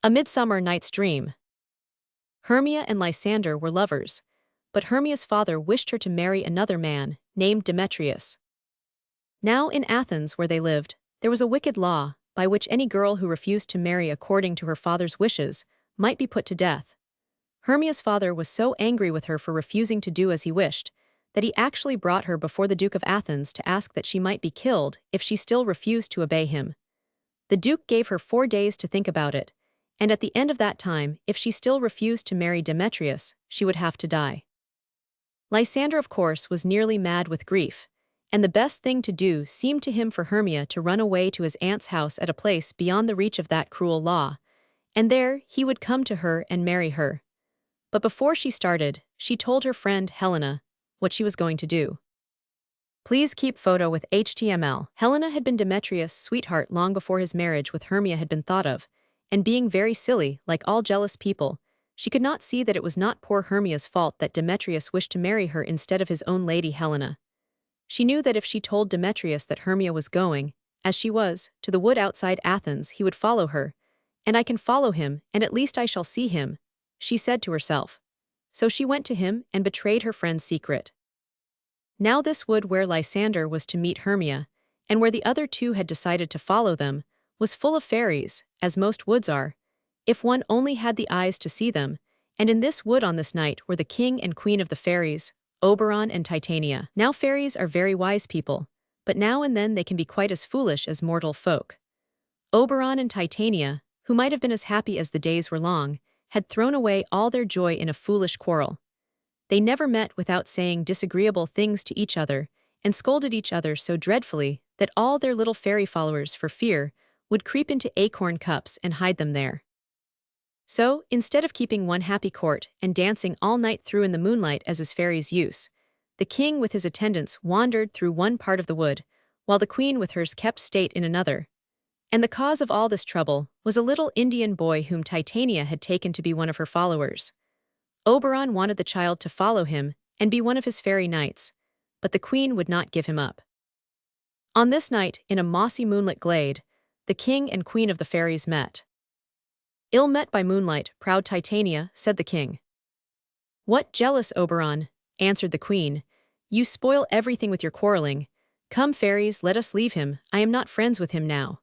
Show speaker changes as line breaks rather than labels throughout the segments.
A Midsummer Night's Dream. Hermia and Lysander were lovers, but Hermia's father wished her to marry another man, named Demetrius. Now in Athens, where they lived, there was a wicked law, by which any girl who refused to marry according to her father's wishes might be put to death. Hermia's father was so angry with her for refusing to do as he wished, that he actually brought her before the Duke of Athens to ask that she might be killed if she still refused to obey him. The Duke gave her 4 days to think about it, and at the end of that time, if she still refused to marry Demetrius, she would have to die. Lysander, of course, was nearly mad with grief, and the best thing to do seemed to him for Hermia to run away to his aunt's house at a place beyond the reach of that cruel law, and there he would come to her and marry her. But before she started, she told her friend Helena what she was going to do. Please keep photo with HTML. Helena had been Demetrius' sweetheart long before his marriage with Hermia had been thought of, and being very silly, like all jealous people, she could not see that it was not poor Hermia's fault that Demetrius wished to marry her instead of his own lady Helena. She knew that if she told Demetrius that Hermia was going, as she was, to the wood outside Athens, he would follow her. And I can follow him, and at least I shall see him, she said to herself. So she went to him and betrayed her friend's secret. Now this wood where Lysander was to meet Hermia, and where the other two had decided to follow them, was full of fairies, as most woods are, if one only had the eyes to see them, and in this wood on this night were the king and queen of the fairies, Oberon and Titania. Now fairies are very wise people, but now and then they can be quite as foolish as mortal folk. Oberon and Titania, who might have been as happy as the days were long, had thrown away all their joy in a foolish quarrel. They never met without saying disagreeable things to each other, and scolded each other so dreadfully that all their little fairy followers, for fear, would creep into acorn cups and hide them there. So, instead of keeping one happy court and dancing all night through in the moonlight as his fairies used, the king with his attendants wandered through one part of the wood, while the queen with hers kept state in another. And the cause of all this trouble was a little Indian boy whom Titania had taken to be one of her followers. Oberon wanted the child to follow him and be one of his fairy knights, but the queen would not give him up. On this night, in a mossy moonlit glade, the king and queen of the fairies met. "Ill met by moonlight, proud Titania," said the king. "What, jealous, Oberon?" answered the queen. "You spoil everything with your quarreling. Come, fairies, let us leave him. I am not friends with him now."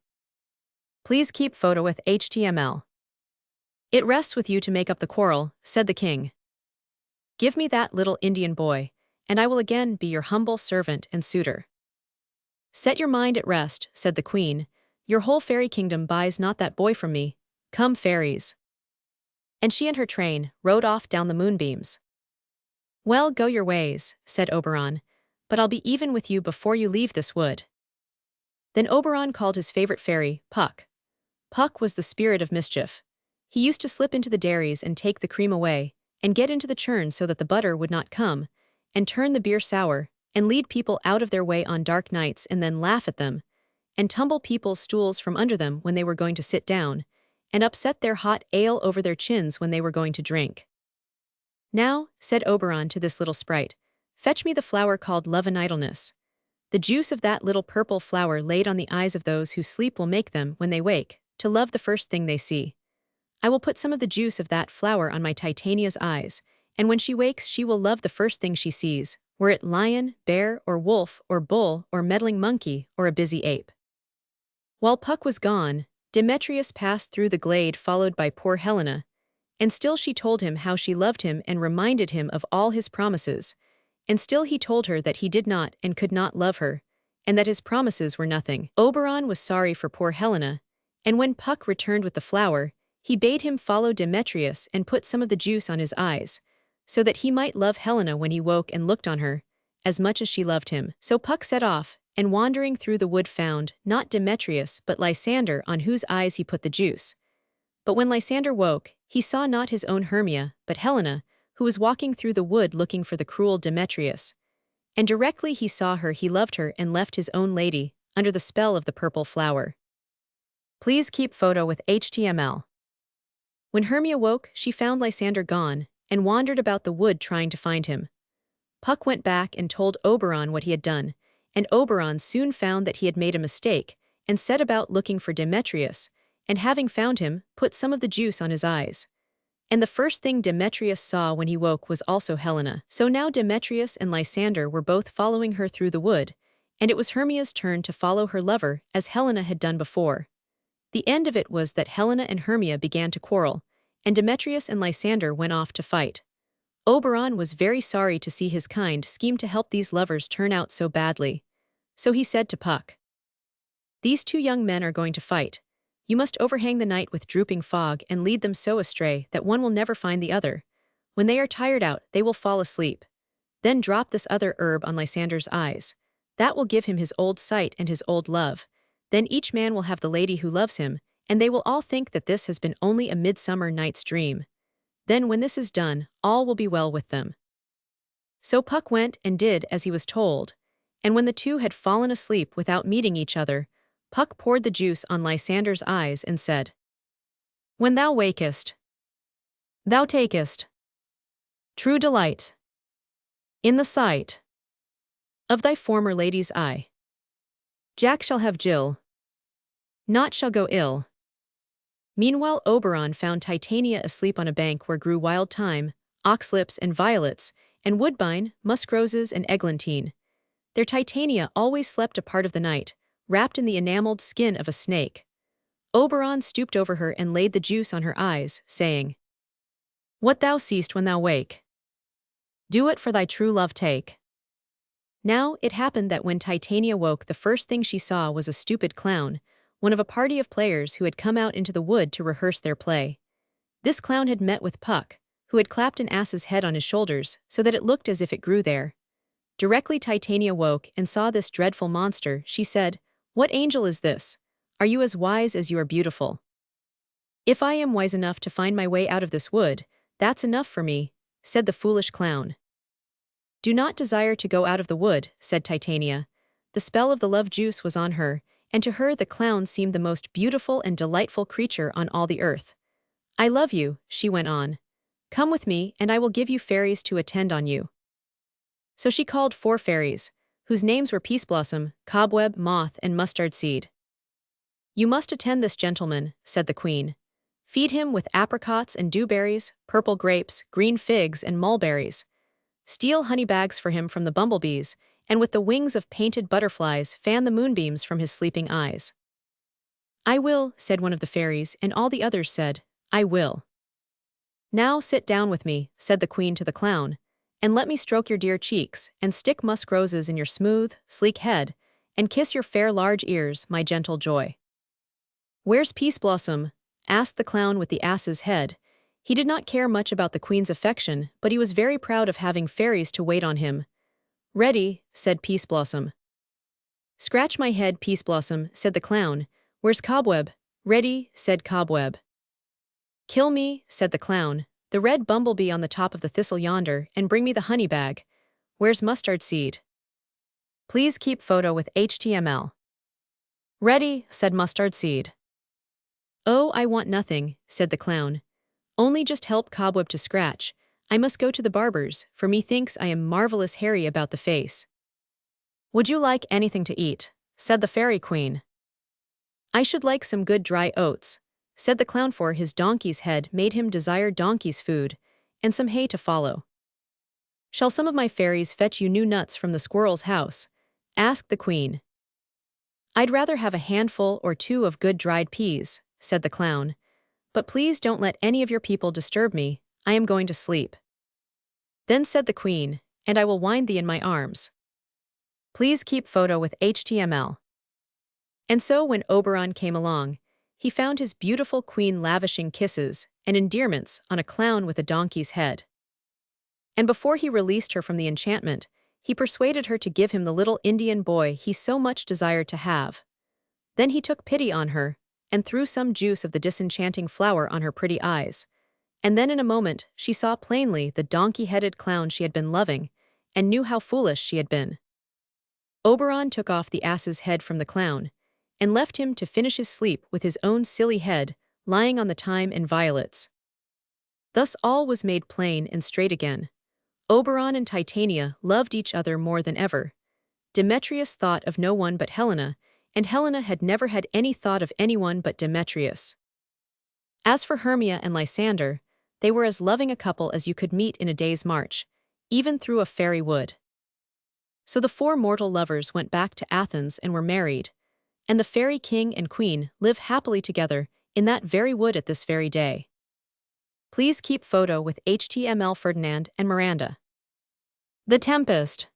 Please keep photo with HTML. "It rests with you to make up the quarrel," said the king. "Give me that little Indian boy, and I will again be your humble servant and suitor." "Set your mind at rest," said the queen. "Your whole fairy kingdom buys not that boy from me. Come, fairies." And she and her train rode off down the moonbeams. "Well, go your ways," said Oberon, "but I'll be even with you before you leave this wood." Then Oberon called his favorite fairy, Puck. Puck was the spirit of mischief. He used to slip into the dairies and take the cream away, and get into the churn so that the butter would not come, and turn the beer sour, and lead people out of their way on dark nights and then laugh at them, and tumble people's stools from under them when they were going to sit down, and upset their hot ale over their chins when they were going to drink. "Now," said Oberon to this little sprite, "fetch me the flower called Love and Idleness. The juice of that little purple flower laid on the eyes of those who sleep will make them, when they wake, to love the first thing they see. I will put some of the juice of that flower on my Titania's eyes, and when she wakes she will love the first thing she sees, were it lion, bear, or wolf, or bull, or meddling monkey, or a busy ape." While Puck was gone, Demetrius passed through the glade followed by poor Helena, and still she told him how she loved him and reminded him of all his promises, and still he told her that he did not and could not love her, and that his promises were nothing. Oberon was sorry for poor Helena, and when Puck returned with the flower, he bade him follow Demetrius and put some of the juice on his eyes, so that he might love Helena when he woke and looked on her, as much as she loved him. So Puck set off, and wandering through the wood found, not Demetrius but Lysander, on whose eyes he put the juice. But when Lysander woke, he saw not his own Hermia, but Helena, who was walking through the wood looking for the cruel Demetrius. And directly he saw her he loved her and left his own lady, under the spell of the purple flower. Please keep photo with HTML. When Hermia woke, she found Lysander gone, and wandered about the wood trying to find him. Puck went back and told Oberon what he had done, and Oberon soon found that he had made a mistake, and set about looking for Demetrius, and having found him, put some of the juice on his eyes. And the first thing Demetrius saw when he woke was also Helena. So now Demetrius and Lysander were both following her through the wood, and it was Hermia's turn to follow her lover as Helena had done before. The end of it was that Helena and Hermia began to quarrel, and Demetrius and Lysander went off to fight. Oberon was very sorry to see his kind scheme to help these lovers turn out so badly. So he said to Puck, "These two young men are going to fight. You must overhang the night with drooping fog and lead them so astray that one will never find the other. When they are tired out, they will fall asleep. Then drop this other herb on Lysander's eyes. That will give him his old sight and his old love. Then each man will have the lady who loves him, and they will all think that this has been only a midsummer night's dream. Then when this is done, all will be well with them." So Puck went and did as he was told, and when the two had fallen asleep without meeting each other, Puck poured the juice on Lysander's eyes and said, "When thou wakest, thou takest true delight in the sight of thy former lady's eye. Jack shall have Jill, naught shall go ill." Meanwhile Oberon found Titania asleep on a bank where grew wild thyme, oxlips and violets, and woodbine, musk roses and eglantine. There Titania always slept a part of the night, wrapped in the enameled skin of a snake. Oberon stooped over her and laid the juice on her eyes, saying, "What thou seest when thou wake, do it for thy true love take." Now it happened that when Titania woke, the first thing she saw was a stupid clown, one of a party of players who had come out into the wood to rehearse their play. This clown had met with Puck, who had clapped an ass's head on his shoulders so that it looked as if it grew there. Directly Titania woke and saw this dreadful monster, she said, "What angel is this? Are you as wise as you are beautiful?" "If I am wise enough to find my way out of this wood, that's enough for me," said the foolish clown. "Do not desire to go out of the wood," said Titania. The spell of the love juice was on her, and to her the clown seemed the most beautiful and delightful creature on all the earth. "I love you," she went on. "Come with me, and I will give you fairies to attend on you." So she called 4 fairies, whose names were Peaceblossom, Cobweb, Moth, and Mustard Seed. "You must attend this gentleman," said the queen. "Feed him with apricots and dewberries, purple grapes, green figs, and mulberries. Steal honey bags for him from the bumblebees, and with the wings of painted butterflies fan the moonbeams from his sleeping eyes." "I will," said one of the fairies, and all the others said, "I will." "Now sit down with me," said the queen to the clown, "and let me stroke your dear cheeks, and stick musk roses in your smooth, sleek head, and kiss your fair large ears, my gentle joy." "Where's Peaceblossom?" asked the clown with the ass's head. He did not care much about the queen's affection, but he was very proud of having fairies to wait on him. "Ready," said Peaceblossom. "Scratch my head, Peaceblossom," said the clown. "Where's Cobweb?" "Ready," said Cobweb. "Kill me," said the clown, "the red bumblebee on the top of the thistle yonder, and bring me the honey bag." "Where's Mustard Seed?" "Please keep photo with HTML." "Ready," said Mustard Seed. "Oh, I want nothing," said the clown. "Only just help Cobweb to scratch. I must go to the barber's, for methinks I am marvelous hairy about the face." "Would you like anything to eat?" said the fairy queen. "I should like some good dry oats," said the clown, for his donkey's head made him desire donkey's food, and some hay to follow. "Shall some of my fairies fetch you new nuts from the squirrel's house?" asked the queen. "I'd rather have a handful or 2 of good dried peas," said the clown. "But please don't let any of your people disturb me, I am going to sleep." Then said the queen, "And I will wind thee in my arms. Please keep photo with HTML." And so when Oberon came along, he found his beautiful queen lavishing kisses and endearments on a clown with a donkey's head. And before he released her from the enchantment, he persuaded her to give him the little Indian boy he so much desired to have. Then he took pity on her, and threw some juice of the disenchanting flower on her pretty eyes. And then in a moment she saw plainly the donkey-headed clown she had been loving, and knew how foolish she had been. Oberon took off the ass's head from the clown, and left him to finish his sleep with his own silly head lying on the thyme and violets. Thus all was made plain and straight again. Oberon and Titania loved each other more than ever. Demetrius thought of no one but Helena, and Helena had never had any thought of anyone but Demetrius. As for Hermia and Lysander, they were as loving a couple as you could meet in a day's march, even through a fairy wood. So the four mortal lovers went back to Athens and were married, and the fairy king and queen live happily together in that very wood at this very day. Please keep photo with HTML Ferdinand and Miranda. The Tempest.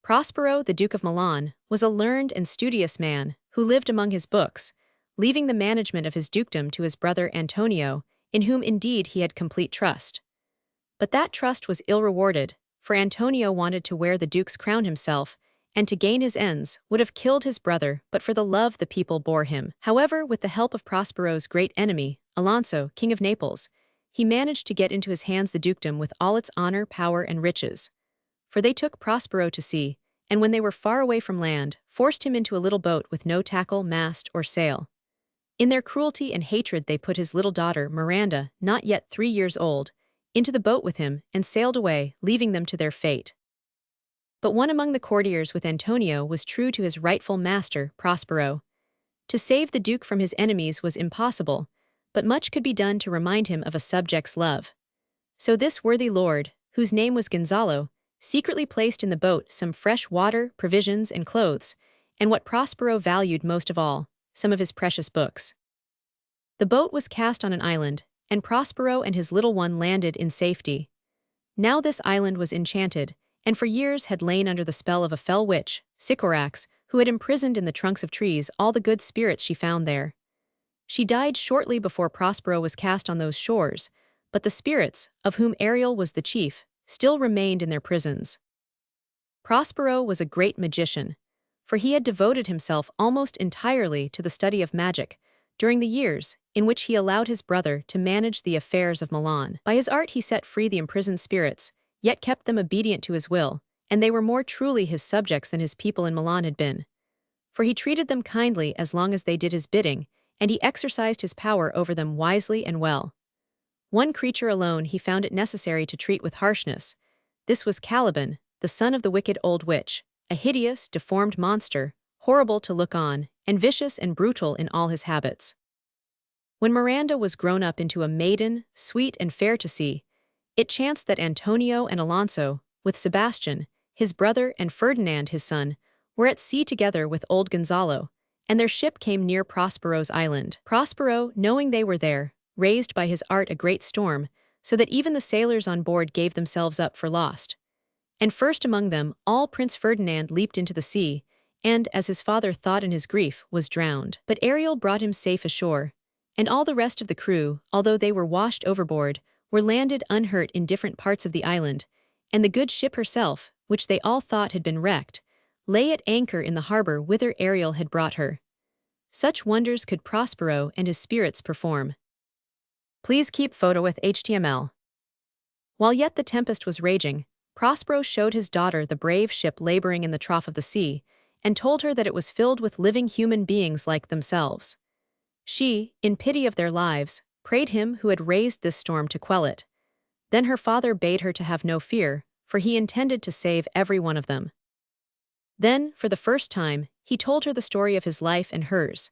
Prospero, the Duke of Milan, was a learned and studious man who lived among his books, leaving the management of his dukedom to his brother Antonio, in whom indeed he had complete trust. But that trust was ill-rewarded, for Antonio wanted to wear the duke's crown himself, and to gain his ends would have killed his brother but for the love the people bore him. However, with the help of Prospero's great enemy, Alonso, king of Naples, he managed to get into his hands the dukedom with all its honor, power, and riches. For they took Prospero to sea, and when they were far away from land, forced him into a little boat with no tackle, mast, or sail. In their cruelty and hatred they put his little daughter, Miranda, not yet 3 years old, into the boat with him and sailed away, leaving them to their fate. But one among the courtiers with Antonio was true to his rightful master, Prospero. To save the duke from his enemies was impossible, but much could be done to remind him of a subject's love. So this worthy lord, whose name was Gonzalo, secretly placed in the boat some fresh water, provisions, and clothes, and what Prospero valued most of all, some of his precious books. The boat was cast on an island, and Prospero and his little one landed in safety. Now this island was enchanted, and for years had lain under the spell of a fell witch, Sycorax, who had imprisoned in the trunks of trees all the good spirits she found there. She died shortly before Prospero was cast on those shores, but the spirits, of whom Ariel was the chief, still remained in their prisons. Prospero was a great magician, for he had devoted himself almost entirely to the study of magic during the years in which he allowed his brother to manage the affairs of Milan. By his art he set free the imprisoned spirits, yet kept them obedient to his will, and they were more truly his subjects than his people in Milan had been. For he treated them kindly as long as they did his bidding, and he exercised his power over them wisely and well. One creature alone he found it necessary to treat with harshness. This was Caliban, the son of the wicked old witch, a hideous, deformed monster, horrible to look on, and vicious and brutal in all his habits. When Miranda was grown up into a maiden, sweet and fair to see, it chanced that Antonio and Alonso, with Sebastian, his brother, and Ferdinand, his son, were at sea together with old Gonzalo, and their ship came near Prospero's island. Prospero, knowing they were there, raised by his art a great storm, so that even the sailors on board gave themselves up for lost. And first among them, all Prince Ferdinand leaped into the sea, and, as his father thought in his grief, was drowned. But Ariel brought him safe ashore, and all the rest of the crew, although they were washed overboard, were landed unhurt in different parts of the island, and the good ship herself, which they all thought had been wrecked, lay at anchor in the harbor whither Ariel had brought her. Such wonders could Prospero and his spirits perform. Please keep photo with HTML. While yet the tempest was raging, Prospero showed his daughter the brave ship laboring in the trough of the sea, and told her that it was filled with living human beings like themselves. She, in pity of their lives, prayed him who had raised this storm to quell it. Then her father bade her to have no fear, for he intended to save every one of them. Then, for the first time, he told her the story of his life and hers,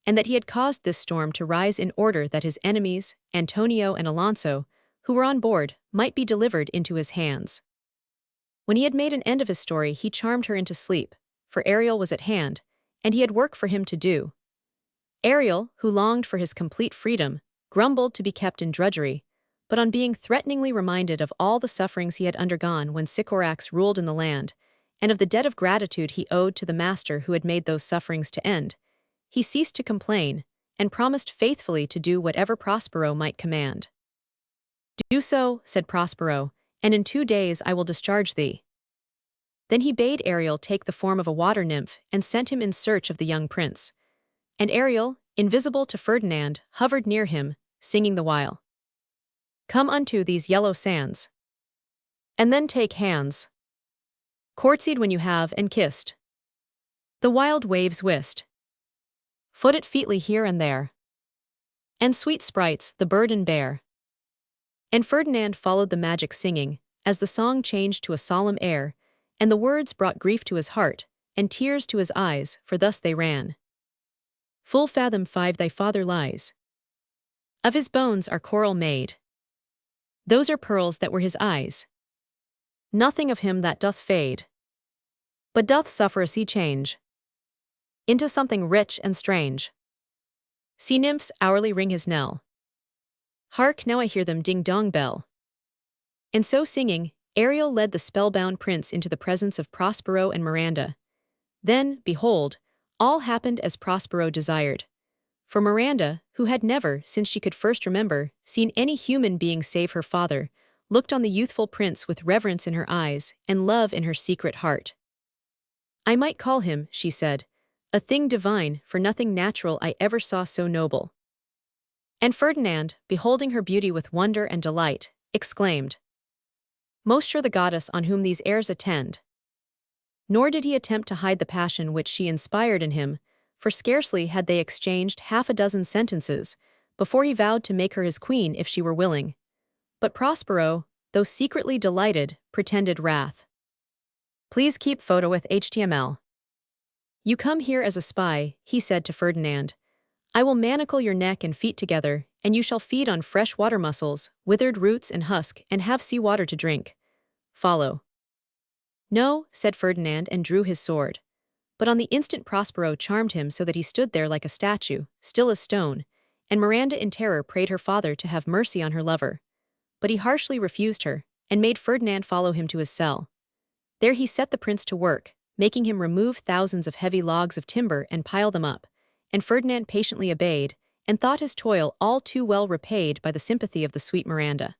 and that he had caused this storm to rise in order that his enemies, Antonio and Alonso, who were on board, might be delivered into his hands. When he had made an end of his story, he charmed her into sleep, for Ariel was at hand, and he had work for him to do. Ariel, who longed for his complete freedom, grumbled to be kept in drudgery, but on being threateningly reminded of all the sufferings he had undergone when Sycorax ruled in the land, and of the debt of gratitude he owed to the master who had made those sufferings to end, he ceased to complain, and promised faithfully to do whatever Prospero might command. "Do so," said Prospero, "and in 2 days I will discharge thee." Then he bade Ariel take the form of a water nymph and sent him in search of the young prince. And Ariel, invisible to Ferdinand, hovered near him, singing the while, "Come unto these yellow sands, and then take hands, courtsied when you have and kissed. The wild waves whist, foot it featly here and there, and sweet sprites the burden bear." And Ferdinand followed the magic singing, as the song changed to a solemn air, and the words brought grief to his heart, and tears to his eyes, for thus they ran. Full fathom 5 thy father lies. Of his bones are coral made. Those are pearls that were his eyes. Nothing of him that doth fade, but doth suffer a sea change into something rich and strange. Sea nymphs hourly ring his knell. Hark, now I hear them ding-dong bell. And so singing, Ariel led the spellbound prince into the presence of Prospero and Miranda. Then, behold, all happened as Prospero desired. For Miranda, who had never, since she could first remember, seen any human being save her father, looked on the youthful prince with reverence in her eyes and love in her secret heart. I might call him, she said, a thing divine, for nothing natural I ever saw so noble. And Ferdinand, beholding her beauty with wonder and delight, exclaimed, most sure the goddess on whom these airs attend. Nor did he attempt to hide the passion which she inspired in him, for scarcely had they exchanged 6 sentences, before he vowed to make her his queen if she were willing. But Prospero, though secretly delighted, pretended wrath. Please keep photo with HTML. You come here as a spy, he said to Ferdinand. I will manacle your neck and feet together, and you shall feed on fresh water mussels, withered roots and husk, and have sea water to drink. Follow. No, said Ferdinand and drew his sword. But on the instant Prospero charmed him so that he stood there like a statue, still as stone, and Miranda in terror prayed her father to have mercy on her lover. But he harshly refused her, and made Ferdinand follow him to his cell. There he set the prince to work, making him remove thousands of heavy logs of timber and pile them up, and Ferdinand patiently obeyed, and thought his toil all too well repaid by the sympathy of the sweet Miranda.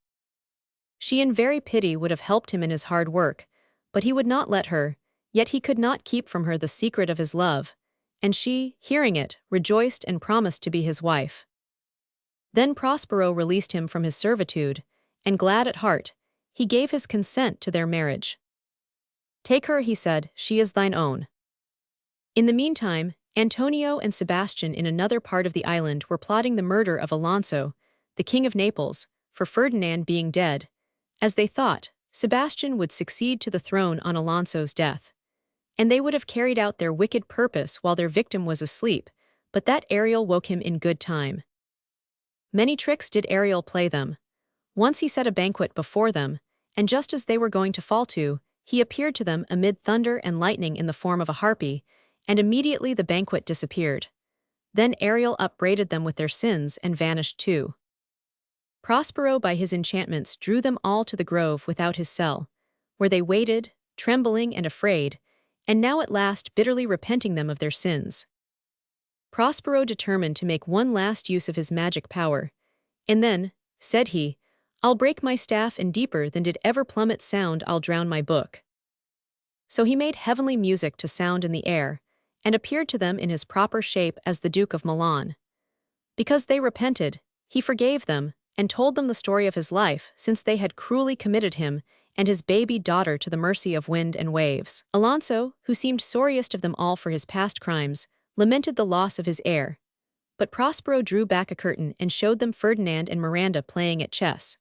She in very pity would have helped him in his hard work, but he would not let her, yet he could not keep from her the secret of his love, and she, hearing it, rejoiced and promised to be his wife. Then Prospero released him from his servitude, and glad at heart, he gave his consent to their marriage. Take her, he said, she is thine own. In the meantime, Antonio and Sebastian in another part of the island were plotting the murder of Alonso, the king of Naples, for Ferdinand being dead. As they thought, Sebastian would succeed to the throne on Alonso's death. And they would have carried out their wicked purpose while their victim was asleep, but that Ariel woke him in good time. Many tricks did Ariel play them. Once he set a banquet before them, and just as they were going to fall to, he appeared to them amid thunder and lightning in the form of a harpy, and immediately the banquet disappeared. Then Ariel upbraided them with their sins and vanished too. Prospero by his enchantments drew them all to the grove without his cell, where they waited, trembling and afraid, and now at last bitterly repenting them of their sins. Prospero determined to make one last use of his magic power, and then, said he, I'll break my staff, and deeper than did ever plummet sound I'll drown my book. So he made heavenly music to sound in the air, and appeared to them in his proper shape as the Duke of Milan. Because they repented, he forgave them, and told them the story of his life since they had cruelly committed him and his baby daughter to the mercy of wind and waves. Alonso, who seemed sorriest of them all for his past crimes, lamented the loss of his heir. But Prospero drew back a curtain and showed them Ferdinand and Miranda playing at chess.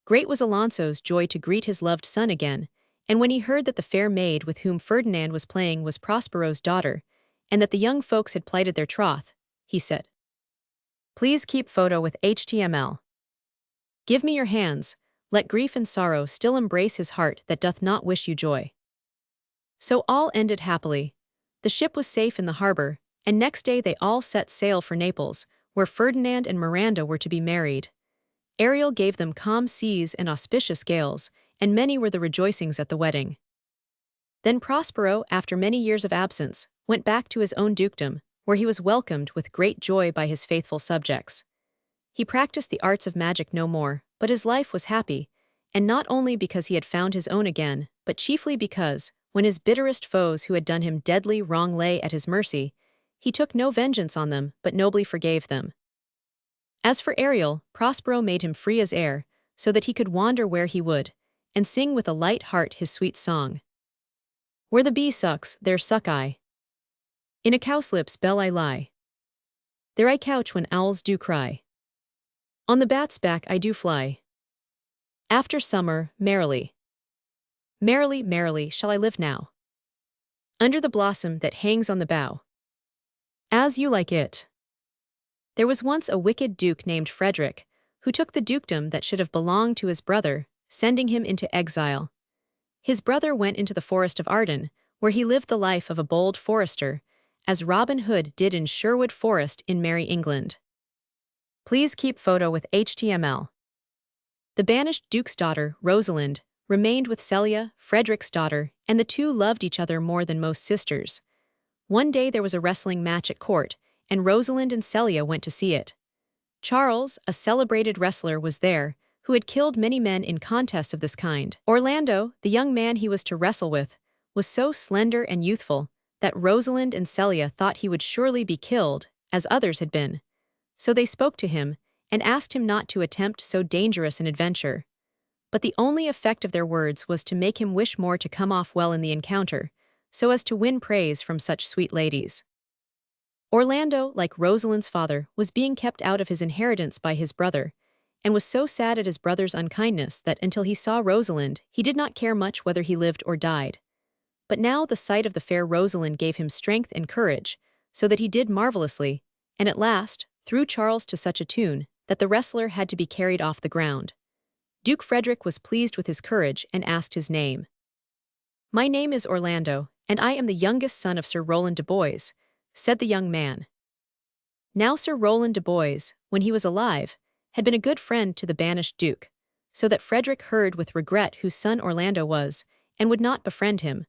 Great was Alonso's joy to greet his loved son again, and when he heard that the fair maid with whom Ferdinand was playing was Prospero's daughter, and that the young folks had plighted their troth, he said, Please keep photo with HTML. Give me your hands, let grief and sorrow still embrace his heart that doth not wish you joy. So all ended happily. The ship was safe in the harbor, and next day they all set sail for Naples, where Ferdinand and Miranda were to be married. Ariel gave them calm seas and auspicious gales, and many were the rejoicings at the wedding. Then Prospero, after many years of absence, went back to his own dukedom, where he was welcomed with great joy by his faithful subjects. He practiced the arts of magic no more, but his life was happy, and not only because he had found his own again, but chiefly because, when his bitterest foes who had done him deadly wrong lay at his mercy, he took no vengeance on them but nobly forgave them. As for Ariel, Prospero made him free as air, so that he could wander where he would, and sing with a light heart his sweet song. Where the bee sucks, there suck I. In a cowslip's bell I lie. There I couch when owls do cry. On the bat's back I do fly. After summer, merrily. Merrily, merrily shall I live now. Under the blossom that hangs on the bough. As you like it. There was once a wicked duke named Frederick, who took the dukedom that should have belonged to his brother, sending him into exile. His brother went into the forest of Arden, where he lived the life of a bold forester, as Robin Hood did in Sherwood Forest in Merry England. Please keep photo with HTML. The banished duke's daughter, Rosalind, remained with Celia, Frederick's daughter, and the two loved each other more than most sisters. One day there was a wrestling match at court, and Rosalind and Celia went to see it. Charles, a celebrated wrestler, was there, who had killed many men in contests of this kind. Orlando, the young man he was to wrestle with, was so slender and youthful that Rosalind and Celia thought he would surely be killed, as others had been. So they spoke to him and asked him not to attempt so dangerous an adventure. But the only effect of their words was to make him wish more to come off well in the encounter, so as to win praise from such sweet ladies. Orlando, like Rosalind's father, was being kept out of his inheritance by his brother, and was so sad at his brother's unkindness that until he saw Rosalind, he did not care much whether he lived or died. But now the sight of the fair Rosalind gave him strength and courage, so that he did marvelously, and at last threw Charles to such a tune that the wrestler had to be carried off the ground. Duke Frederick was pleased with his courage and asked his name. "My name is Orlando, and I am the youngest son of Sir Roland de Boys," said the young man. Now Sir Roland de Boys, when he was alive, had been a good friend to the banished duke, so that Frederick heard with regret whose son Orlando was, and would not befriend him.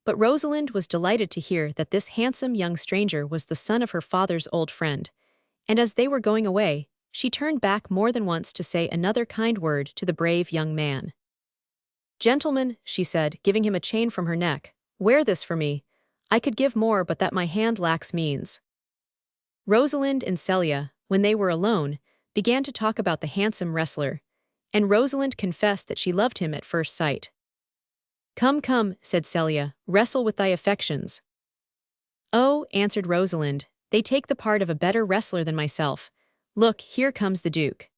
But Rosalind was delighted to hear that this handsome young stranger was the son of her father's old friend, and as they were going away, she turned back more than once to say another kind word to the brave young man. "Gentleman," she said, giving him a chain from her neck, "wear this for me. I could give more, but that my hand lacks means." Rosalind and Celia, when they were alone, began to talk about the handsome wrestler, and Rosalind confessed that she loved him at first sight. "Come, come," said Celia, "wrestle with thy affections." "Oh," answered Rosalind, "they take the part of a better wrestler than myself. Look, here comes the Duke."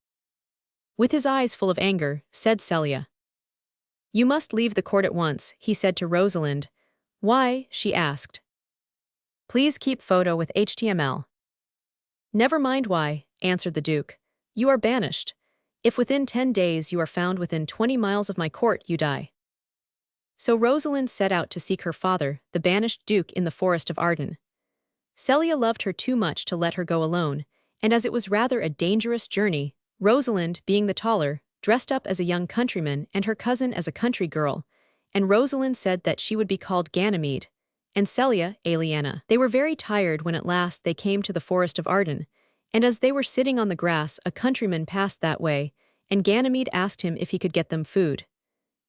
With his eyes full of anger, said Celia. "You must leave the court at once," he said to Rosalind. "Why?" she asked. "Please keep photo with HTML. "Never mind why," answered the Duke. "You are banished. If within 10 days you are found within 20 miles of my court, you die." So Rosalind set out to seek her father, the banished Duke, in the forest of Arden. Celia loved her too much to let her go alone, and as it was rather a dangerous journey, Rosalind, being the taller, dressed up as a young countryman and her cousin as a country girl, and Rosalind said that she would be called Ganymede, and Celia, Aliena. They were very tired when at last they came to the forest of Arden, and as they were sitting on the grass a countryman passed that way, and Ganymede asked him if he could get them food.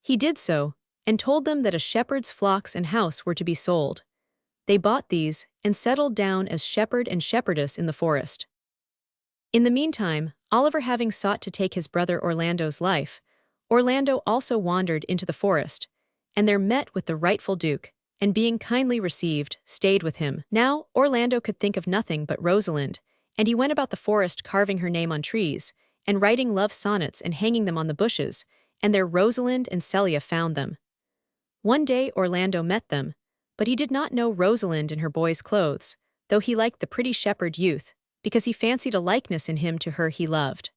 He did so, and told them that a shepherd's flocks and house were to be sold. They bought these, and settled down as shepherd and shepherdess in the forest. In the meantime, Oliver having sought to take his brother Orlando's life, Orlando also wandered into the forest, and there met with the rightful Duke, and being kindly received, stayed with him. Now Orlando could think of nothing but Rosalind, and he went about the forest carving her name on trees, and writing love sonnets and hanging them on the bushes, and there Rosalind and Celia found them. One day Orlando met them, but he did not know Rosalind in her boy's clothes, though he liked the pretty shepherd youth, because he fancied a likeness in him to her he loved.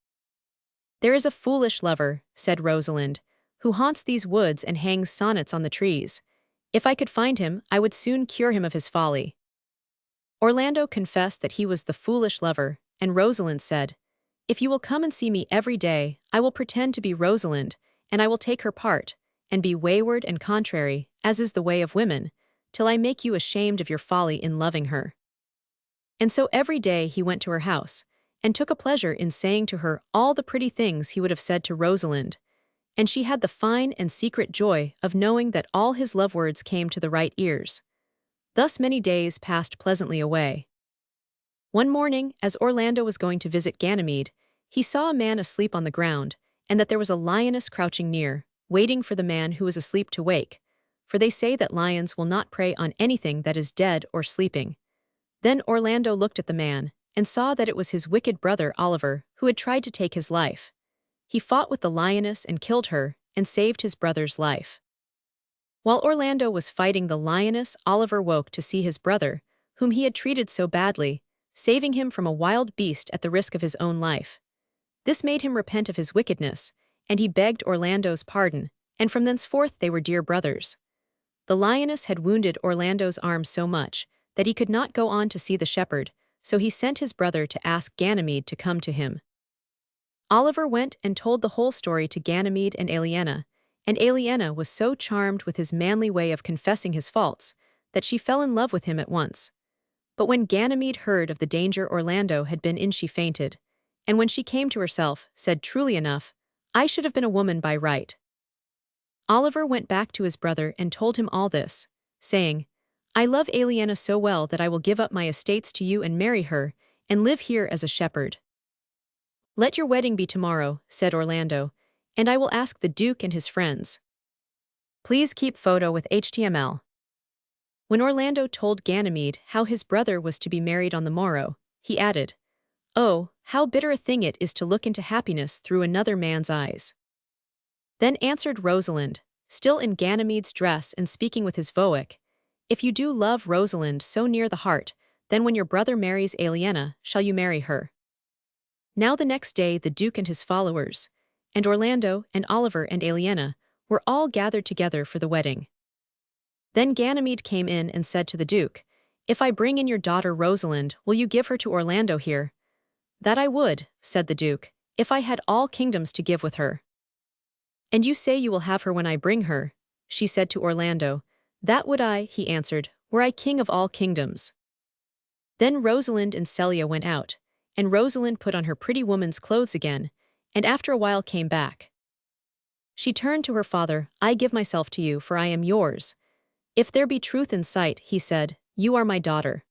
"There is a foolish lover," said Rosalind, "who haunts these woods and hangs sonnets on the trees. If I could find him, I would soon cure him of his folly." Orlando confessed that he was the foolish lover, and Rosalind said, "If you will come and see me every day, I will pretend to be Rosalind, and I will take her part, and be wayward and contrary, as is the way of women, till I make you ashamed of your folly in loving her." And so every day he went to her house, and took a pleasure in saying to her all the pretty things he would have said to Rosalind, and she had the fine and secret joy of knowing that all his love words came to the right ears. Thus many days passed pleasantly away. One morning, as Orlando was going to visit Ganymede, he saw a man asleep on the ground, and that there was a lioness crouching near, waiting for the man who was asleep to wake, for they say that lions will not prey on anything that is dead or sleeping. Then Orlando looked at the man, and saw that it was his wicked brother Oliver, who had tried to take his life. He fought with the lioness and killed her, and saved his brother's life. While Orlando was fighting the lioness, Oliver woke to see his brother, whom he had treated so badly, saving him from a wild beast at the risk of his own life. This made him repent of his wickedness, and he begged Orlando's pardon, and from thenceforth they were dear brothers. The lioness had wounded Orlando's arm so much that he could not go on to see the shepherd, so he sent his brother to ask Ganymede to come to him. Oliver went and told the whole story to Ganymede and Aliena was so charmed with his manly way of confessing his faults that she fell in love with him at once. But when Ganymede heard of the danger Orlando had been in, she fainted, and when she came to herself, said truly enough, "I should have been a woman by right." Oliver went back to his brother and told him all this, saying, "I love Aliena so well that I will give up my estates to you and marry her, and live here as a shepherd." "Let your wedding be tomorrow," said Orlando, "and I will ask the Duke and his friends. Please keep photo with HTML." When Orlando told Ganymede how his brother was to be married on the morrow, he added, "Oh, how bitter a thing it is to look into happiness through another man's eyes." Then answered Rosalind, still in Ganymede's dress and speaking with his voice, "If you do love Rosalind so near the heart, then when your brother marries Aliena, shall you marry her." Now the next day the Duke and his followers, and Orlando and Oliver and Aliena, were all gathered together for the wedding. Then Ganymede came in and said to the Duke, "If I bring in your daughter Rosalind, will you give her to Orlando here?" "That I would," said the Duke, "if I had all kingdoms to give with her." "And you say you will have her when I bring her," she said to Orlando. "That would I," he answered, "were I king of all kingdoms." Then Rosalind and Celia went out, and Rosalind put on her pretty woman's clothes again, and after a while came back. She turned to her father, "I give myself to you, for I am yours. If there be truth in sight," he said, "you are my daughter."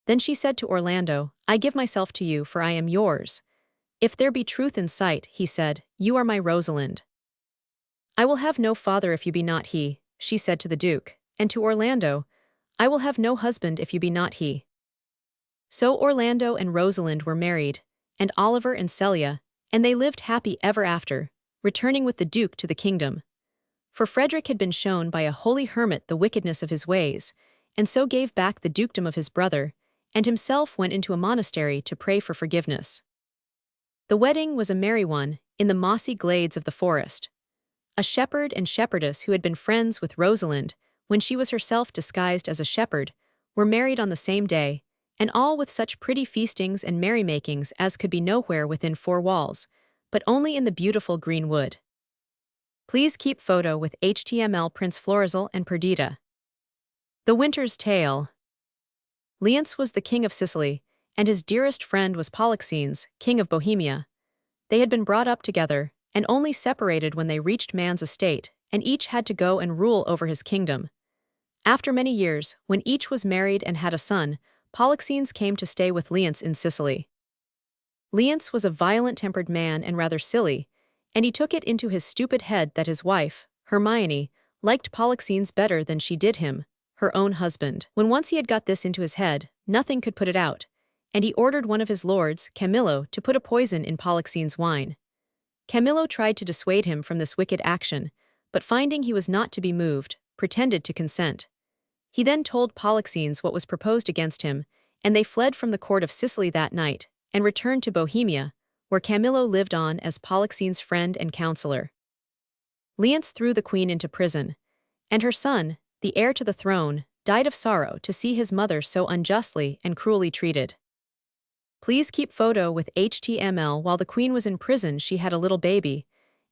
Then she said to Orlando, "I give myself to you, for I am yours. If there be truth in sight," he said, "you are my Rosalind." "I will have no father if you be not he," she said to the Duke, and to Orlando, "I will have no husband if you be not he." So Orlando and Rosalind were married, and Oliver and Celia, and they lived happy ever after, returning with the Duke to the kingdom. For Frederick had been shown by a holy hermit the wickedness of his ways, and so gave back the dukedom of his brother, and himself went into a monastery to pray for forgiveness. The wedding was a merry one, in the mossy glades of the forest. A shepherd and shepherdess who had been friends with Rosalind, when she was herself disguised as a shepherd, were married on the same day, and all with such pretty feastings and merrymakings as could be nowhere within four walls, but only in the beautiful green wood. Please keep photo with HTML Prince Florizel and Perdita. The Winter's Tale. Leonce was the king of Sicily, and his dearest friend was Polixenes, king of Bohemia. They had been brought up together, and only separated when they reached man's estate, and each had to go and rule over his kingdom. After many years, when each was married and had a son, Polixenes came to stay with Leonce in Sicily. Leonce was a violent-tempered man and rather silly, and he took it into his stupid head that his wife, Hermione, liked Polixenes better than she did him, her own husband. When once he had got this into his head, nothing could put it out, and he ordered one of his lords, Camillo, to put a poison in Polixenes' wine. Camillo tried to dissuade him from this wicked action, but finding he was not to be moved, pretended to consent. He then told Polixenes what was proposed against him, and they fled from the court of Sicily that night, and returned to Bohemia, where Camillo lived on as Polixenes' friend and counselor. Leonce threw the queen into prison, and her son, the heir to the throne, died of sorrow to see his mother so unjustly and cruelly treated. Please keep photo with HTML. While the queen was in prison, she had a little baby,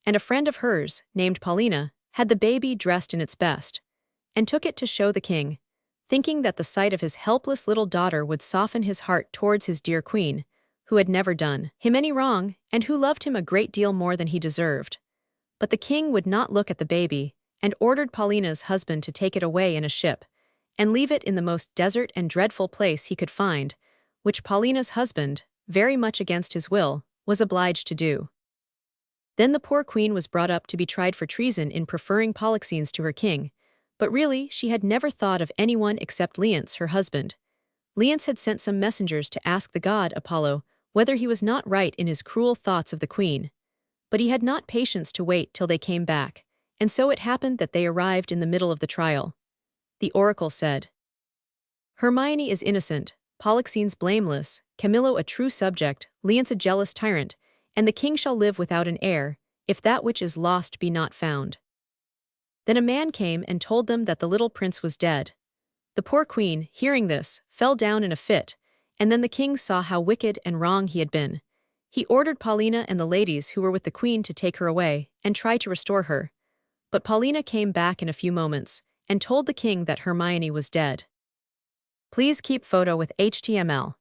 and a friend of hers, named Paulina, had the baby dressed in its best, and took it to show the king, thinking that the sight of his helpless little daughter would soften his heart towards his dear queen, who had never done him any wrong, and who loved him a great deal more than he deserved. But the king would not look at the baby, and ordered Paulina's husband to take it away in a ship, and leave it in the most desert and dreadful place he could find, which Paulina's husband, very much against his will, was obliged to do. Then the poor queen was brought up to be tried for treason in preferring Polixenes to her king, but really she had never thought of anyone except Leonce, her husband. Leonce had sent some messengers to ask the god Apollo whether he was not right in his cruel thoughts of the queen, but he had not patience to wait till they came back, and so it happened that they arrived in the middle of the trial. The oracle said, Hermione is innocent, Polixenes blameless, Camillo a true subject, Leonce a jealous tyrant, and the king shall live without an heir, if that which is lost be not found. Then a man came and told them that the little prince was dead. The poor queen, hearing this, fell down in a fit, and then the king saw how wicked and wrong he had been. He ordered Paulina and the ladies who were with the queen to take her away and try to restore her. But Paulina came back in a few moments and told the king that Hermione was dead. Please keep photo with HTML.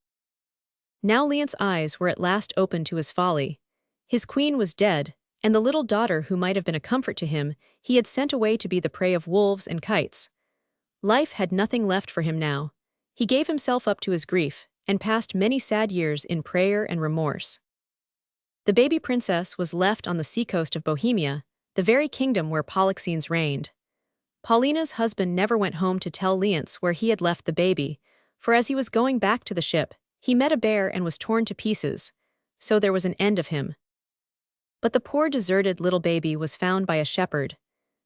Now Leonce's eyes were at last opened to his folly. His queen was dead, and the little daughter who might have been a comfort to him, he had sent away to be the prey of wolves and kites. Life had nothing left for him now. He gave himself up to his grief, and passed many sad years in prayer and remorse. The baby princess was left on the seacoast of Bohemia, the very kingdom where Polixenes reigned. Paulina's husband never went home to tell Leonce where he had left the baby, for as he was going back to the ship, he met a bear and was torn to pieces, so there was an end of him. But the poor deserted little baby was found by a shepherd.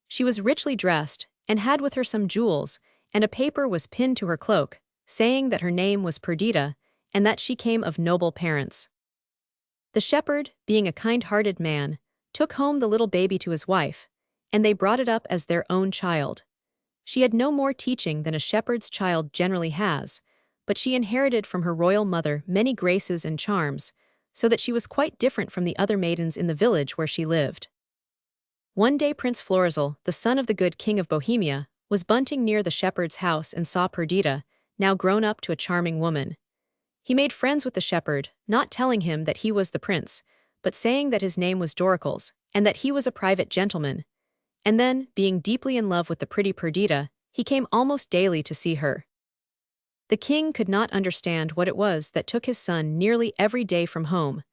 She was richly dressed, and had with her some jewels, and a paper was pinned to her cloak, saying that her name was Perdita, and that she came of noble parents. The shepherd, being a kind-hearted man, took home the little baby to his wife, and they brought it up as their own child. She had no more teaching than a shepherd's child generally has, but she inherited from her royal mother many graces and charms, so that she was quite different from the other maidens in the village where she lived. One day Prince Florizel, the son of the good king of Bohemia, was bunting near the shepherd's house and saw Perdita, now grown up to a charming woman. He made friends with the shepherd, not telling him that he was the prince, but saying that his name was Doricles, and that he was a private gentleman. And then, being deeply in love with the pretty Perdita, he came almost daily to see her. The king could not understand what it was that took his son nearly every day from home,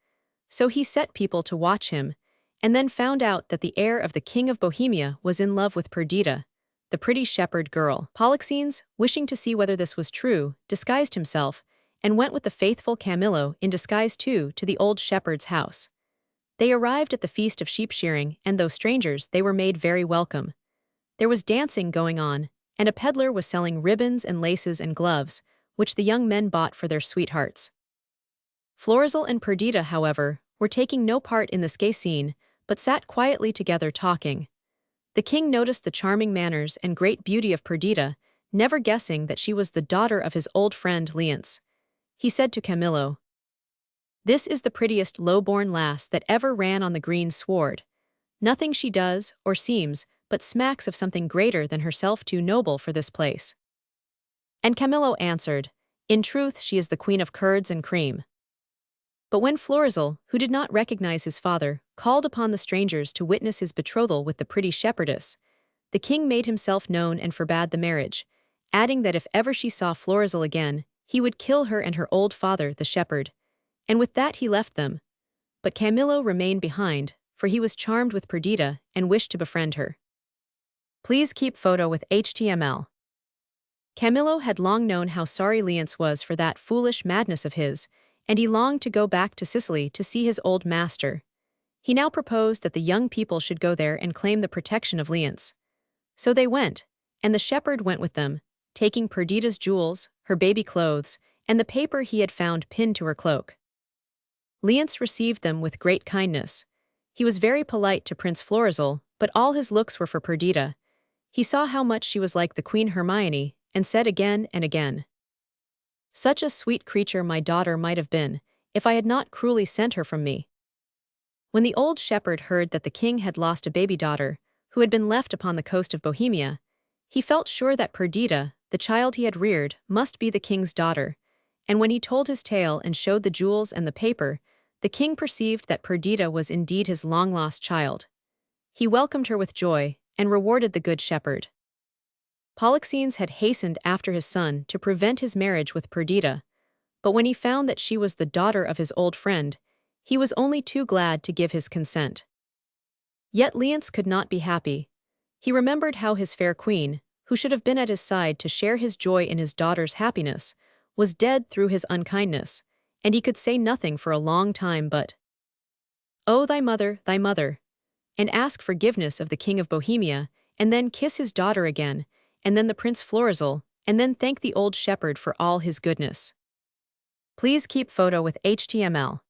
so he set people to watch him, and then found out that the heir of the king of Bohemia was in love with Perdita, the pretty shepherd girl. Polixenes, wishing to see whether this was true, disguised himself, and went with the faithful Camillo in disguise too to the old shepherd's house. They arrived at the feast of sheep shearing, and though strangers, they were made very welcome. There was dancing going on, and a peddler was selling ribbons and laces and gloves, which the young men bought for their sweethearts. Florizel and Perdita, however, were taking no part in this gay scene, but sat quietly together talking. The king noticed the charming manners and great beauty of Perdita, never guessing that she was the daughter of his old friend Leonce. He said to Camillo, "This is the prettiest low-born lass that ever ran on the green sward. Nothing she does, or seems, but smacks of something greater than herself too noble for this place." And Camillo answered, "In truth she is the queen of curds and cream." But when Florizel, who did not recognize his father, called upon the strangers to witness his betrothal with the pretty shepherdess, the king made himself known and forbade the marriage, adding that if ever she saw Florizel again, he would kill her and her old father, the shepherd. And with that he left them. But Camillo remained behind, for he was charmed with Perdita and wished to befriend her. Please keep photo with HTML. Camillo had long known how sorry Leonce was for that foolish madness of his, and he longed to go back to Sicily to see his old master. He now proposed that the young people should go there and claim the protection of Leonce. So they went, and the shepherd went with them, taking Perdita's jewels, her baby clothes, and the paper he had found pinned to her cloak. Leonce received them with great kindness. He was very polite to Prince Florizel, but all his looks were for Perdita. He saw how much she was like the Queen Hermione, and said again and again, "Such a sweet creature my daughter might have been, if I had not cruelly sent her from me." When the old shepherd heard that the king had lost a baby daughter, who had been left upon the coast of Bohemia, he felt sure that Perdita, the child he had reared, must be the king's daughter, and when he told his tale and showed the jewels and the paper, the king perceived that Perdita was indeed his long-lost child. He welcomed her with joy, and rewarded the good shepherd. Polixenes had hastened after his son to prevent his marriage with Perdita, but when he found that she was the daughter of his old friend, he was only too glad to give his consent. Yet Leonce could not be happy. He remembered how his fair queen, who should have been at his side to share his joy in his daughter's happiness, was dead through his unkindness, and he could say nothing for a long time but, "Oh, thy mother, and ask forgiveness of the king of Bohemia, and then kiss his daughter again, and then the Prince Florizel, and then thank the old shepherd for all his goodness. Please keep photo with HTML.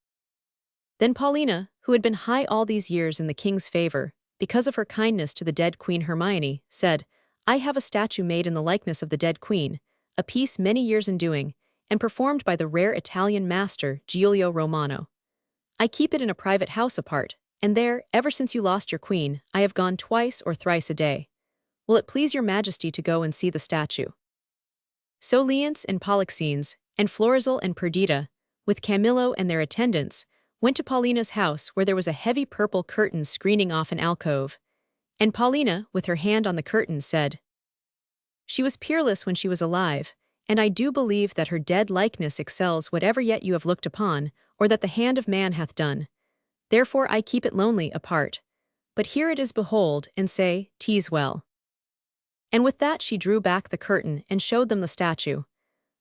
Then Paulina, who had been high all these years in the king's favor, because of her kindness to the dead Queen Hermione, said, I have a statue made in the likeness of the dead queen, a piece many years in doing, and performed by the rare Italian master Giulio Romano. I keep it in a private house apart, and there, ever since you lost your queen, I have gone twice or thrice a day. Will it please your majesty to go and see the statue? So Leonce and Polixenes, and Florizel and Perdita, with Camillo and their attendants, went to Paulina's house where there was a heavy purple curtain screening off an alcove. And Paulina, with her hand on the curtain, said, She was peerless when she was alive, and I do believe that her dead likeness excels whatever yet you have looked upon, or that the hand of man hath done. Therefore I keep it lonely apart. But here it is behold, and say, 'Tis well. And with that she drew back the curtain and showed them the statue.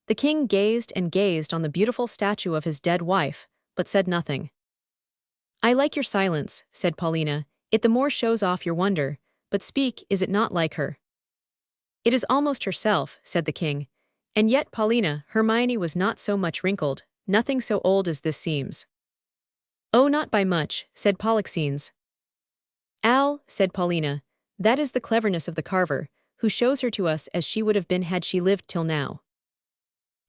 The king gazed and gazed on the beautiful statue of his dead wife, but said nothing. I like your silence, said Paulina, it the more shows off your wonder, but speak, is it not like her? It is almost herself, said the king. And yet, Paulina, Hermione was not so much wrinkled, nothing so old as this seems. Oh, not by much, said Polixenes. Al, said Paulina, that is the cleverness of the carver, who shows her to us as she would have been had she lived till now.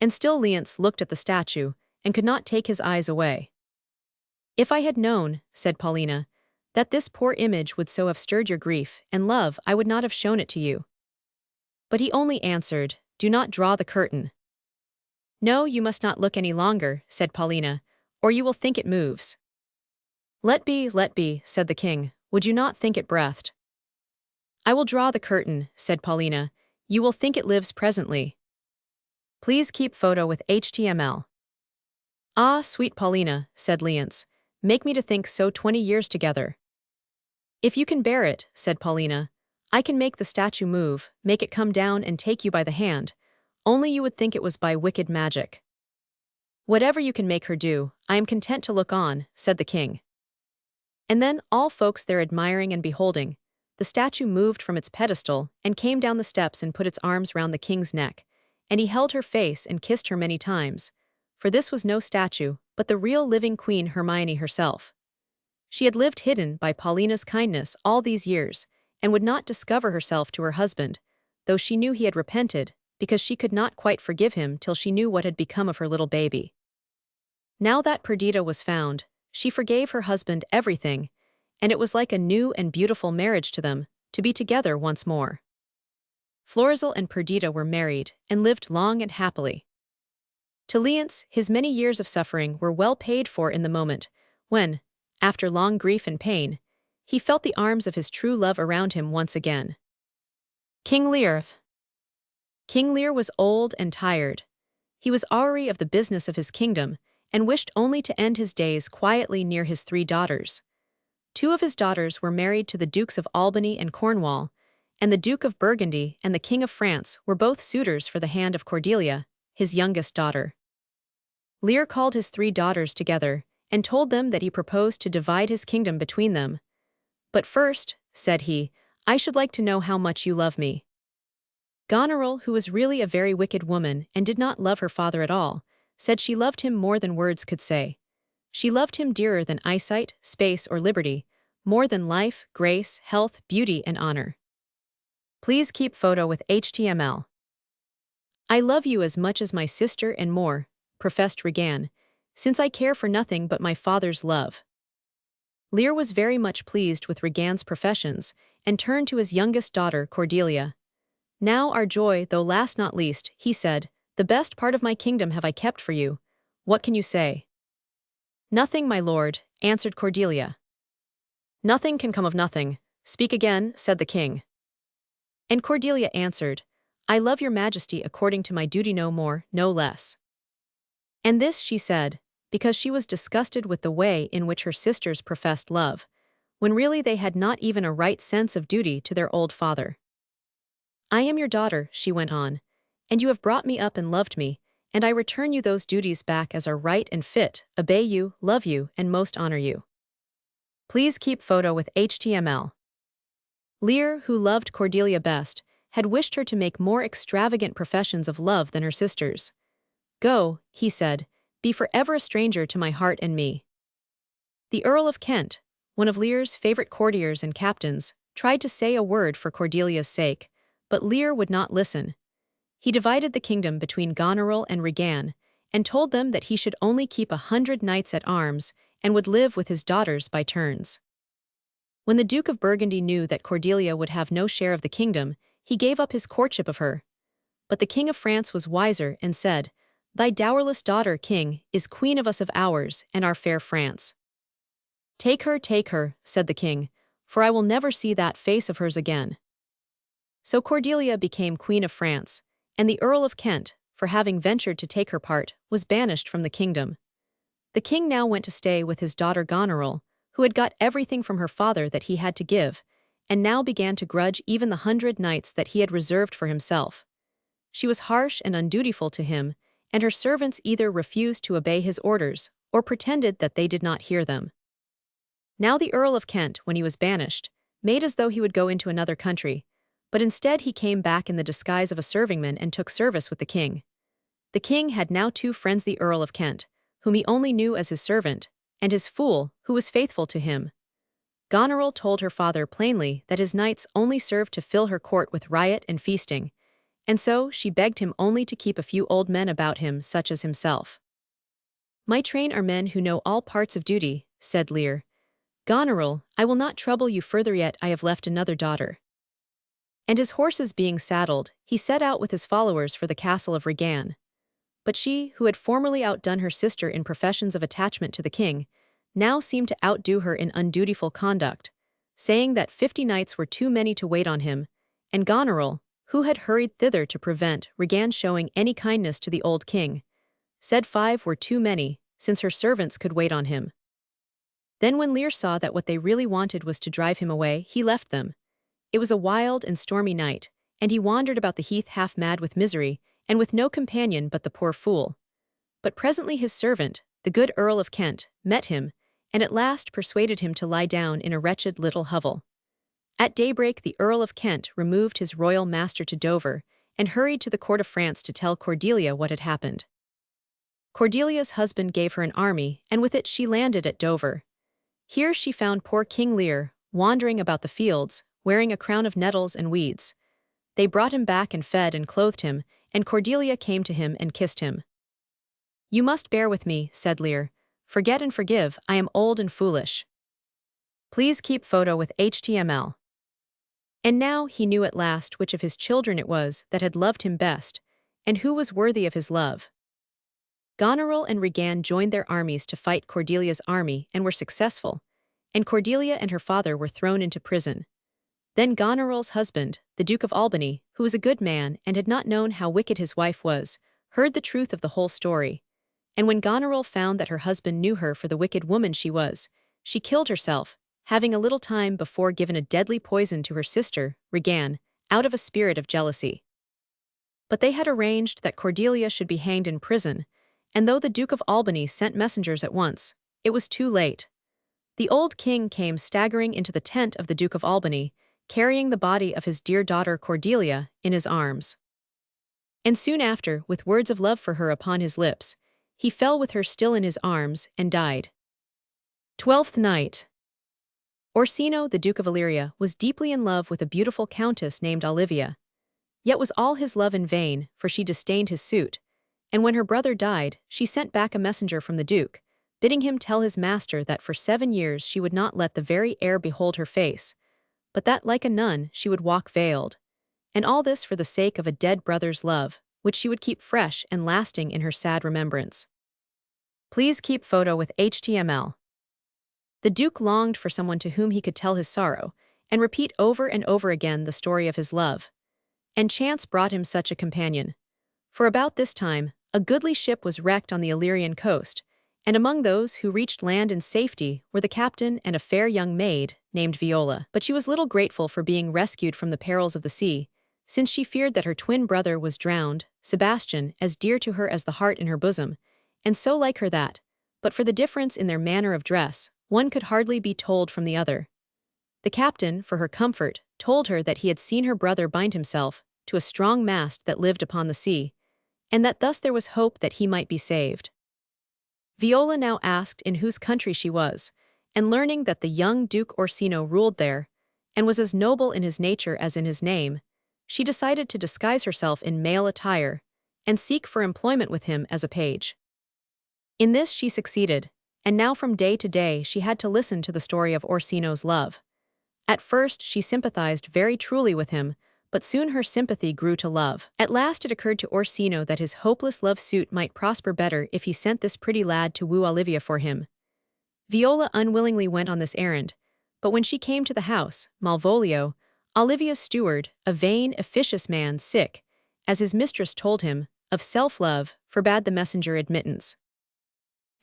And still Leonce looked at the statue, and could not take his eyes away. If I had known, said Paulina, that this poor image would so have stirred your grief and love, I would not have shown it to you. But he only answered, Do not draw the curtain. No, you must not look any longer, said Paulina, or you will think it moves. Let be, said the king, would you not think it breathed? I will draw the curtain, said Paulina, you will think it lives presently. Please keep photo with HTML. Ah, sweet Paulina, said Leonce, make me to think so 20 years together. If you can bear it, said Paulina, I can make the statue move, make it come down and take you by the hand, only you would think it was by wicked magic. Whatever you can make her do, I am content to look on, said the king. And then, all folks there admiring and beholding, the statue moved from its pedestal and came down the steps and put its arms round the king's neck, and he held her face and kissed her many times, for this was no statue, but the real living Queen Hermione herself. She had lived hidden by Paulina's kindness all these years, and would not discover herself to her husband, though she knew he had repented, because she could not quite forgive him till she knew what had become of her little baby. Now that Perdita was found, she forgave her husband everything, and it was like a new and beautiful marriage to them, to be together once more. Florizel and Perdita were married, and lived long and happily. To Leonce, his many years of suffering were well paid for in the moment, when, after long grief and pain, he felt the arms of his true love around him once again. King Lear. King Lear was old and tired. He was aweary of the business of his kingdom, and wished only to end his days quietly near his 3 daughters. 2 of his daughters were married to the Dukes of Albany and Cornwall, and the Duke of Burgundy and the King of France were both suitors for the hand of Cordelia, his youngest daughter. Lear called his 3 daughters together, and told them that he proposed to divide his kingdom between them. But first, said he, I should like to know how much you love me. Goneril, who was really a very wicked woman and did not love her father at all, said she loved him more than words could say. She loved him dearer than eyesight, space, or liberty, more than life, grace, health, beauty, and honor. Please keep photo with HTML. I love you as much as my sister and more, professed Regan, since I care for nothing but my father's love. Lear was very much pleased with Regan's professions, and turned to his youngest daughter, Cordelia. Now our joy, though last not least, he said, the best part of my kingdom have I kept for you. What can you say? Nothing, my lord, answered Cordelia. Nothing can come of nothing. Speak again, said the king. And Cordelia answered, I love your majesty according to my duty, no more, no less. And this she said, because she was disgusted with the way in which her sisters professed love, when really they had not even a right sense of duty to their old father. I am your daughter, she went on, and you have brought me up and loved me, and I return you those duties back as are right and fit, obey you, love you, and most honor you. Please keep photo with HTML. Lear, who loved Cordelia best, had wished her to make more extravagant professions of love than her sisters. "Go," he said, "be forever a stranger to my heart and me." The Earl of Kent, one of Lear's favorite courtiers and captains, tried to say a word for Cordelia's sake, but Lear would not listen. He divided the kingdom between Goneril and Regan, and told them that he should only keep 100 knights at arms and would live with his daughters by turns. When the Duke of Burgundy knew that Cordelia would have no share of the kingdom, he gave up his courtship of her. But the King of France was wiser and said, "Thy dowerless daughter, King, is queen of us of ours and our fair France." Take her," said the king, "for I will never see that face of hers again." So Cordelia became Queen of France, and the Earl of Kent, for having ventured to take her part, was banished from the kingdom. The king now went to stay with his daughter Goneril, who had got everything from her father that he had to give, and now began to grudge even the 100 knights that he had reserved for himself. She was harsh and undutiful to him, and her servants either refused to obey his orders or pretended that they did not hear them. Now the Earl of Kent, when he was banished, made as though he would go into another country, but instead he came back in the disguise of a servingman and took service with the king. The king had now two friends, the Earl of Kent, whom he only knew as his servant, and his fool, who was faithful to him. Goneril told her father plainly that his knights only served to fill her court with riot and feasting, and so she begged him only to keep a few old men about him such as himself. "My train are men who know all parts of duty," said Lear. "Goneril, I will not trouble you further yet, I have left another daughter." And his horses being saddled, he set out with his followers for the castle of Regan. But she, who had formerly outdone her sister in professions of attachment to the king, now seemed to outdo her in undutiful conduct, saying that 50 knights were too many to wait on him, and Goneril, who had hurried thither to prevent Regan showing any kindness to the old king, said 5 were too many, since her servants could wait on him. Then when Lear saw that what they really wanted was to drive him away, he left them. It was a wild and stormy night, and he wandered about the heath half mad with misery, and with no companion but the poor fool. But presently his servant, the good Earl of Kent, met him, and at last persuaded him to lie down in a wretched little hovel. At daybreak the Earl of Kent removed his royal master to Dover, and hurried to the court of France to tell Cordelia what had happened. Cordelia's husband gave her an army, and with it she landed at Dover. Here she found poor King Lear, wandering about the fields, wearing a crown of nettles and weeds. They brought him back and fed and clothed him, and Cordelia came to him and kissed him. "You must bear with me," said Lear. "Forget and forgive, I am old and foolish." Please keep photo with HTML. And now he knew at last which of his children it was that had loved him best, and who was worthy of his love. Goneril and Regan joined their armies to fight Cordelia's army and were successful, and Cordelia and her father were thrown into prison. Then Goneril's husband, the Duke of Albany, who was a good man and had not known how wicked his wife was, heard the truth of the whole story. And when Goneril found that her husband knew her for the wicked woman she was, she killed herself, having a little time before given a deadly poison to her sister, Regan, out of a spirit of jealousy. But they had arranged that Cordelia should be hanged in prison, and though the Duke of Albany sent messengers at once, it was too late. The old king came staggering into the tent of the Duke of Albany, carrying the body of his dear daughter Cordelia in his arms. And soon after, with words of love for her upon his lips, he fell with her still in his arms and died. 12th Night. Orsino, the Duke of Illyria, was deeply in love with a beautiful countess named Olivia. Yet was all his love in vain, for she disdained his suit, and when her brother died, she sent back a messenger from the Duke, bidding him tell his master that for 7 years she would not let the very air behold her face, but that like a nun she would walk veiled, and all this for the sake of a dead brother's love, which she would keep fresh and lasting in her sad remembrance. Please keep photo with HTML. The Duke longed for someone to whom he could tell his sorrow, and repeat over and over again the story of his love. And chance brought him such a companion. For about this time, a goodly ship was wrecked on the Illyrian coast, and among those who reached land in safety were the captain and a fair young maid named Viola. But she was little grateful for being rescued from the perils of the sea, since she feared that her twin brother was drowned, Sebastian, as dear to her as the heart in her bosom, and so like her that, but for the difference in their manner of dress, one could hardly be told from the other. The captain, for her comfort, told her that he had seen her brother bind himself to a strong mast that lived upon the sea, and that thus there was hope that he might be saved. Viola now asked in whose country she was, and learning that the young Duke Orsino ruled there, and was as noble in his nature as in his name, she decided to disguise herself in male attire and seek for employment with him as a page. In this she succeeded, and now from day to day she had to listen to the story of Orsino's love. At first she sympathized very truly with him, but soon her sympathy grew to love. At last it occurred to Orsino that his hopeless love suit might prosper better if he sent this pretty lad to woo Olivia for him. Viola unwillingly went on this errand, but when she came to the house, Malvolio, Olivia's steward, a vain, officious man, sick, as his mistress told him, of self-love, forbade the messenger admittance.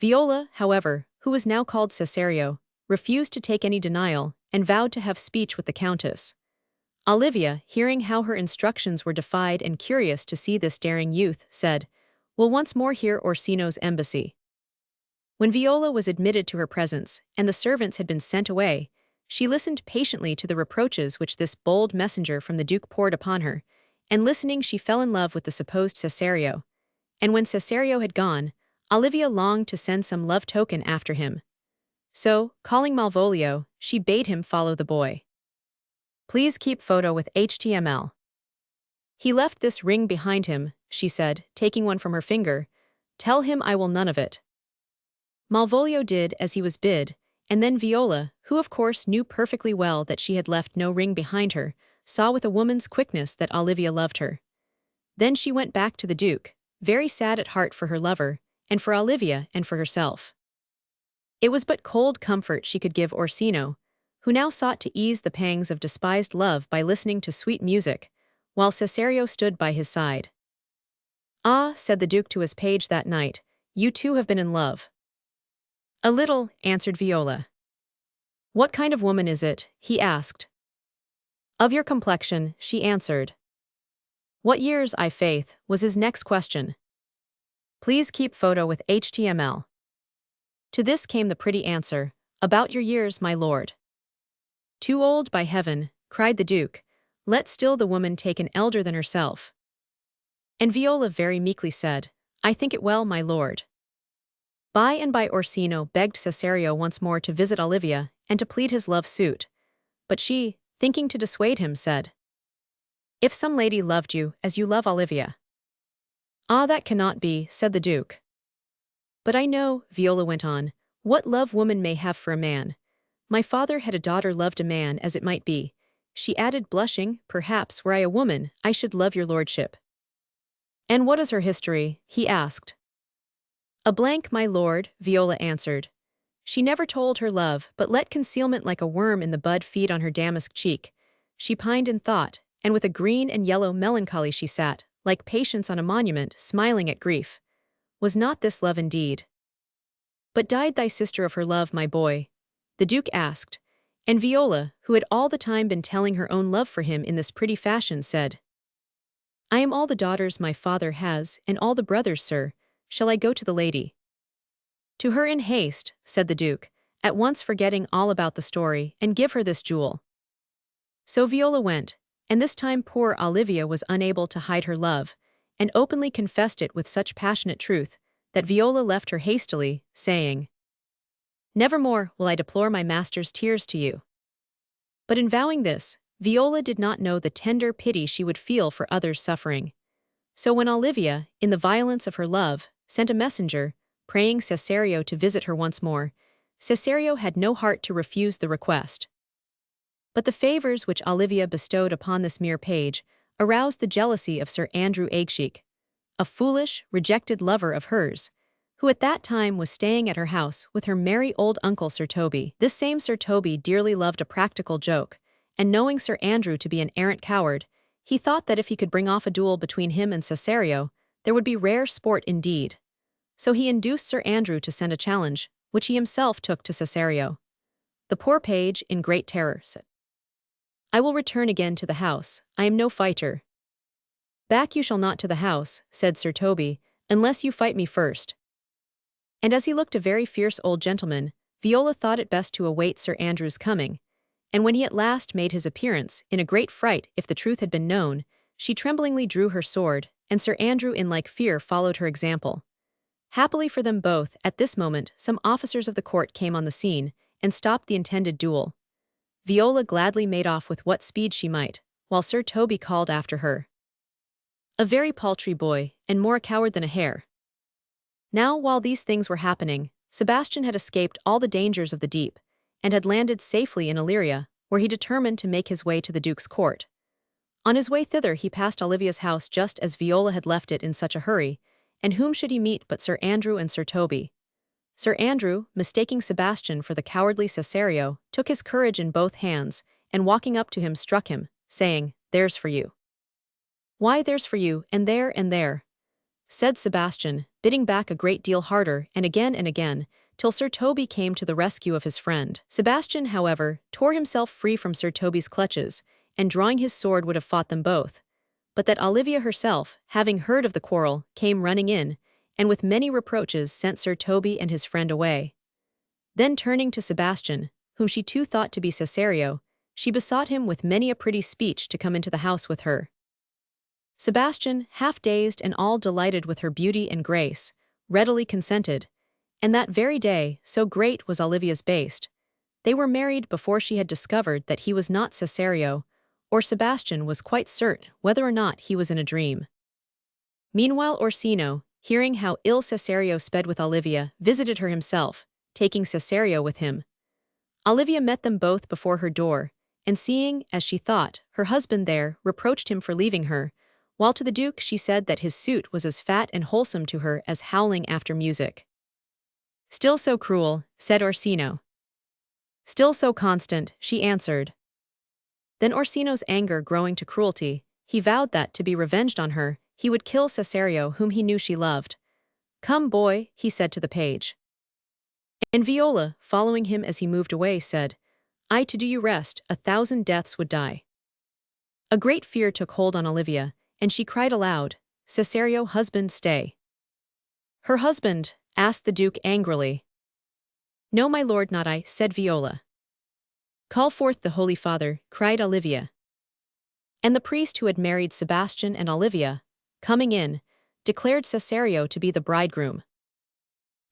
Viola, however, who was now called Cesario, refused to take any denial, and vowed to have speech with the countess. Olivia, hearing how her instructions were defied and curious to see this daring youth, said, "We'll once more hear Orsino's embassy." When Viola was admitted to her presence, and the servants had been sent away, she listened patiently to the reproaches which this bold messenger from the Duke poured upon her, and listening she fell in love with the supposed Cesario. And when Cesario had gone, Olivia longed to send some love token after him. So, calling Malvolio, she bade him follow the boy. "Please keep photo with HTML. He left this ring behind him," she said, taking one from her finger. "Tell him I will none of it." Malvolio did as he was bid, and then Viola, who of course knew perfectly well that she had left no ring behind her, saw with a woman's quickness that Olivia loved her. Then she went back to the Duke, very sad at heart for her lover, and for Olivia and for herself. It was but cold comfort she could give Orsino, who now sought to ease the pangs of despised love by listening to sweet music, while Cesario stood by his side. "Ah," said the Duke to his page that night, "you two have been in love." "A little," answered Viola. "What kind of woman is it?" he asked. "Of your complexion," she answered. "What years, I faith?" was his next question. "Please keep photo with HTML. To this came the pretty answer, "About your years, my lord." "Too old, by heaven," cried the Duke. "Let still the woman take an elder than herself." And Viola very meekly said, "I think it well, my lord." By and by Orsino begged Cesario once more to visit Olivia and to plead his love suit. But she, thinking to dissuade him, said, "If some lady loved you as you love Olivia." "Ah, that cannot be," said the Duke. "But I know," Viola went on, "what love woman may have for a man. My father had a daughter loved a man as it might be." She added, blushing, "Perhaps, were I a woman, I should love your lordship." "And what is her history?" he asked. "A blank, my lord," Viola answered. "She never told her love, but let concealment like a worm in the bud feed on her damask cheek. She pined in thought, and with a green and yellow melancholy she sat, like Patience on a monument, smiling at grief. Was not this love indeed? But died thy sister of her love, my boy?" the Duke asked, and Viola, who had all the time been telling her own love for him in this pretty fashion, said, "I am all the daughters my father has, and all the brothers, sir. Shall I go to the lady?" "To her in haste," said the Duke, at once forgetting all about the story, "and give her this jewel." So Viola went, and this time poor Olivia was unable to hide her love, and openly confessed it with such passionate truth, that Viola left her hastily, saying, "Nevermore will I deplore my master's tears to you." But in vowing this, Viola did not know the tender pity she would feel for others' suffering. So when Olivia, in the violence of her love, sent a messenger, praying Cesario to visit her once more, Cesario had no heart to refuse the request. But the favors which Olivia bestowed upon this mere page aroused the jealousy of Sir Andrew Aguecheek, a foolish, rejected lover of hers, who at that time was staying at her house with her merry old uncle Sir Toby. This same Sir Toby dearly loved a practical joke, and knowing Sir Andrew to be an arrant coward, he thought that if he could bring off a duel between him and Cesario, there would be rare sport indeed. So he induced Sir Andrew to send a challenge, which he himself took to Cesario. The poor page, in great terror, said, "I will return again to the house, I am no fighter." "Back you shall not to the house," said Sir Toby, "unless you fight me first." And as he looked a very fierce old gentleman, Viola thought it best to await Sir Andrew's coming, and when he at last made his appearance, in a great fright if the truth had been known, she tremblingly drew her sword, and Sir Andrew in like fear followed her example. Happily for them both, at this moment some officers of the court came on the scene, and stopped the intended duel. Viola gladly made off with what speed she might, while Sir Toby called after her, "A very paltry boy, and more a coward than a hare." Now, while these things were happening, Sebastian had escaped all the dangers of the deep, and had landed safely in Illyria, where he determined to make his way to the Duke's court. On his way thither he passed Olivia's house just as Viola had left it in such a hurry, and whom should he meet but Sir Andrew and Sir Toby? Sir Andrew, mistaking Sebastian for the cowardly Cesario, took his courage in both hands, and walking up to him struck him, saying, "There's for you." "Why there's for you, and there," said Sebastian, bidding back a great deal harder, and again, till Sir Toby came to the rescue of his friend. Sebastian, however, tore himself free from Sir Toby's clutches, and drawing his sword would have fought them both, but that Olivia herself, having heard of the quarrel, came running in, and with many reproaches sent Sir Toby and his friend away. Then turning to Sebastian, whom she too thought to be Cesario, she besought him with many a pretty speech to come into the house with her. Sebastian, half dazed and all delighted with her beauty and grace, readily consented, and that very day, so great was Olivia's baste, they were married before she had discovered that he was not Cesario, or Sebastian was quite certain whether or not he was in a dream. Meanwhile Orsino, hearing how ill Cesario sped with Olivia, visited her himself, taking Cesario with him. Olivia met them both before her door, and seeing, as she thought, her husband there, reproached him for leaving her, while to the Duke she said that his suit was as fat and wholesome to her as howling after music. "Still so cruel," said Orsino. "Still so constant," she answered. Then Orsino's anger growing to cruelty, he vowed that, to be revenged on her, he would kill Cesario whom he knew she loved. "Come, boy," he said to the page. And Viola, following him as he moved away, said, "I to do you rest, 1,000 deaths would die." A great fear took hold on Olivia, and she cried aloud, "Cesario, husband, stay." "Her husband?" asked the Duke angrily. "No, my lord, not I," said Viola. "Call forth the Holy Father," cried Olivia. And the priest who had married Sebastian and Olivia, coming in, declared Cesario to be the bridegroom.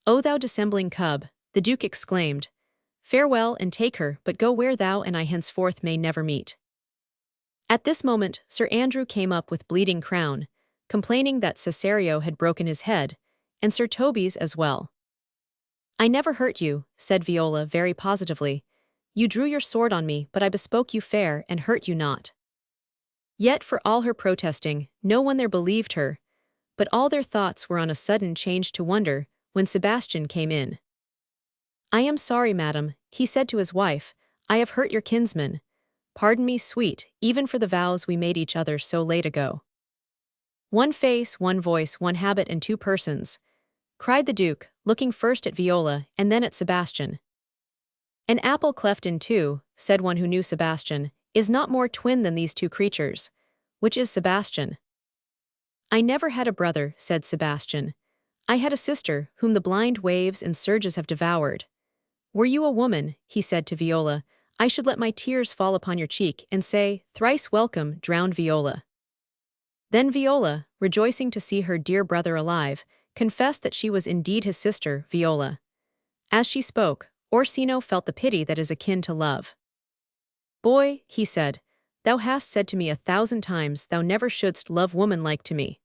"O thou dissembling cub," the Duke exclaimed, "farewell and take her, but go where thou and I henceforth may never meet." At this moment Sir Andrew came up with bleeding crown, complaining that Cesario had broken his head, and Sir Toby's as well. "I never hurt you," said Viola very positively. "You drew your sword on me, but I bespoke you fair and hurt you not." Yet for all her protesting, no one there believed her, but all their thoughts were on a sudden changed to wonder when Sebastian came in. "I am sorry, madam," he said to his wife, "I have hurt your kinsman. Pardon me, sweet, even for the vows we made each other so late ago." "One face, one voice, one habit, and two persons," cried the Duke, looking first at Viola and then at Sebastian. "An apple cleft in two," said one who knew Sebastian, "is not more twin than these two creatures. Which is Sebastian?" "I never had a brother," said Sebastian. "I had a sister, whom the blind waves and surges have devoured. Were you a woman," he said to Viola, "I should let my tears fall upon your cheek and say, 'Thrice welcome, drowned Viola.'" Then Viola, rejoicing to see her dear brother alive, confessed that she was indeed his sister, Viola. As she spoke, Orsino felt the pity that is akin to love. "Boy," he said, "thou hast said to me 1,000 times thou never shouldst love woman like to me."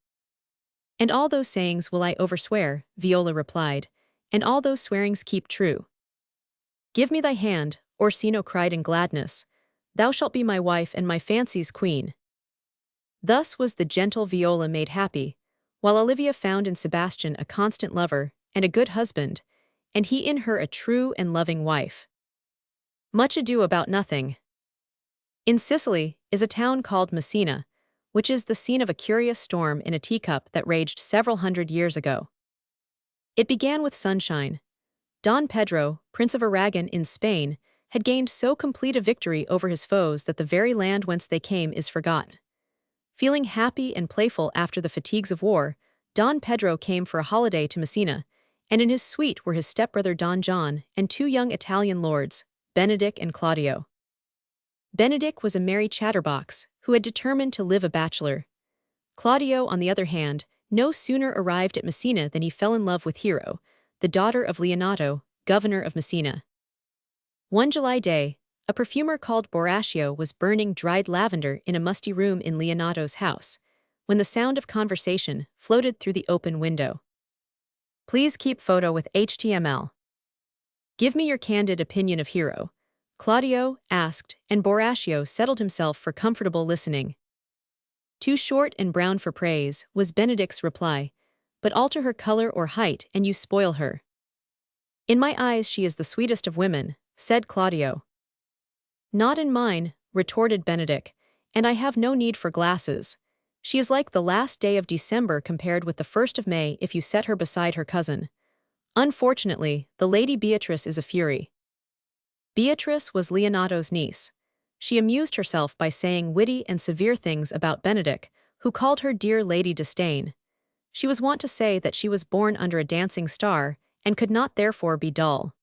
"And all those sayings will I overswear," Viola replied, "and all those swearings keep true." "Give me thy hand," Orsino cried in gladness. "Thou shalt be my wife and my fancy's queen." Thus was the gentle Viola made happy, while Olivia found in Sebastian a constant lover and a good husband, and he in her a true and loving wife. Much ado about nothing. In Sicily is a town called Messina, which is the scene of a curious storm in a teacup that raged several hundred years ago. It began with sunshine. Don Pedro, Prince of Aragon in Spain, had gained so complete a victory over his foes that the very land whence they came is forgot. Feeling happy and playful after the fatigues of war, Don Pedro came for a holiday to Messina, and in his suite were his stepbrother Don John and two young Italian lords, Benedick and Claudio. Benedick was a merry chatterbox who had determined to live a bachelor. Claudio, on the other hand, no sooner arrived at Messina than he fell in love with Hero, the daughter of Leonato, governor of Messina. One July day, a perfumer called Borachio was burning dried lavender in a musty room in Leonato's house, when the sound of conversation floated through the open window. Please keep photo with HTML. Give me your candid opinion of Hero, Claudio asked, and Borachio settled himself for comfortable listening. Too short and brown for praise, was Benedick's reply, but alter her color or height and you spoil her. In my eyes she is the sweetest of women, said Claudio. Not in mine, retorted Benedick, and I have no need for glasses. She is like the last day of December compared with the 1st of May if you set her beside her cousin. Unfortunately, the Lady Beatrice is a fury. Beatrice was Leonato's niece. She amused herself by saying witty and severe things about Benedick, who called her dear Lady Disdain. She was wont to say that she was born under a dancing star, and could not therefore be dull.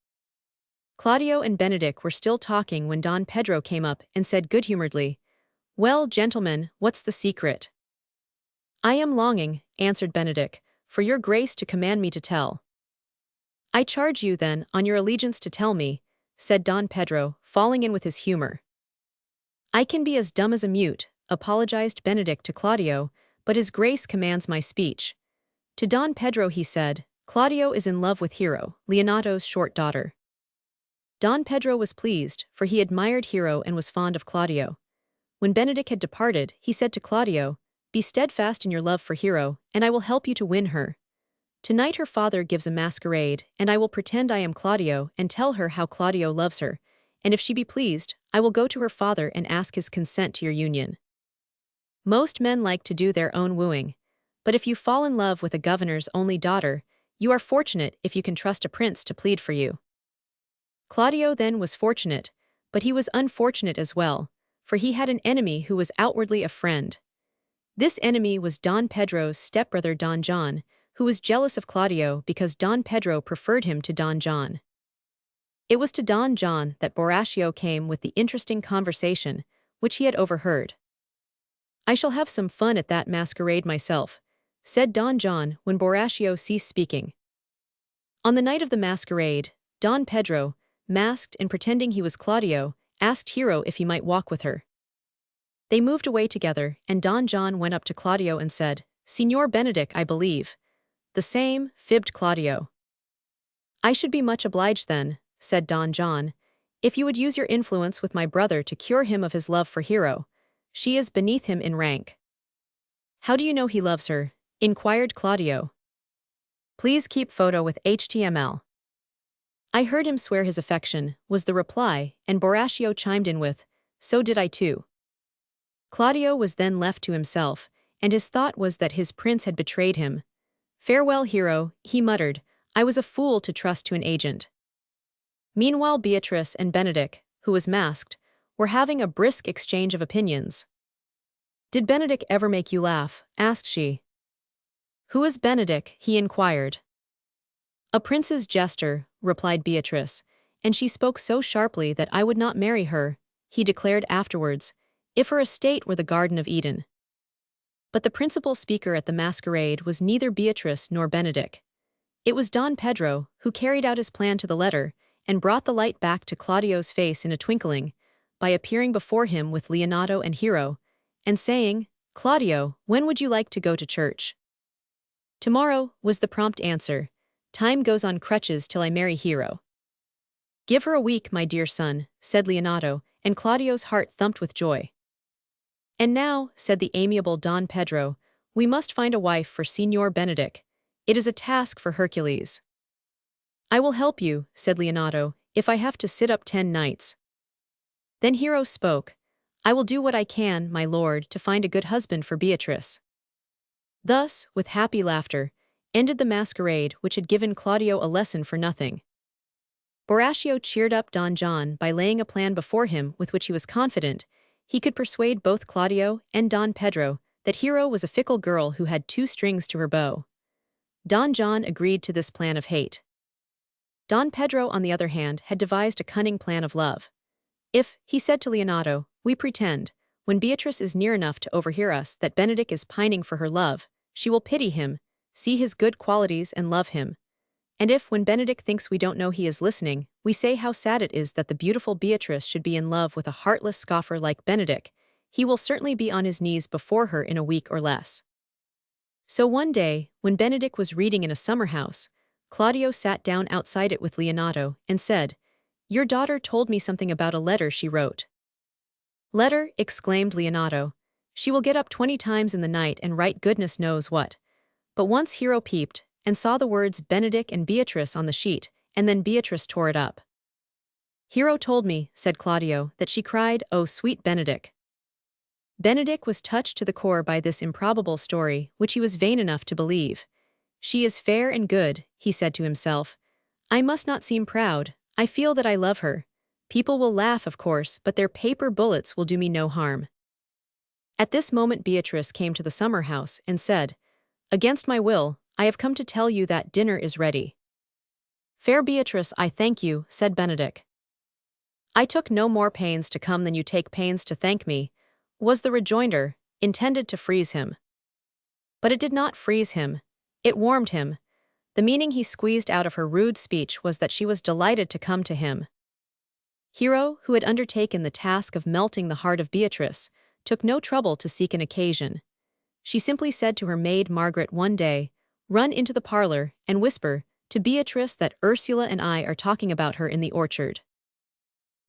Claudio and Benedick were still talking when Don Pedro came up and said good-humoredly, "Well, gentlemen, what's the secret?" "I am longing," answered Benedick, "for your grace to command me to tell." "I charge you, then, on your allegiance to tell me," said Don Pedro, falling in with his humor. "I can be as dumb as a mute," apologized Benedick to Claudio, "but his grace commands my speech." To Don Pedro he said, "Claudio is in love with Hero, Leonato's short daughter." Don Pedro was pleased, for he admired Hero and was fond of Claudio. When Benedick had departed, he said to Claudio, "Be steadfast in your love for Hero, and I will help you to win her. Tonight her father gives a masquerade, and I will pretend I am Claudio and tell her how Claudio loves her, and if she be pleased, I will go to her father and ask his consent to your union. Most men like to do their own wooing, but if you fall in love with a governor's only daughter, you are fortunate if you can trust a prince to plead for you." Claudio then was fortunate, but he was unfortunate as well, for he had an enemy who was outwardly a friend. This enemy was Don Pedro's stepbrother Don John, who was jealous of Claudio because Don Pedro preferred him to Don John. It was to Don John that Borachio came with the interesting conversation, which he had overheard. "I shall have some fun at that masquerade myself," said Don John when Borachio ceased speaking. On the night of the masquerade, Don Pedro, masked and pretending he was Claudio, asked Hero if he might walk with her. They moved away together, and Don John went up to Claudio and said, "Signor Benedick, I believe." "The same," fibbed Claudio. "I should be much obliged then," said Don John, "if you would use your influence with my brother to cure him of his love for Hero. She is beneath him in rank." "How do you know he loves her?" inquired Claudio. Please keep photo with HTML. "I heard him swear his affection," was the reply, and Borachio chimed in with, "So did I too." Claudio was then left to himself, and his thought was that his prince had betrayed him. "Farewell, Hero," he muttered, "I was a fool to trust to an agent." Meanwhile Beatrice and Benedick, who was masked, were having a brisk exchange of opinions. "Did Benedick ever make you laugh?" asked she. "Who is Benedick?" he inquired. "A prince's jester," replied Beatrice, "and she spoke so sharply that I would not marry her," he declared afterwards, "if her estate were the Garden of Eden." But the principal speaker at the masquerade was neither Beatrice nor Benedick. It was Don Pedro, who carried out his plan to the letter, and brought the light back to Claudio's face in a twinkling, by appearing before him with Leonato and Hero, and saying, "Claudio, when would you like to go to church?" "Tomorrow," was the prompt answer. "Time goes on crutches till I marry Hero." "Give her a week, my dear son," said Leonato, and Claudio's heart thumped with joy. "And now," said the amiable Don Pedro, "we must find a wife for Signor Benedick. It is a task for Hercules." "I will help you," said Leonato, "if I have to sit up 10 nights." Then Hero spoke, "I will do what I can, my lord, to find a good husband for Beatrice." Thus, with happy laughter, ended the masquerade which had given Claudio a lesson for nothing. Borachio cheered up Don John by laying a plan before him with which he was confident he could persuade both Claudio and Don Pedro that Hero was a fickle girl who had 2 strings to her bow. Don John agreed to this plan of hate. Don Pedro, on the other hand, had devised a cunning plan of love. If, he said to Leonato, we pretend, when Beatrice is near enough to overhear us, that Benedick is pining for her love, she will pity him, see his good qualities and love him. And if, when Benedick thinks we don't know he is listening, we say how sad it is that the beautiful Beatrice should be in love with a heartless scoffer like Benedick, he will certainly be on his knees before her in a week or less. So one day, when Benedick was reading in a summer house, Claudio sat down outside it with Leonato and said, "Your daughter told me something about a letter she wrote." "Letter?" exclaimed Leonato. "She will get up 20 times in the night and write goodness knows what." But once Hero peeped and saw the words Benedick and Beatrice on the sheet, and then Beatrice tore it up. "Hero told me," said Claudio, "that she cried, 'Oh, sweet Benedick.'" Benedick was touched to the core by this improbable story, which he was vain enough to believe. "She is fair and good," he said to himself. "I must not seem proud, I feel that I love her. People will laugh, of course, but their paper bullets will do me no harm." At this moment Beatrice came to the summer house and said, "Against my will, I have come to tell you that dinner is ready." "Fair Beatrice, I thank you," said Benedick. "I took no more pains to come than you take pains to thank me," was the rejoinder, intended to freeze him. But it did not freeze him. It warmed him. The meaning he squeezed out of her rude speech was that she was delighted to come to him. Hero, who had undertaken the task of melting the heart of Beatrice, took no trouble to seek an occasion. She simply said to her maid Margaret one day, "Run into the parlor and whisper to Beatrice that Ursula and I are talking about her in the orchard."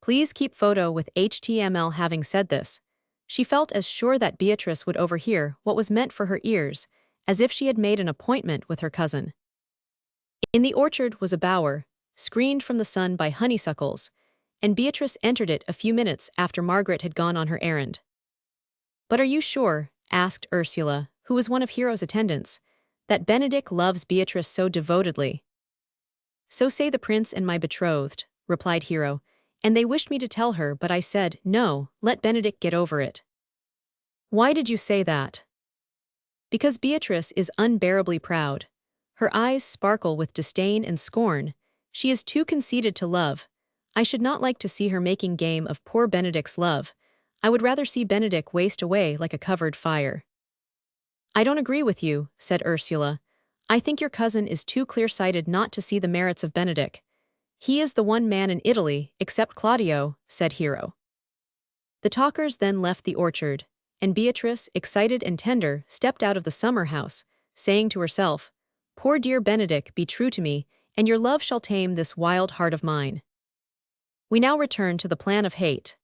Please keep photo with HTML. Having said this, she felt as sure that Beatrice would overhear what was meant for her ears, as if she had made an appointment with her cousin. In the orchard was a bower, screened from the sun by honeysuckles, and Beatrice entered it a few minutes after Margaret had gone on her errand. "But are you sure," asked Ursula, who was one of Hero's attendants, "that Benedick loves Beatrice so devotedly?" "So say the prince and my betrothed," replied Hero, "and they wished me to tell her, but I said, no, let Benedick get over it." "Why did you say that?" "Because Beatrice is unbearably proud. Her eyes sparkle with disdain and scorn. She is too conceited to love. I should not like to see her making game of poor Benedick's love. I would rather see Benedick waste away like a covered fire." "I don't agree with you," said Ursula. "I think your cousin is too clear-sighted not to see the merits of Benedick. He is the one man in Italy, except Claudio," said Hero. The talkers then left the orchard, and Beatrice, excited and tender, stepped out of the summer house, saying to herself, "Poor dear Benedick, be true to me, and your love shall tame this wild heart of mine." We now return to the plan of hate.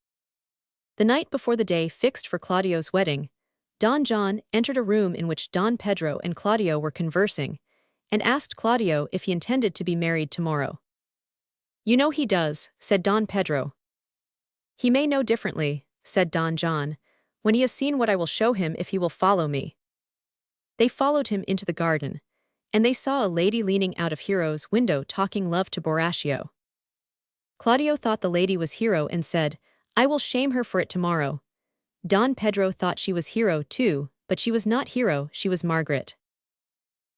The night before the day fixed for Claudio's wedding, Don John entered a room in which Don Pedro and Claudio were conversing, and asked Claudio if he intended to be married tomorrow. "You know he does," said Don Pedro. "He may know differently," said Don John, "when he has seen what I will show him if he will follow me." They followed him into the garden, and they saw a lady leaning out of Hero's window talking love to Borachio. Claudio thought the lady was Hero and said, "I will shame her for it tomorrow." Don Pedro thought she was Hero too, but she was not Hero, she was Margaret.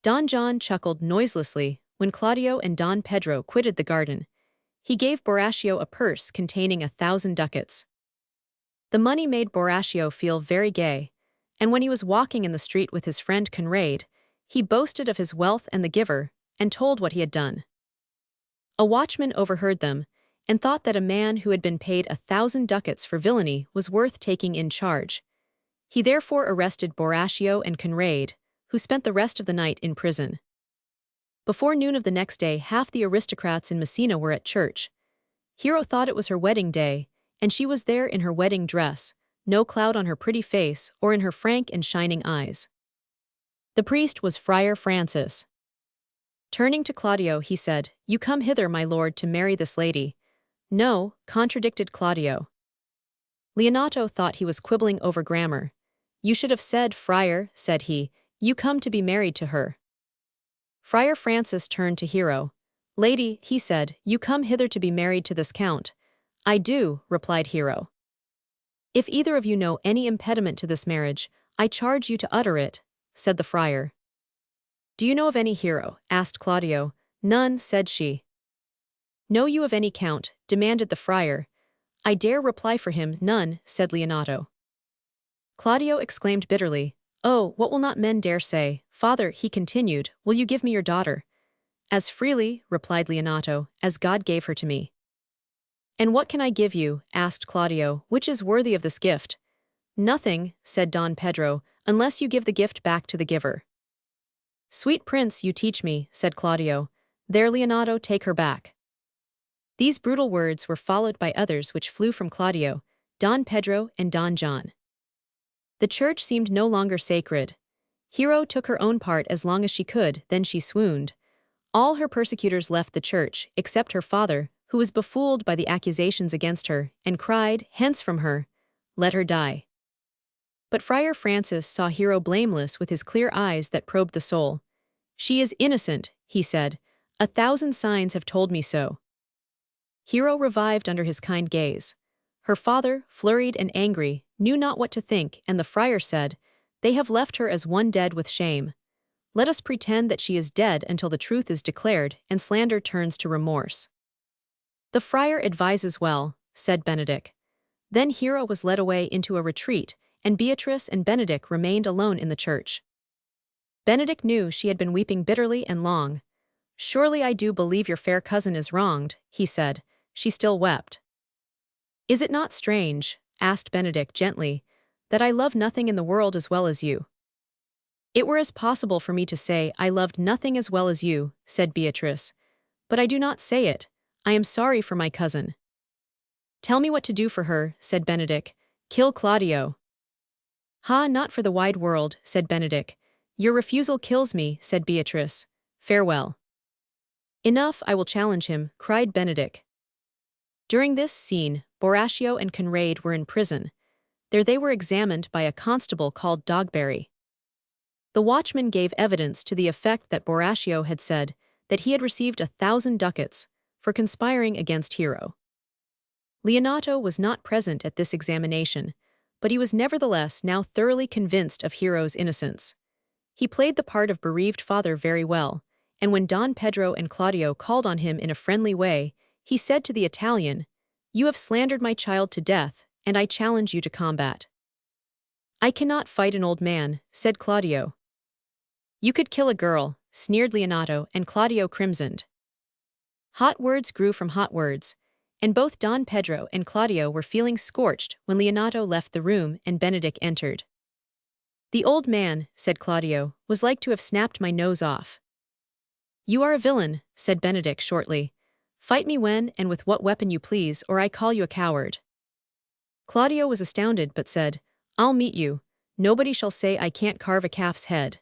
Don John chuckled noiselessly when Claudio and Don Pedro quitted the garden. He gave Borachio a purse containing 1,000 ducats. The money made Borachio feel very gay, and when he was walking in the street with his friend Conrade, he boasted of his wealth and the giver, and told what he had done. A watchman overheard them, and thought that a man who had been paid 1,000 ducats for villainy was worth taking in charge. He therefore arrested Borachio and Conrade, who spent the rest of the night in prison. Before noon of the next day, half the aristocrats in Messina were at church. Hero thought it was her wedding day, and she was there in her wedding dress, no cloud on her pretty face or in her frank and shining eyes. The priest was Friar Francis. Turning to Claudio, he said, "You come hither, my lord, to marry this lady." "No," contradicted Claudio. Leonato thought he was quibbling over grammar. "You should have said, friar," said he, "you come to be married to her." Friar Francis turned to Hero. "Lady," he said, "you come hither to be married to this count." "I do," replied Hero. "If either of you know any impediment to this marriage, I charge you to utter it," said the friar. "Do you know of any hero?" asked Claudio. "None," said she. "Know you of any count?" demanded the friar. "I dare reply for him, none," said Leonato. Claudio exclaimed bitterly, "Oh, what will not men dare say? Father," he continued, "will you give me your daughter?" "As freely," replied Leonato, "as God gave her to me." "And what can I give you?" asked Claudio, "which is worthy of this gift?" "Nothing," said Don Pedro, "unless you give the gift back to the giver." "Sweet prince, you teach me," said Claudio. "There, Leonato, take her back." These brutal words were followed by others which flew from Claudio, Don Pedro, and Don John. The church seemed no longer sacred. Hero took her own part as long as she could, then she swooned. All her persecutors left the church, except her father, who was befooled by the accusations against her, and cried, "Hence from her! Let her die." But Friar Francis saw Hero blameless with his clear eyes that probed the soul. "She is innocent," he said. "1,000 signs have told me so." Hero revived under his kind gaze. Her father, flurried and angry, knew not what to think, and the friar said, "They have left her as one dead with shame. Let us pretend that she is dead until the truth is declared and slander turns to remorse." "The friar advises well," said Benedict. Then Hero was led away into a retreat, and Beatrice and Benedict remained alone in the church. Benedict knew she had been weeping bitterly and long. "Surely I do believe your fair cousin is wronged," he said. She still wept. "Is it not strange," asked Benedict gently, "that I love nothing in the world as well as you?" "It were as possible for me to say I loved nothing as well as you," said Beatrice. "But I do not say it. I am sorry for my cousin." "Tell me what to do for her," said Benedict. "Kill Claudio." "Ha, not for the wide world," said Benedict. "Your refusal kills me," said Beatrice. "Farewell." "Enough, I will challenge him," cried Benedict. During this scene, Borachio and Conrade were in prison. There they were examined by a constable called Dogberry. The watchman gave evidence to the effect that Borachio had said that he had received 1,000 ducats for conspiring against Hero. Leonato was not present at this examination, but he was nevertheless now thoroughly convinced of Hero's innocence. He played the part of bereaved father very well, and when Don Pedro and Claudio called on him in a friendly way, he said to the Italian, "You have slandered my child to death, and I challenge you to combat." "I cannot fight an old man," said Claudio. "You could kill a girl," sneered Leonato, and Claudio crimsoned. Hot words grew from hot words, and both Don Pedro and Claudio were feeling scorched when Leonato left the room and Benedict entered. "The old man," said Claudio, "was like to have snapped my nose off." "You are a villain," said Benedict shortly. "Fight me when and with what weapon you please, or I call you a coward." Claudio was astounded but said, "I'll meet you. Nobody shall say I can't carve a calf's head."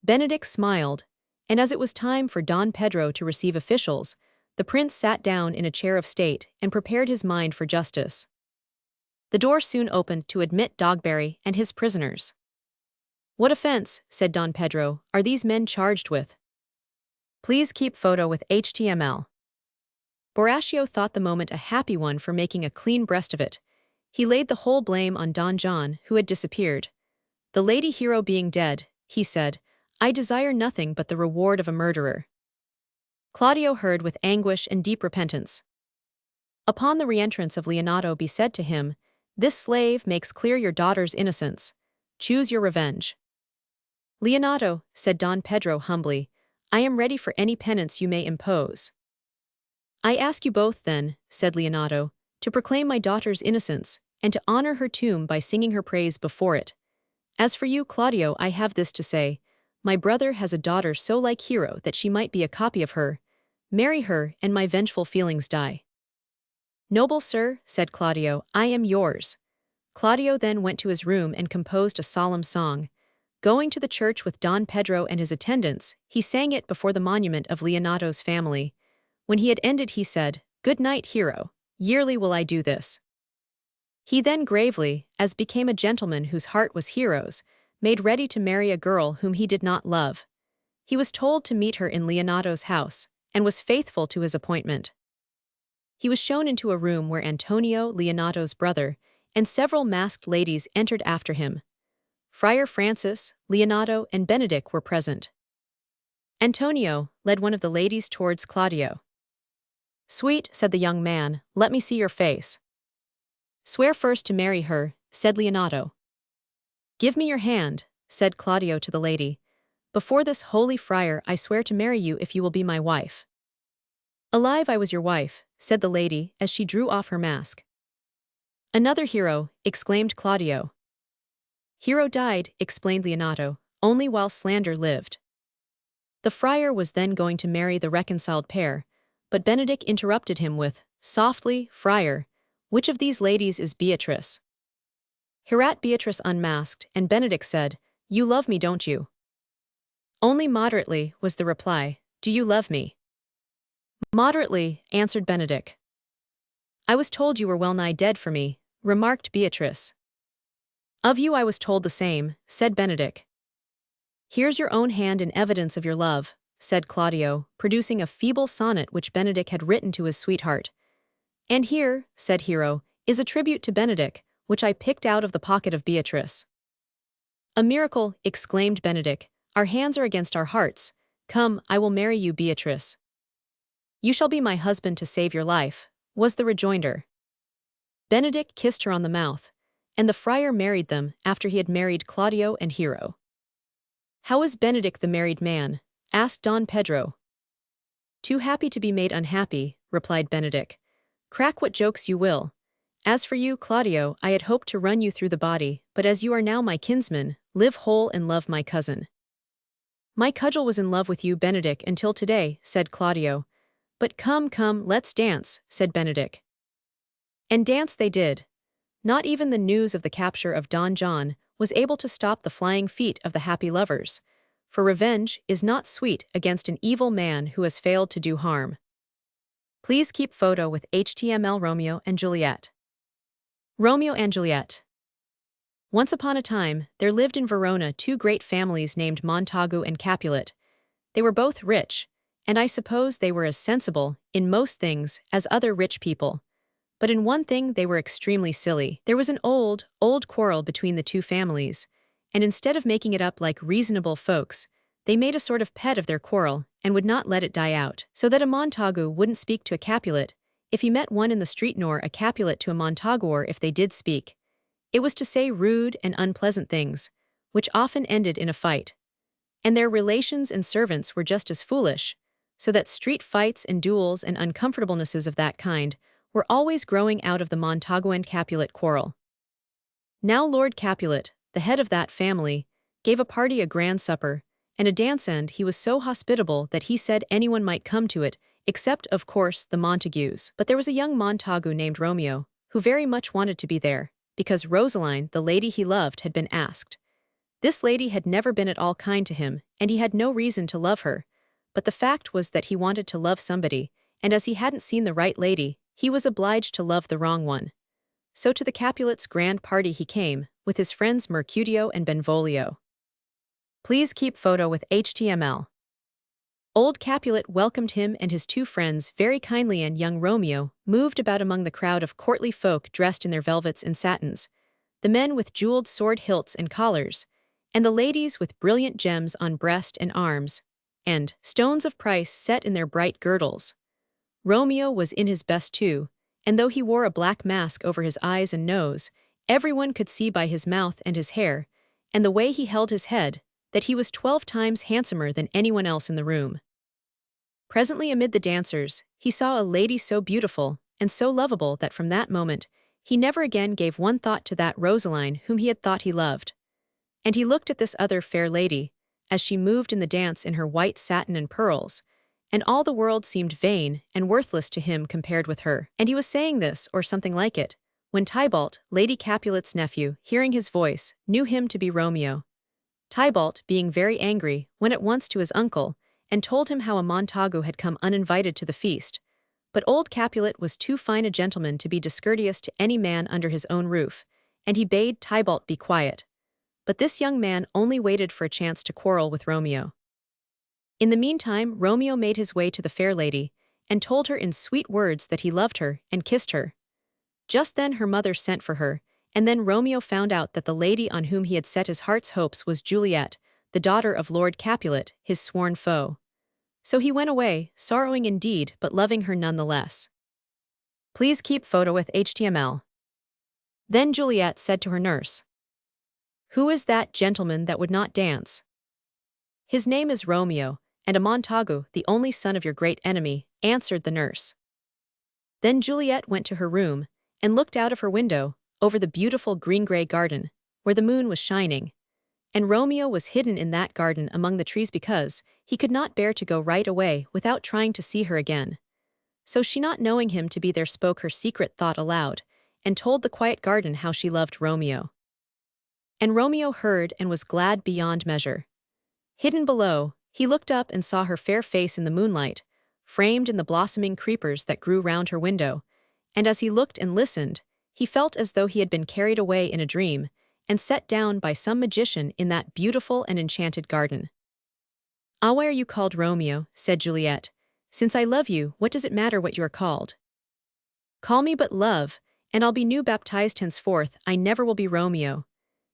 Benedict smiled, and as it was time for Don Pedro to receive officials, the prince sat down in a chair of state and prepared his mind for justice. The door soon opened to admit Dogberry and his prisoners. "What offense," said Don Pedro, "are these men charged with?" "Please keep photo with HTML." Borachio thought the moment a happy one for making a clean breast of it. He laid the whole blame on Don John, who had disappeared. "The lady Hero being dead," he said, "I desire nothing but the reward of a murderer." Claudio heard with anguish and deep repentance. Upon the re-entrance of Leonato be said to him, "This slave makes clear your daughter's innocence. Choose your revenge." "Leonato," said Don Pedro humbly, "I am ready for any penance you may impose." "I ask you both then," said Leonato, "to proclaim my daughter's innocence, and to honor her tomb by singing her praise before it. As for you, Claudio, I have this to say. My brother has a daughter so like Hero that she might be a copy of her. Marry her, and my vengeful feelings die." "Noble sir," said Claudio, "I am yours." Claudio then went to his room and composed a solemn song. Going to the church with Don Pedro and his attendants, he sang it before the monument of Leonato's family. When he had ended he said, "Good night, Hero. Yearly will I do this." He then gravely, as became a gentleman whose heart was Hero's, made ready to marry a girl whom he did not love. He was told to meet her in Leonato's house, and was faithful to his appointment. He was shown into a room where Antonio, Leonato's brother, and several masked ladies entered after him. Friar Francis, Leonato, and Benedict were present. Antonio led one of the ladies towards Claudio. "Sweet," said the young man, "let me see your face." "Swear first to marry her," said Leonato. "Give me your hand," said Claudio to the lady. "Before this holy friar I swear to marry you if you will be my wife." "Alive I was your wife," said the lady as she drew off her mask. "Another hero," exclaimed Claudio. "Hero died," explained Leonato, "only while slander lived." The friar was then going to marry the reconciled pair, but Benedict interrupted him with, "Softly, friar, which of these ladies is Beatrice?" Hereat Beatrice unmasked, and Benedict said, "You love me, don't you?" "Only moderately," was the reply. "Do you love me?" "Moderately," answered Benedict. "I was told you were well nigh dead for me," remarked Beatrice. "Of you I was told the same," said Benedict. "Here's your own hand in evidence of your love," said Claudio, producing a feeble sonnet which Benedict had written to his sweetheart. "And here," said Hero, "is a tribute to Benedict, which I picked out of the pocket of Beatrice." "A miracle," exclaimed Benedict. "Our hands are against our hearts. Come, I will marry you, Beatrice." "You shall be my husband to save your life," was the rejoinder. Benedict kissed her on the mouth, and the friar married them after he had married Claudio and Hero. "How is Benedict the married man?" asked Don Pedro. "Too happy to be made unhappy," replied Benedict. "Crack what jokes you will. As for you, Claudio, I had hoped to run you through the body, but as you are now my kinsman, live whole and love my cousin." "My cudgel was in love with you, Benedict, until today," said Claudio. "But come, come, let's dance," said Benedict. And dance they did. Not even the news of the capture of Don John was able to stop the flying feet of the happy lovers, for revenge is not sweet against an evil man who has failed to do harm. Please keep photo with HTML Romeo and Juliet. Romeo and Juliet. Once upon a time, there lived in Verona two great families named Montagu and Capulet. They were both rich, and I suppose they were as sensible, in most things, as other rich people. But in one thing they were extremely silly. There was an old quarrel between the two families, and instead of making it up like reasonable folks, they made a sort of pet of their quarrel and would not let it die out, so that a Montagu wouldn't speak to a Capulet if he met one in the street, nor a Capulet to a Montaguer if they did speak. It was to say rude and unpleasant things, which often ended in a fight. And their relations and servants were just as foolish, so that street fights and duels and uncomfortablenesses of that kind were always growing out of the Montaguan Capulet quarrel. Now Lord Capulet, the head of that family, gave a party a grand supper, and a dance, and he was so hospitable that he said anyone might come to it, except, of course, the Montagues. But there was a young Montagu named Romeo, who very much wanted to be there, because Rosaline, the lady he loved, had been asked. This lady had never been at all kind to him, and he had no reason to love her, but the fact was that he wanted to love somebody, and as he hadn't seen the right lady, he was obliged to love the wrong one. So to the Capulets' grand party he came, with his friends Mercutio and Benvolio. Please keep photo with HTML. Old Capulet welcomed him and his two friends very kindly, and young Romeo moved about among the crowd of courtly folk dressed in their velvets and satins, the men with jeweled sword hilts and collars, and the ladies with brilliant gems on breast and arms, and stones of price set in their bright girdles. Romeo was in his best too, and though he wore a black mask over his eyes and nose, everyone could see by his mouth and his hair, and the way he held his head, that he was 12 times handsomer than anyone else in the room. Presently amid the dancers, he saw a lady so beautiful and so lovable that from that moment he never again gave one thought to that Rosaline whom he had thought he loved. And he looked at this other fair lady, as she moved in the dance in her white satin and pearls, and all the world seemed vain and worthless to him compared with her. And he was saying this, or something like it, when Tybalt, Lady Capulet's nephew, hearing his voice, knew him to be Romeo. Tybalt, being very angry, went at once to his uncle, and told him how a Montagu had come uninvited to the feast. But old Capulet was too fine a gentleman to be discourteous to any man under his own roof, and he bade Tybalt be quiet. But this young man only waited for a chance to quarrel with Romeo. In the meantime, Romeo made his way to the fair lady, and told her in sweet words that he loved her, and kissed her. Just then her mother sent for her, and then Romeo found out that the lady on whom he had set his heart's hopes was Juliet, the daughter of Lord Capulet, his sworn foe. So he went away, sorrowing indeed but loving her nonetheless. Please keep photo with HTML. Then Juliet said to her nurse, "Who is that gentleman that would not dance?" "His name is Romeo, and a Montagu, the only son of your great enemy," answered the nurse. Then Juliet went to her room, and looked out of her window, over the beautiful green-gray garden, where the moon was shining. And Romeo was hidden in that garden among the trees because he could not bear to go right away without trying to see her again. So she, not knowing him to be there, spoke her secret thought aloud, and told the quiet garden how she loved Romeo. And Romeo heard and was glad beyond measure. Hidden below, he looked up and saw her fair face in the moonlight, framed in the blossoming creepers that grew round her window, and as he looked and listened, he felt as though he had been carried away in a dream, and set down by some magician in that beautiful and enchanted garden. "Ah, why are you called Romeo?" said Juliet. "Since I love you, what does it matter what you are called? Call me but Love, and I'll be new baptized henceforth, I never will be Romeo,"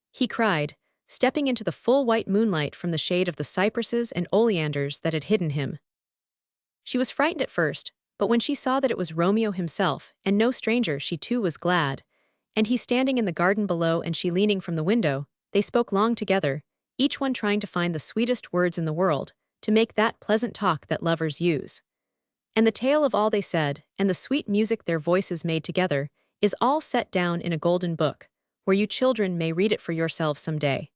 he cried, stepping into the full white moonlight from the shade of the cypresses and oleanders that had hidden him. She was frightened at first, but when she saw that it was Romeo himself, and no stranger, she too was glad. And he standing in the garden below and she leaning from the window, they spoke long together, each one trying to find the sweetest words in the world, to make that pleasant talk that lovers use. And the tale of all they said, and the sweet music their voices made together, is all set down in a golden book, where you children may read it for yourselves some day.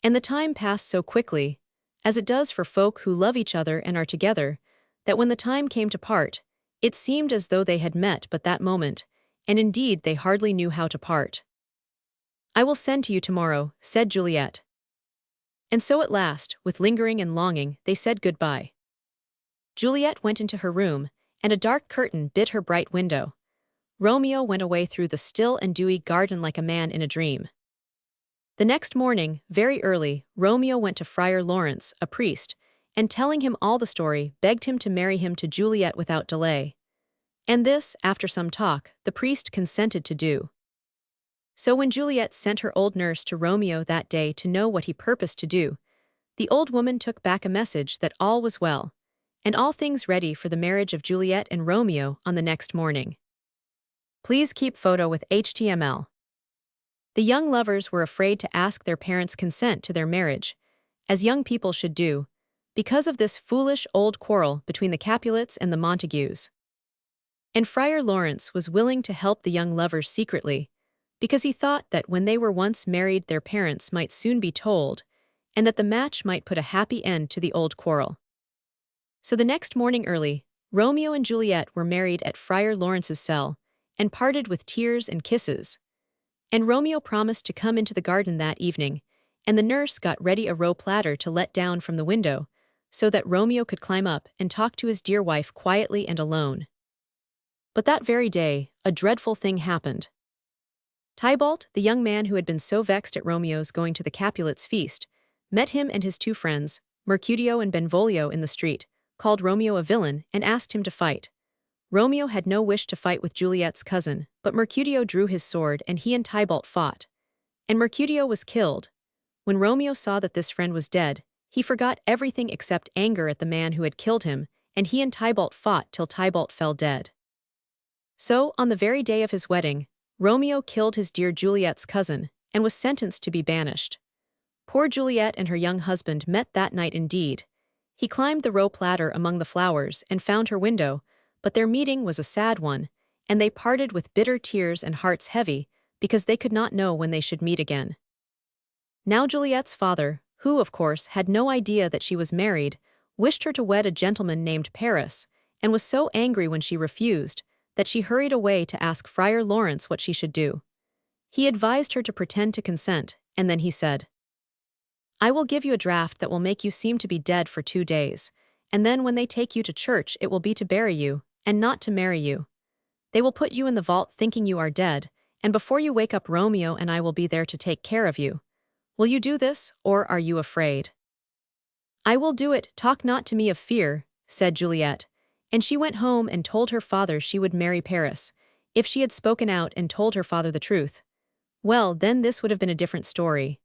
And the time passed so quickly, as it does for folk who love each other and are together, that when the time came to part, it seemed as though they had met but that moment, and indeed they hardly knew how to part. "I will send to you tomorrow," said Juliet. And so at last, with lingering and longing, they said goodbye. Juliet went into her room, and a dark curtain bid her bright window. Romeo went away through the still and dewy garden like a man in a dream. The next morning, very early, Romeo went to Friar Lawrence, a priest, and telling him all the story, begged him to marry him to Juliet without delay. And this, after some talk, the priest consented to do. So when Juliet sent her old nurse to Romeo that day to know what he purposed to do, the old woman took back a message that all was well, and all things ready for the marriage of Juliet and Romeo on the next morning. Please keep photo with HTML. The young lovers were afraid to ask their parents' consent to their marriage, as young people should do, because of this foolish old quarrel between the Capulets and the Montagues. And Friar Lawrence was willing to help the young lovers secretly, because he thought that when they were once married their parents might soon be told, and that the match might put a happy end to the old quarrel. So the next morning early, Romeo and Juliet were married at Friar Lawrence's cell, and parted with tears and kisses. And Romeo promised to come into the garden that evening, and the nurse got ready a rope ladder to let down from the window, so that Romeo could climb up and talk to his dear wife quietly and alone. But that very day, a dreadful thing happened. Tybalt, the young man who had been so vexed at Romeo's going to the Capulets' feast, met him and his two friends, Mercutio and Benvolio, in the street, called Romeo a villain, and asked him to fight. Romeo had no wish to fight with Juliet's cousin, but Mercutio drew his sword and he and Tybalt fought. And Mercutio was killed. When Romeo saw that this friend was dead, he forgot everything except anger at the man who had killed him, and he and Tybalt fought till Tybalt fell dead. So, on the very day of his wedding, Romeo killed his dear Juliet's cousin, and was sentenced to be banished. Poor Juliet and her young husband met that night indeed. He climbed the rope ladder among the flowers and found her window, but their meeting was a sad one, and they parted with bitter tears and hearts heavy, because they could not know when they should meet again. Now Juliet's father, who, of course, had no idea that she was married, wished her to wed a gentleman named Paris, and was so angry when she refused, that she hurried away to ask Friar Lawrence what she should do. He advised her to pretend to consent, and then he said, "I will give you a draught that will make you seem to be dead for 2 days, and then when they take you to church it will be to bury you, and not to marry you. They will put you in the vault thinking you are dead, and before you wake up Romeo and I will be there to take care of you. Will you do this, or are you afraid?" "I will do it, talk not to me of fear," said Juliet, and she went home and told her father she would marry Paris. If she had spoken out and told her father the truth, well, then this would have been a different story.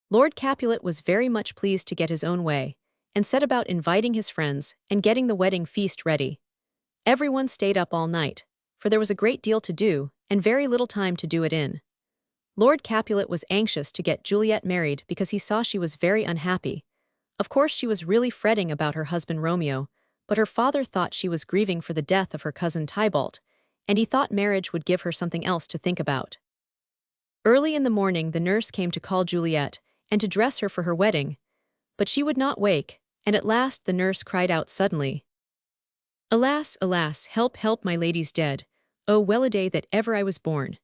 Lord Capulet was very much pleased to get his own way, and set about inviting his friends and getting the wedding feast ready. Everyone stayed up all night, for there was a great deal to do and very little time to do it in. Lord Capulet was anxious to get Juliet married because he saw she was very unhappy. Of course she was really fretting about her husband Romeo, but her father thought she was grieving for the death of her cousin Tybalt, and he thought marriage would give her something else to think about. Early in the morning the nurse came to call Juliet and to dress her for her wedding, but she would not wake, and at last the nurse cried out suddenly, "Alas, alas, help, help, my lady's dead. Oh, well-a-day that ever I was born."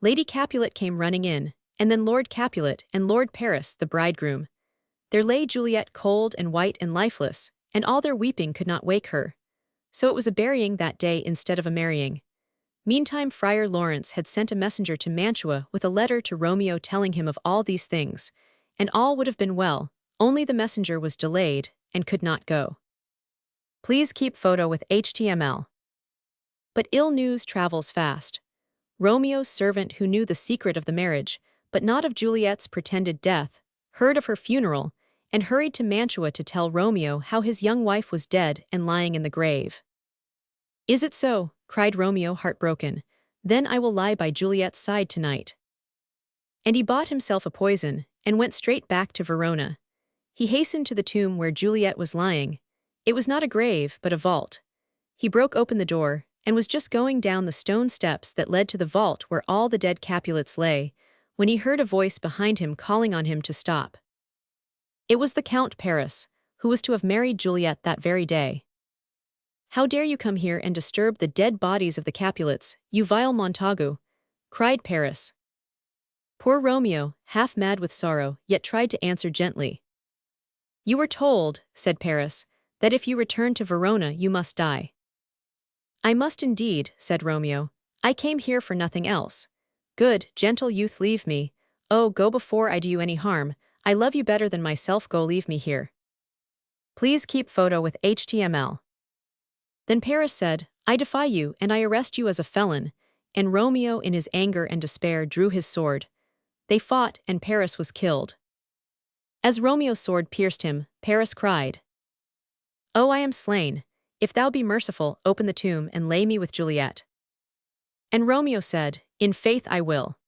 Lady Capulet came running in, and then Lord Capulet and Lord Paris, the bridegroom. There lay Juliet cold and white and lifeless, and all their weeping could not wake her. So it was a burying that day instead of a marrying. Meantime Friar Lawrence had sent a messenger to Mantua with a letter to Romeo telling him of all these things, and all would have been well, only the messenger was delayed and could not go. Please keep photo with HTML. But ill news travels fast. Romeo's servant, who knew the secret of the marriage, but not of Juliet's pretended death, heard of her funeral, and hurried to Mantua to tell Romeo how his young wife was dead and lying in the grave. "Is it so?" cried Romeo, heartbroken. "Then I will lie by Juliet's side tonight." And he bought himself a poison, and went straight back to Verona. He hastened to the tomb where Juliet was lying. It was not a grave, but a vault. He broke open the door, and was just going down the stone steps that led to the vault where all the dead Capulets lay, when he heard a voice behind him calling on him to stop. It was the Count Paris, who was to have married Juliet that very day. "How dare you come here and disturb the dead bodies of the Capulets, you vile Montagu?" cried Paris. Poor Romeo, half mad with sorrow, yet tried to answer gently. "You were told," said Paris, "that if you return to Verona you must die." "I must indeed," said Romeo. "I came here for nothing else. Good, gentle youth, leave me. Oh, go before I do you any harm. I love you better than myself, go leave me here." Please keep photo with HTML. Then Paris said, "I defy you and I arrest you as a felon," and Romeo in his anger and despair drew his sword. They fought and Paris was killed. As Romeo's sword pierced him, Paris cried, "Oh, I am slain. If thou be merciful, open the tomb and lay me with Juliet." And Romeo said, "In faith I will."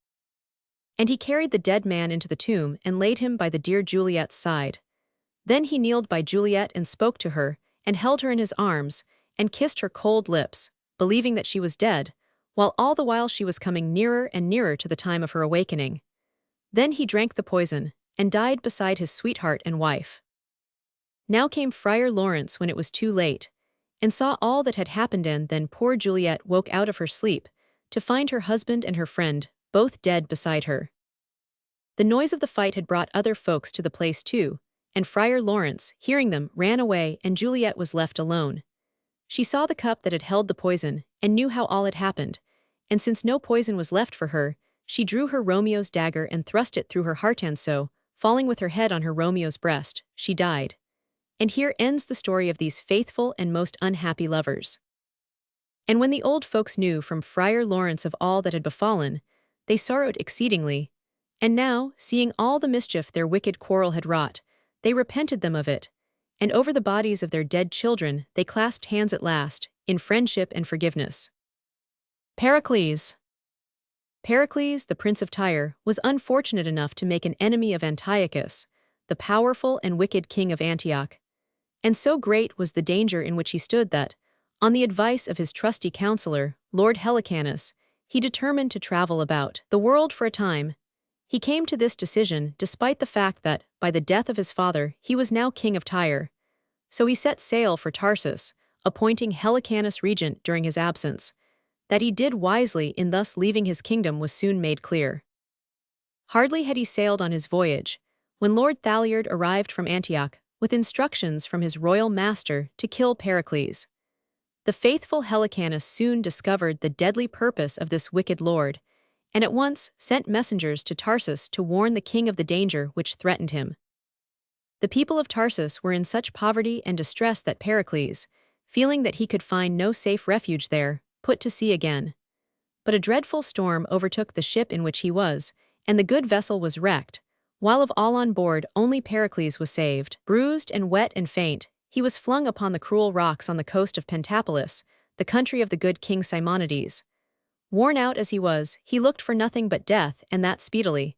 And he carried the dead man into the tomb and laid him by the dear Juliet's side. Then he kneeled by Juliet and spoke to her, and held her in his arms, and kissed her cold lips, believing that she was dead, while all the while she was coming nearer and nearer to the time of her awakening. Then he drank the poison, and died beside his sweetheart and wife. Now came Friar Lawrence when it was too late, and saw all that had happened, and then poor Juliet woke out of her sleep, to find her husband and her friend, both dead beside her. The noise of the fight had brought other folks to the place too, and Friar Lawrence, hearing them, ran away, and Juliet was left alone. She saw the cup that had held the poison, and knew how all had happened, and since no poison was left for her, she drew her Romeo's dagger and thrust it through her heart, and so, falling with her head on her Romeo's breast, she died. And here ends the story of these faithful and most unhappy lovers. And when the old folks knew from Friar Lawrence of all that had befallen, they sorrowed exceedingly. And now, seeing all the mischief their wicked quarrel had wrought, they repented them of it, and over the bodies of their dead children they clasped hands at last, in friendship and forgiveness. Pericles. Pericles, the Prince of Tyre, was unfortunate enough to make an enemy of Antiochus, the powerful and wicked king of Antioch. And so great was the danger in which he stood that, on the advice of his trusty counselor, Lord Helicanus, he determined to travel about the world for a time. He came to this decision despite the fact that, by the death of his father, he was now king of Tyre. So he set sail for Tarsus, appointing Helicanus regent during his absence. That he did wisely in thus leaving his kingdom was soon made clear. Hardly had he sailed on his voyage, when Lord Thaliard arrived from Antioch, with instructions from his royal master to kill Pericles. The faithful Helicanus soon discovered the deadly purpose of this wicked lord, and at once sent messengers to Tarsus to warn the king of the danger which threatened him. The people of Tarsus were in such poverty and distress that Pericles, feeling that he could find no safe refuge there, put to sea again. But a dreadful storm overtook the ship in which he was, and the good vessel was wrecked, While of all on board, only Pericles was saved. Bruised and wet and faint, he was flung upon the cruel rocks on the coast of Pentapolis, the country of the good King Simonides. Worn out as he was, he looked for nothing but death, and that speedily.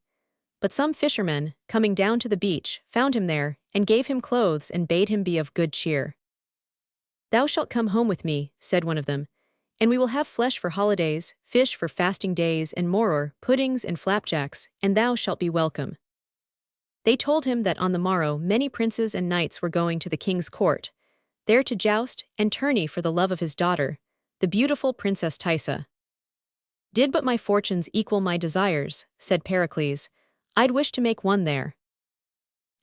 But some fishermen, coming down to the beach, found him there, and gave him clothes and bade him be of good cheer. "Thou shalt come home with me," said one of them, "and we will have flesh for holidays, fish for fasting days, and moror, puddings and flapjacks, and thou shalt be welcome." They told him that on the morrow many princes and knights were going to the king's court, there to joust and tourney for the love of his daughter, the beautiful Princess Thaisa. "Did but my fortunes equal my desires," said Pericles, "I'd wish to make one there."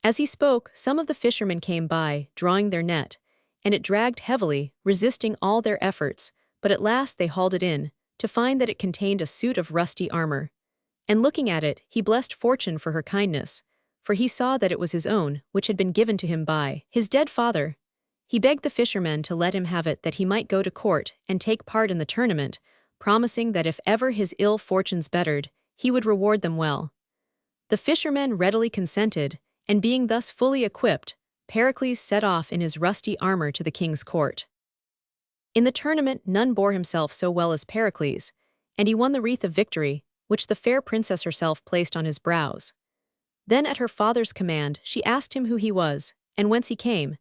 As he spoke, some of the fishermen came by, drawing their net, and it dragged heavily, resisting all their efforts, but at last they hauled it in, to find that it contained a suit of rusty armor. And looking at it, he blessed fortune for her kindness, for he saw that it was his own, which had been given to him by his dead father. He begged the fishermen to let him have it that he might go to court and take part in the tournament, promising that if ever his ill fortunes bettered, he would reward them well. The fishermen readily consented, and being thus fully equipped, Pericles set off in his rusty armor to the king's court. In the tournament none bore himself so well as Pericles, and he won the wreath of victory, which the fair princess herself placed on his brows. Then at her father's command she asked him who he was, and whence he came,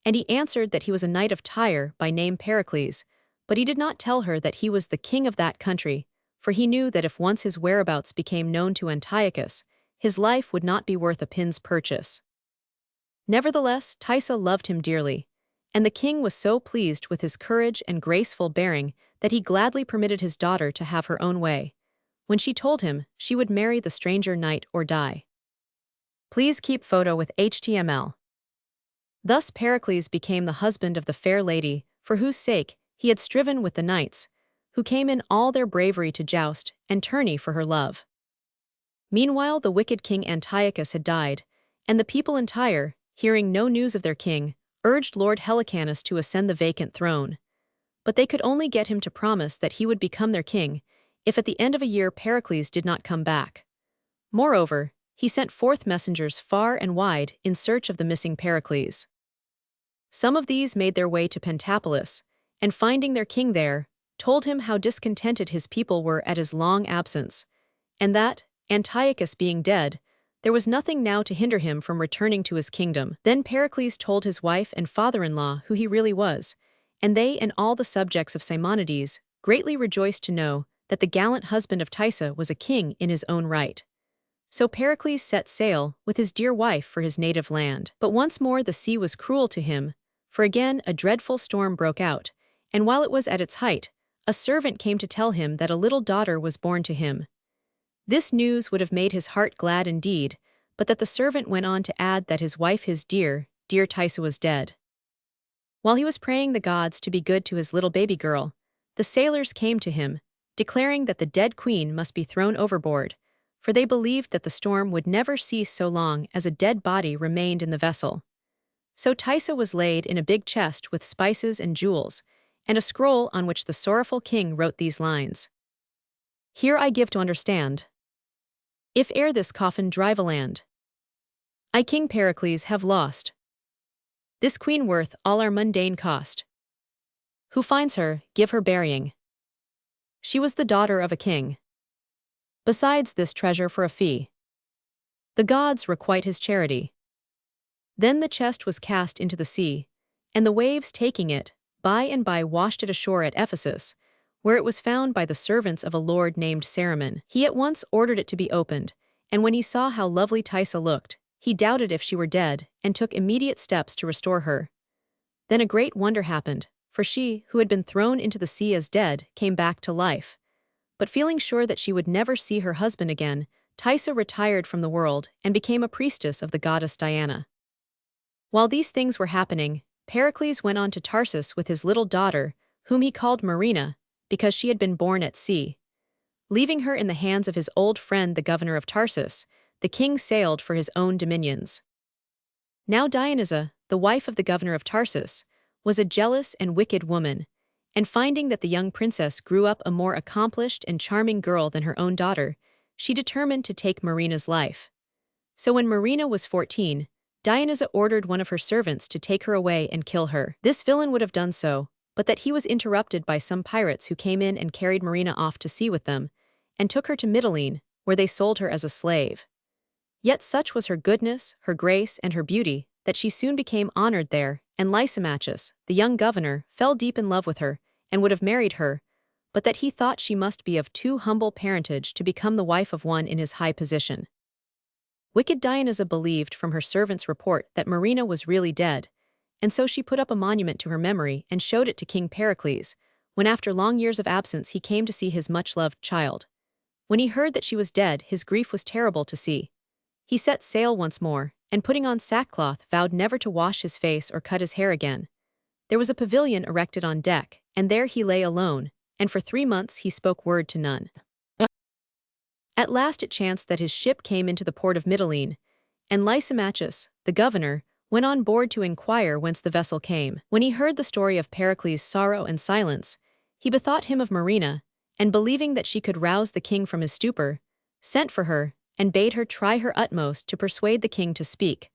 and he answered that he was a knight of Tyre by name Pericles, but he did not tell her that he was the king of that country, for he knew that if once his whereabouts became known to Antiochus, his life would not be worth a pin's purchase. Nevertheless, Thaisa loved him dearly, and the king was so pleased with his courage and graceful bearing that he gladly permitted his daughter to have her own way, when she told him she would marry the stranger knight or die. Please keep photo with HTML. Thus Pericles became the husband of the fair lady, for whose sake he had striven with the knights, who came in all their bravery to joust and tourney for her love. Meanwhile the wicked King Antiochus had died, and the people in Tyre, hearing no news of their king, urged Lord Helicanus to ascend the vacant throne. But they could only get him to promise that he would become their king, if at the end of a year Pericles did not come back. Moreover, he sent forth messengers far and wide in search of the missing Pericles. Some of these made their way to Pentapolis, and finding their king there, told him how discontented his people were at his long absence, and that, Antiochus being dead, there was nothing now to hinder him from returning to his kingdom. Then Pericles told his wife and father-in-law who he really was, and they and all the subjects of Simonides greatly rejoiced to know that the gallant husband of Thaisa was a king in his own right. So Pericles set sail with his dear wife for his native land. But once more the sea was cruel to him, for again a dreadful storm broke out, and while it was at its height, a servant came to tell him that a little daughter was born to him. This news would have made his heart glad indeed, but that the servant went on to add that his wife, his dear Thaisa, was dead. While he was praying the gods to be good to his little baby girl, the sailors came to him, declaring that the dead queen must be thrown overboard, for they believed that the storm would never cease so long as a dead body remained in the vessel. So Thaisa was laid in a big chest with spices and jewels, and a scroll on which the sorrowful king wrote these lines. "Here I give to understand, if ere this coffin drive a land, I King Pericles have lost. This queen worth all our mundane cost. Who finds her, give her burying. She was the daughter of a king. Besides this treasure for a fee, the gods requite his charity." Then the chest was cast into the sea, and the waves taking it, by and by washed it ashore at Ephesus, where it was found by the servants of a lord named Cerimon. He at once ordered it to be opened, and when he saw how lovely Thaisa looked, he doubted if she were dead, and took immediate steps to restore her. Then a great wonder happened, for she, who had been thrown into the sea as dead, came back to life. But feeling sure that she would never see her husband again, Thaisa retired from the world and became a priestess of the goddess Diana. While these things were happening, Pericles went on to Tarsus with his little daughter, whom he called Marina, because she had been born at sea. Leaving her in the hands of his old friend the governor of Tarsus, the king sailed for his own dominions. Now Dionysa, the wife of the governor of Tarsus, was a jealous and wicked woman, and finding that the young princess grew up a more accomplished and charming girl than her own daughter, she determined to take Marina's life. So when Marina was 14, Dionysa ordered one of her servants to take her away and kill her. This villain would have done so, but that he was interrupted by some pirates who came in and carried Marina off to sea with them, and took her to Mytilene, where they sold her as a slave. Yet such was her goodness, her grace, and her beauty, that she soon became honored there, and Lysimachus, the young governor, fell deep in love with her, and would have married her, but that he thought she must be of too humble parentage to become the wife of one in his high position. Wicked Dionysa believed from her servant's report that Marina was really dead, and so she put up a monument to her memory and showed it to King Pericles, when after long years of absence he came to see his much-loved child. When he heard that she was dead, his grief was terrible to see. He set sail once more, and putting on sackcloth vowed never to wash his face or cut his hair again. There was a pavilion erected on deck, and there he lay alone, and for 3 months he spoke word to none. At last it chanced that his ship came into the port of Mytilene, and Lysimachus, the governor, went on board to inquire whence the vessel came. When he heard the story of Pericles' sorrow and silence, he bethought him of Marina, and believing that she could rouse the king from his stupor, sent for her, and bade her try her utmost to persuade the king to speak,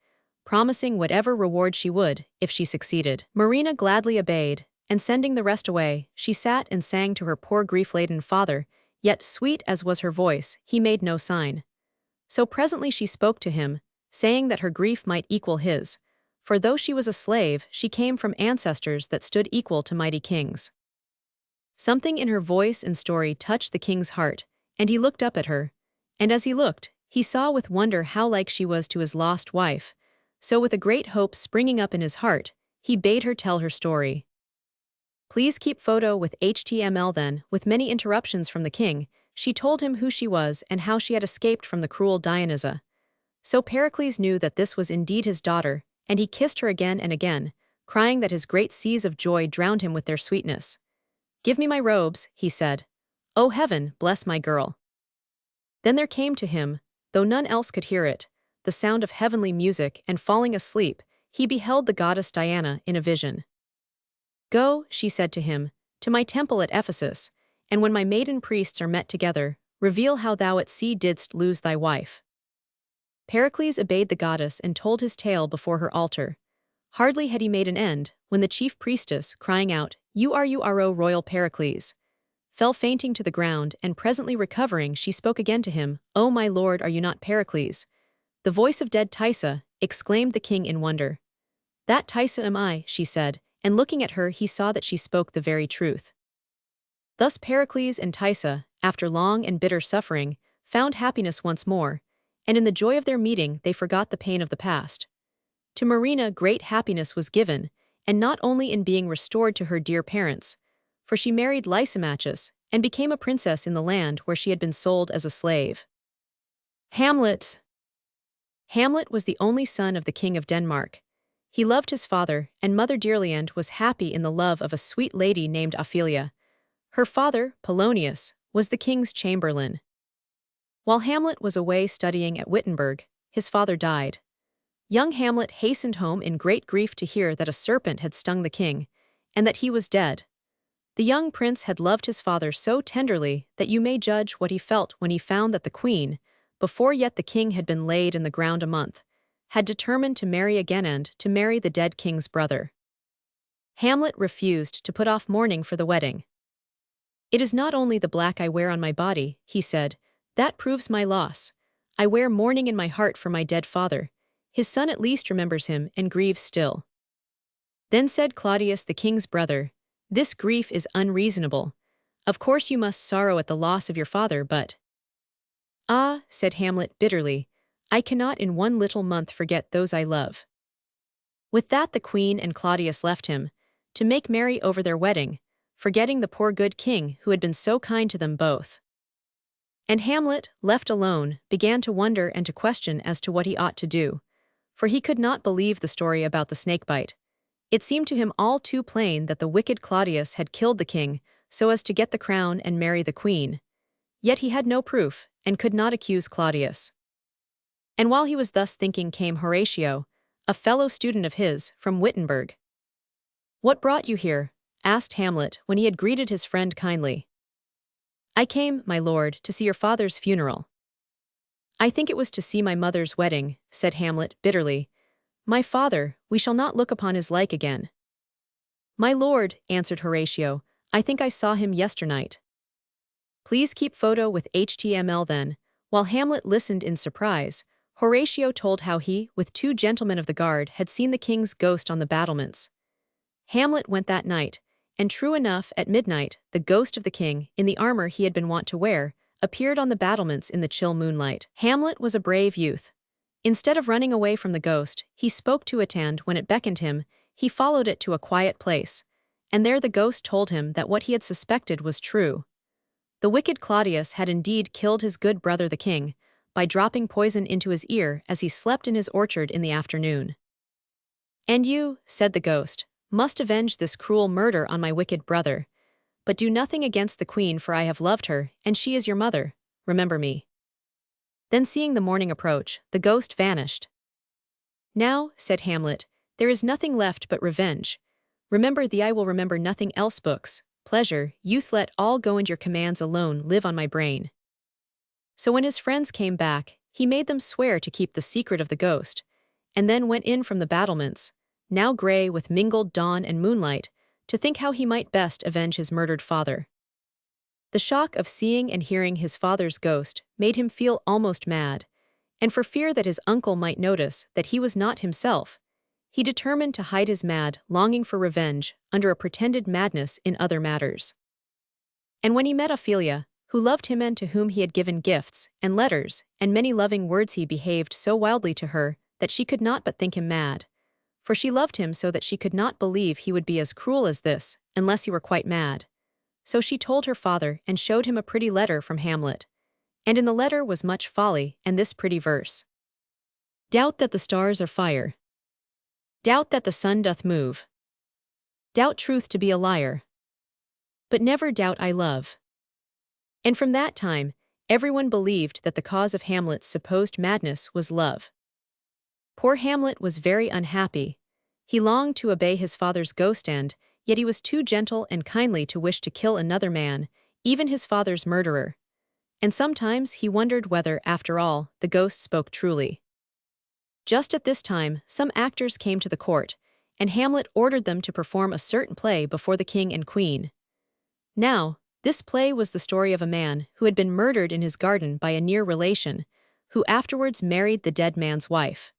promising whatever reward she would, if she succeeded. Marina gladly obeyed, and sending the rest away, she sat and sang to her poor grief-laden father, yet sweet as was her voice, he made no sign. So presently she spoke to him, saying that her grief might equal his, for though she was a slave, she came from ancestors that stood equal to mighty kings. Something in her voice and story touched the king's heart, and he looked up at her, and as he looked, he saw with wonder how like she was to his lost wife, so with a great hope springing up in his heart, he bade her tell her story. Please keep photo with HTML. Then, with many interruptions from the king, she told him who she was and how she had escaped from the cruel Dionysa. So Pericles knew that this was indeed his daughter, and he kissed her again and again, crying that his great seas of joy drowned him with their sweetness. "Give me my robes," he said. "O heaven, bless my girl." Then there came to him, though none else could hear it, the sound of heavenly music, and falling asleep, he beheld the goddess Diana in a vision. "Go," she said to him, "to my temple at Ephesus, and when my maiden priests are met together, reveal how thou at sea didst lose thy wife." Pericles obeyed the goddess and told his tale before her altar. Hardly had he made an end, when the chief priestess, crying out, "You are, O royal Pericles," fell fainting to the ground, and presently recovering she spoke again to him, "O my lord, are you not Pericles?" "The voice of dead Thaisa," exclaimed the king in wonder. "That Thaisa am I," she said, and looking at her he saw that she spoke the very truth. Thus Pericles and Thaisa, after long and bitter suffering, found happiness once more, and in the joy of their meeting they forgot the pain of the past. To Marina great happiness was given, and not only in being restored to her dear parents, for she married Lysimachus, and became a princess in the land where she had been sold as a slave. Hamlet. Hamlet was the only son of the King of Denmark. He loved his father, and mother dearly, and was happy in the love of a sweet lady named Ophelia. Her father, Polonius, was the king's chamberlain. While Hamlet was away studying at Wittenberg, his father died. Young Hamlet hastened home in great grief to hear that a serpent had stung the king, and that he was dead. The young prince had loved his father so tenderly that you may judge what he felt when he found that the queen, before yet the king had been laid in the ground a month, had determined to marry again and to marry the dead king's brother. Hamlet refused to put off mourning for the wedding. "It is not only the black I wear on my body," he said, "that proves my loss. I wear mourning in my heart for my dead father. His son at least remembers him and grieves still." Then said Claudius the king's brother, "This grief is unreasonable. Of course you must sorrow at the loss of your father, but—" "Ah," said Hamlet bitterly, "I cannot in one little month forget those I love." With that the queen and Claudius left him, to make merry over their wedding, forgetting the poor good king who had been so kind to them both. And Hamlet, left alone, began to wonder and to question as to what he ought to do, for he could not believe the story about the snakebite. It seemed to him all too plain that the wicked Claudius had killed the king so as to get the crown and marry the queen. Yet he had no proof, and could not accuse Claudius. And while he was thus thinking came Horatio, a fellow student of his, from Wittenberg. "What brought you here?" asked Hamlet when he had greeted his friend kindly. "I came, my lord, to see your father's funeral." "I think it was to see my mother's wedding," said Hamlet bitterly. "My father, we shall not look upon his like again." "My lord," answered Horatio, "I think I saw him yesternight." Please keep photo with HTML then. While Hamlet listened in surprise, Horatio told how he, with two gentlemen of the guard, had seen the king's ghost on the battlements. Hamlet went that night, and true enough, at midnight, the ghost of the king, in the armor he had been wont to wear, appeared on the battlements in the chill moonlight. Hamlet was a brave youth. Instead of running away from the ghost, he spoke to it, and when it beckoned him, he followed it to a quiet place. And there the ghost told him that what he had suspected was true. The wicked Claudius had indeed killed his good brother the king, by dropping poison into his ear as he slept in his orchard in the afternoon. "And you," said the ghost, "must avenge this cruel murder on my wicked brother. But do nothing against the queen, for I have loved her, and she is your mother. Remember me." Then, seeing the morning approach, the ghost vanished. "Now," said Hamlet, "there is nothing left but revenge. Remember thee, I will remember nothing else. Books, pleasure, youth, let all go, and your commands alone live on my brain." So when his friends came back, he made them swear to keep the secret of the ghost, and then went in from the battlements, now grey with mingled dawn and moonlight, to think how he might best avenge his murdered father. The shock of seeing and hearing his father's ghost made him feel almost mad, and for fear that his uncle might notice that he was not himself, he determined to hide his mad longing for revenge under a pretended madness in other matters. And when he met Ophelia, who loved him and to whom he had given gifts and letters and many loving words, he behaved so wildly to her that she could not but think him mad, for she loved him so that she could not believe he would be as cruel as this unless he were quite mad. So she told her father and showed him a pretty letter from Hamlet, and in the letter was much folly and this pretty verse: "Doubt that the stars are fire. Doubt that the sun doth move. Doubt truth to be a liar. But never doubt I love." And from that time, everyone believed that the cause of Hamlet's supposed madness was love. Poor Hamlet was very unhappy. He longed to obey his father's ghost, and yet he was too gentle and kindly to wish to kill another man, even his father's murderer. And sometimes he wondered whether, after all, the ghost spoke truly. Just at this time, some actors came to the court, and Hamlet ordered them to perform a certain play before the king and queen. Now, this play was the story of a man who had been murdered in his garden by a near relation, who afterwards married the dead man's wife.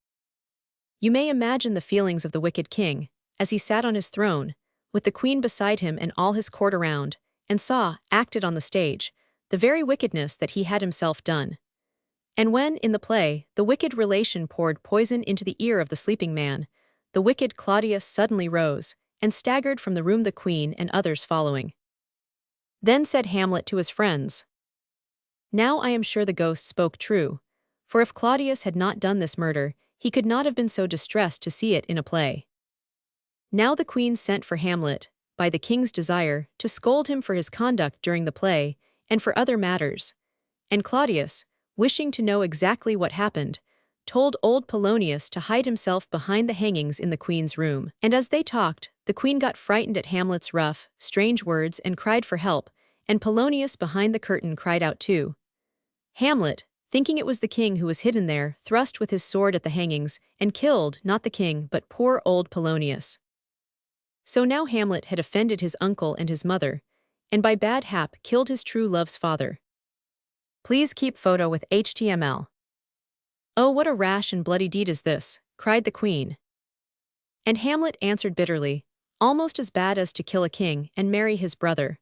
You may imagine the feelings of the wicked king, as he sat on his throne, with the queen beside him and all his court around, and saw, acted on the stage, the very wickedness that he had himself done. And when, in the play, the wicked relation poured poison into the ear of the sleeping man, the wicked Claudius suddenly rose, and staggered from the room, the queen and others following. Then said Hamlet to his friends, "Now I am sure the ghost spoke true, for if Claudius had not done this murder, he could not have been so distressed to see it in a play." Now the queen sent for Hamlet, by the king's desire, to scold him for his conduct during the play, and for other matters. And Claudius, wishing to know exactly what happened, told old Polonius to hide himself behind the hangings in the queen's room. And as they talked, the queen got frightened at Hamlet's rough, strange words and cried for help, and Polonius behind the curtain cried out too. Hamlet, thinking it was the king who was hidden there, thrust with his sword at the hangings, and killed not the king but poor old Polonius. So now Hamlet had offended his uncle and his mother, and by bad hap killed his true love's father. Please keep photo with HTML. "Oh, what a rash and bloody deed is this," cried the queen. And Hamlet answered bitterly, "Almost as bad as to kill a king and marry his brother."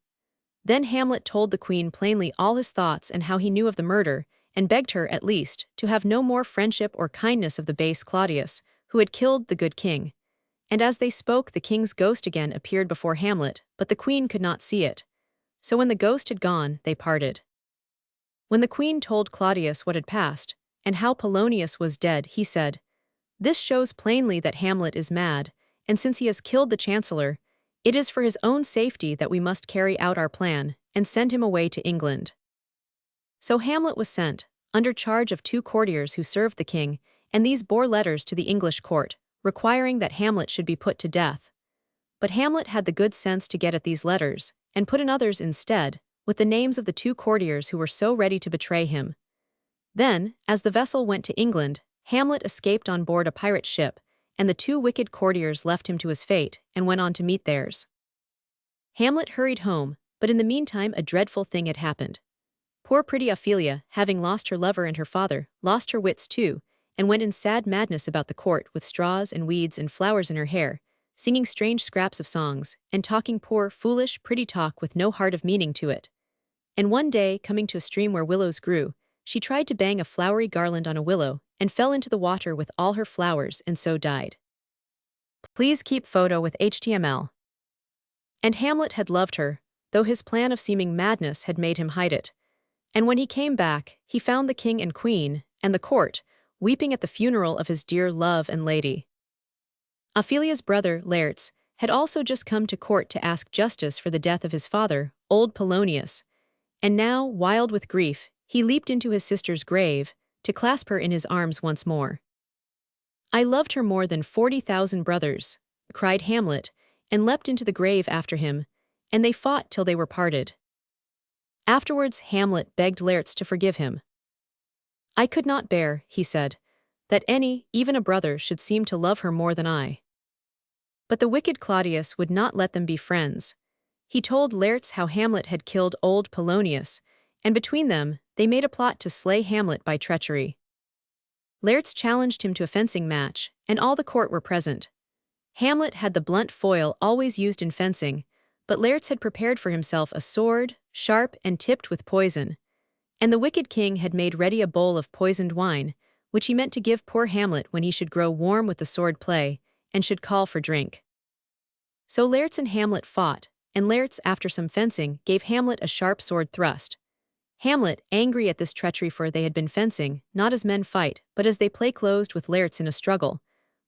Then Hamlet told the queen plainly all his thoughts and how he knew of the murder, and begged her, at least, to have no more friendship or kindness of the base Claudius, who had killed the good king. And as they spoke, the king's ghost again appeared before Hamlet, but the queen could not see it. So when the ghost had gone, they parted. When the queen told Claudius what had passed, and how Polonius was dead, he said, "This shows plainly that Hamlet is mad, and since he has killed the chancellor, it is for his own safety that we must carry out our plan, and send him away to England." So Hamlet was sent, under charge of 2 courtiers who served the king, and these bore letters to the English court, requiring that Hamlet should be put to death. But Hamlet had the good sense to get at these letters, and put in others instead, with the names of the 2 courtiers who were so ready to betray him. Then, as the vessel went to England, Hamlet escaped on board a pirate ship, and the two wicked courtiers left him to his fate and went on to meet theirs. Hamlet hurried home, but in the meantime a dreadful thing had happened. Poor pretty Ophelia, having lost her lover and her father, lost her wits too, and went in sad madness about the court with straws and weeds and flowers in her hair, singing strange scraps of songs, and talking poor, foolish, pretty talk with no heart of meaning to it. And one day, coming to a stream where willows grew, she tried to bang a flowery garland on a willow, and fell into the water with all her flowers and so died. Please keep photo with HTML. And Hamlet had loved her, though his plan of seeming madness had made him hide it. And when he came back, he found the king and queen, and the court, weeping at the funeral of his dear love and lady. Ophelia's brother, Laertes, had also just come to court to ask justice for the death of his father, old Polonius, and now, wild with grief, he leaped into his sister's grave, to clasp her in his arms once more. "I loved her more than 40,000 brothers," cried Hamlet, and leapt into the grave after him, and they fought till they were parted. Afterwards Hamlet begged Laertes to forgive him. "I could not bear," he said, "that any, even a brother, should seem to love her more than I." But the wicked Claudius would not let them be friends. He told Laertes how Hamlet had killed old Polonius, and between them, they made a plot to slay Hamlet by treachery. Laertes challenged him to a fencing match, and all the court were present. Hamlet had the blunt foil always used in fencing, but Laertes had prepared for himself a sword, sharp and tipped with poison, and the wicked king had made ready a bowl of poisoned wine, which he meant to give poor Hamlet when he should grow warm with the sword play, and should call for drink. So Laertes and Hamlet fought, and Laertes, after some fencing, gave Hamlet a sharp sword thrust. Hamlet, angry at this treachery, for they had been fencing, not as men fight, but as they play closed with Laertes in a struggle,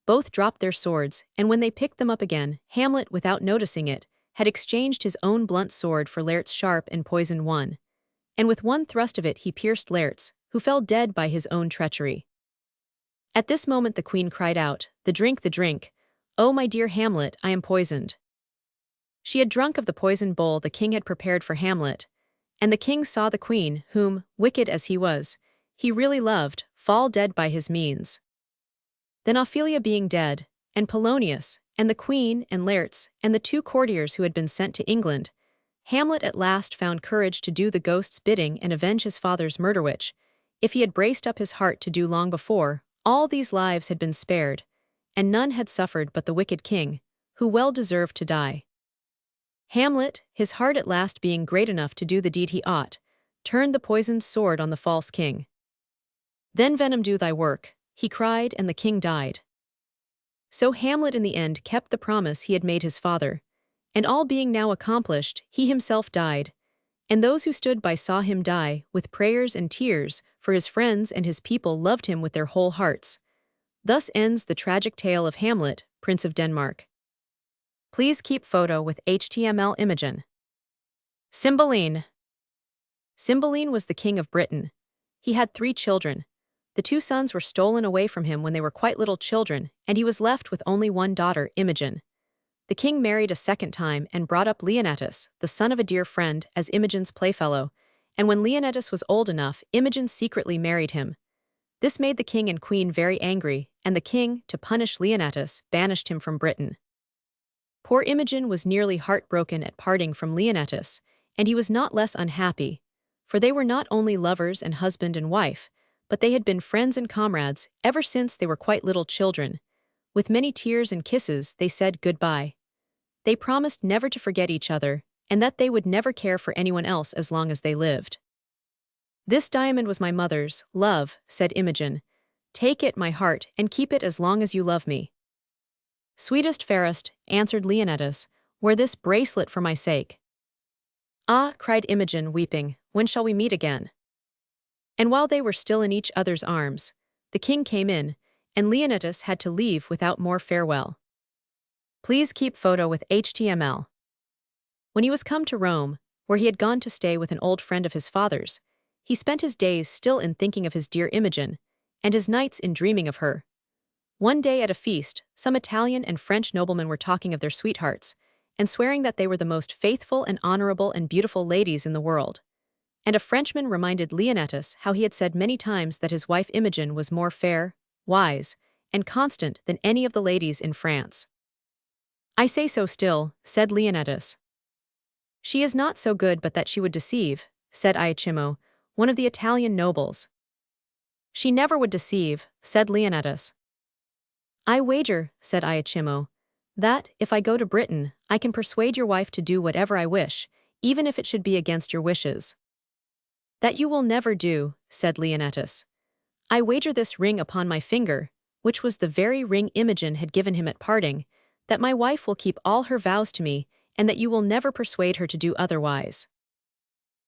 both dropped their swords, and when they picked them up again, Hamlet, without noticing it, had exchanged his own blunt sword for Laertes' sharp and poisoned one. And with one thrust of it he pierced Laertes, who fell dead by his own treachery. At this moment the queen cried out, the drink, oh my dear Hamlet, I am poisoned." She had drunk of the poisoned bowl the king had prepared for Hamlet, and the king saw the queen, whom, wicked as he was, he really loved, fall dead by his means. Then Ophelia being dead, and Polonius, and the queen, and Laertes, and the two courtiers who had been sent to England, Hamlet at last found courage to do the ghost's bidding and avenge his father's murder, which, if he had braced up his heart to do long before, all these lives had been spared, and none had suffered but the wicked king, who well deserved to die. Hamlet, his heart at last being great enough to do the deed he ought, turned the poisoned sword on the false king. "Then venom do thy work," he cried, and the king died. So Hamlet in the end kept the promise he had made his father, and all being now accomplished, he himself died, and those who stood by saw him die, with prayers and tears, for his friends and his people loved him with their whole hearts. Thus ends the tragic tale of Hamlet, Prince of Denmark. Please keep photo with HTML Imogen. Cymbeline. Cymbeline was the king of Britain. He had 3 children. The 2 sons were stolen away from him when they were quite little children, and he was left with only one daughter, Imogen. The king married a second time and brought up Leonatus, the son of a dear friend, as Imogen's playfellow, and when Leonatus was old enough, Imogen secretly married him. This made the king and queen very angry, and the king, to punish Leonatus, banished him from Britain. Poor Imogen was nearly heartbroken at parting from Leonatus, and he was not less unhappy, for they were not only lovers and husband and wife, but they had been friends and comrades ever since they were quite little children. With many tears and kisses, they said goodbye. They promised never to forget each other, and that they would never care for anyone else as long as they lived. "This diamond was my mother's, love," said Imogen. "Take it, my heart, and keep it as long as you love me." "Sweetest, fairest," answered Leonatus, "wear this bracelet for my sake." "Ah," cried Imogen, weeping, "when shall we meet again?" And while they were still in each other's arms, the king came in, and Leonatus had to leave without more farewell. Please keep photo with HTML. When he was come to Rome, where he had gone to stay with an old friend of his father's, he spent his days still in thinking of his dear Imogen, and his nights in dreaming of her. One day at a feast, some Italian and French noblemen were talking of their sweethearts, and swearing that they were the most faithful and honorable and beautiful ladies in the world. And a Frenchman reminded Leonatus how he had said many times that his wife Imogen was more fair, wise, and constant than any of the ladies in France. I say so still, said Leonatus. She is not so good but that she would deceive, said Iachimo, one of the Italian nobles. She never would deceive, said Leonatus. I wager, said Iachimo, that, if I go to Britain, I can persuade your wife to do whatever I wish, even if it should be against your wishes. That you will never do, said Leonatus. I wager this ring upon my finger, which was the very ring Imogen had given him at parting, that my wife will keep all her vows to me, and that you will never persuade her to do otherwise.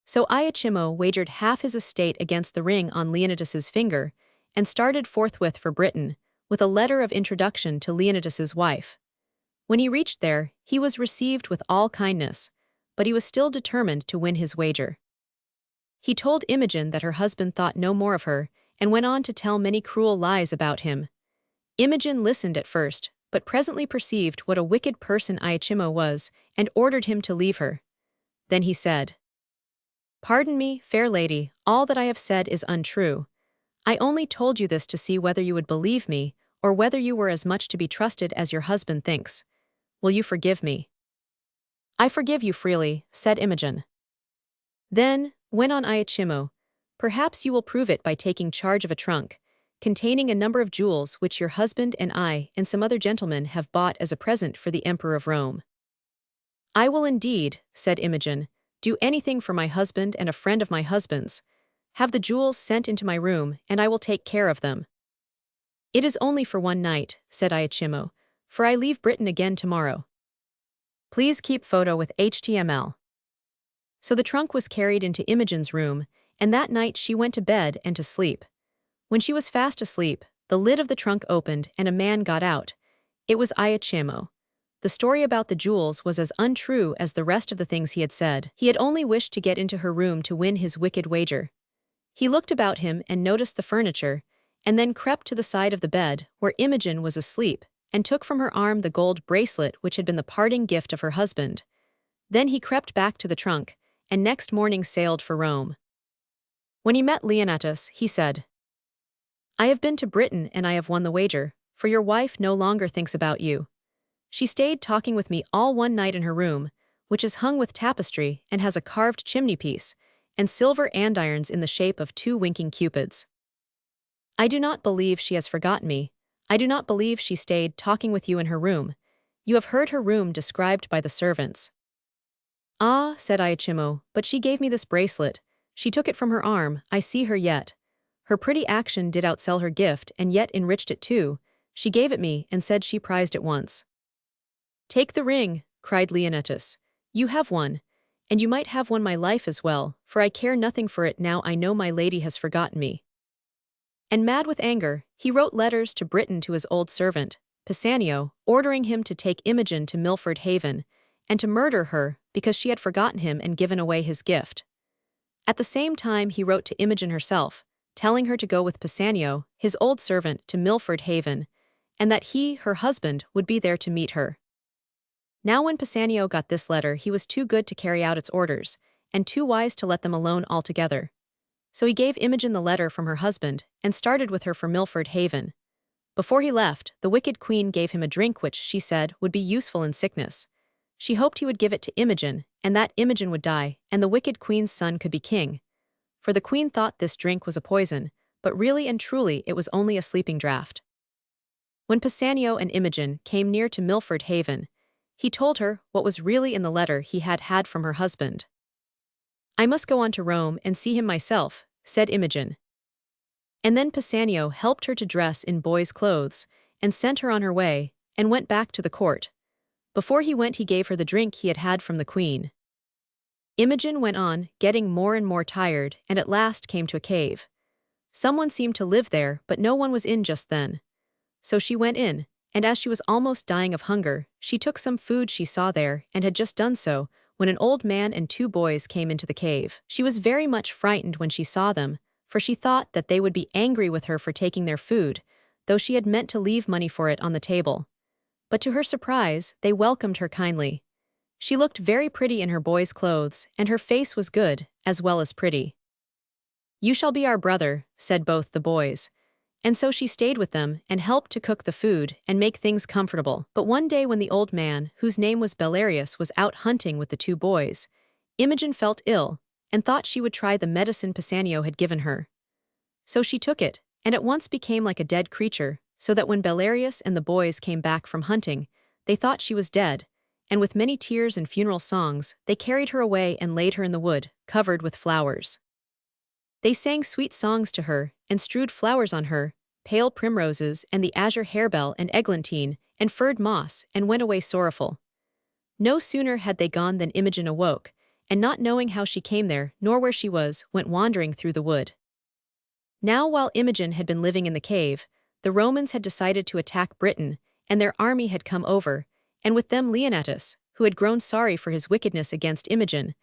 So Iachimo wagered half his estate against the ring on Leonatus's finger, and started forthwith for Britain, with a letter of introduction to Leonatus's wife. When he reached there, he was received with all kindness, but he was still determined to win his wager. He told Imogen that her husband thought no more of her, and went on to tell many cruel lies about him. Imogen listened at first, but presently perceived what a wicked person Iachimo was, and ordered him to leave her. Then he said, Pardon me, fair lady, all that I have said is untrue. I only told you this to see whether you would believe me, or whether you were as much to be trusted as your husband thinks. Will you forgive me? I forgive you freely, said Imogen. Then, went on Iachimo, perhaps you will prove it by taking charge of a trunk, containing a number of jewels which your husband and I and some other gentlemen have bought as a present for the Emperor of Rome. I will indeed, said Imogen, do anything for my husband and a friend of my husband's. Have the jewels sent into my room, and I will take care of them. It is only for one night, said Iachimo, for I leave Britain again tomorrow. Please keep photo with HTML. So the trunk was carried into Imogen's room, and that night she went to bed and to sleep. When she was fast asleep, the lid of the trunk opened and a man got out. It was Iachimo. The story about the jewels was as untrue as the rest of the things he had said. He had only wished to get into her room to win his wicked wager. He looked about him and noticed the furniture, and then crept to the side of the bed, where Imogen was asleep, and took from her arm the gold bracelet which had been the parting gift of her husband. Then he crept back to the trunk, and next morning sailed for Rome. When he met Leonatus, he said, I have been to Britain and I have won the wager, for your wife no longer thinks about you. She stayed talking with me all one night in her room, which is hung with tapestry and has a carved chimney-piece, and silver andirons in the shape of two winking cupids. I do not believe she has forgotten me. I do not believe she stayed talking with you in her room. You have heard her room described by the servants. Ah, said Iachimo, but she gave me this bracelet. She took it from her arm, I see her yet. Her pretty action did outsell her gift and yet enriched it too. She gave it me and said she prized it once. Take the ring, cried Leonatus. You have one, and you might have one my life as well, for I care nothing for it now I know my lady has forgotten me. And mad with anger, he wrote letters to Britain to his old servant, Pisanio, ordering him to take Imogen to Milford Haven, and to murder her because she had forgotten him and given away his gift. At the same time he wrote to Imogen herself, telling her to go with Pisanio, his old servant, to Milford Haven, and that he, her husband, would be there to meet her. Now when Pisanio got this letter he was too good to carry out its orders, and too wise to let them alone altogether. So he gave Imogen the letter from her husband, and started with her for Milford Haven. Before he left, the wicked queen gave him a drink which, she said, would be useful in sickness. She hoped he would give it to Imogen, and that Imogen would die, and the wicked queen's son could be king. For the queen thought this drink was a poison, but really and truly it was only a sleeping draught. When Pisanio and Imogen came near to Milford Haven, he told her what was really in the letter he had had from her husband. I must go on to Rome and see him myself, said Imogen. And then Pisanio helped her to dress in boy's clothes, and sent her on her way, and went back to the court. Before he went he gave her the drink he had had from the queen. Imogen went on, getting more and more tired, and at last came to a cave. Someone seemed to live there, but no one was in just then. So she went in, and as she was almost dying of hunger, she took some food she saw there, and had just done so, when an old man and two boys came into the cave. She was very much frightened when she saw them, for she thought that they would be angry with her for taking their food, though she had meant to leave money for it on the table. But to her surprise, they welcomed her kindly. She looked very pretty in her boy's clothes, and her face was good, as well as pretty. "You shall be our brother," said both the boys. And so she stayed with them and helped to cook the food and make things comfortable. But one day when the old man, whose name was Belarius, was out hunting with the two boys, Imogen felt ill and thought she would try the medicine Pisanio had given her. So she took it, and at once became like a dead creature, so that when Belarius and the boys came back from hunting, they thought she was dead, and with many tears and funeral songs, they carried her away and laid her in the wood, covered with flowers. They sang sweet songs to her, and strewed flowers on her, pale primroses and the azure harebell and eglantine, and furred moss, and went away sorrowful. No sooner had they gone than Imogen awoke, and not knowing how she came there, nor where she was, went wandering through the wood. Now while Imogen had been living in the cave, the Romans had decided to attack Britain, and their army had come over, and with them Leonatus, who had grown sorry for his wickedness against Imogen,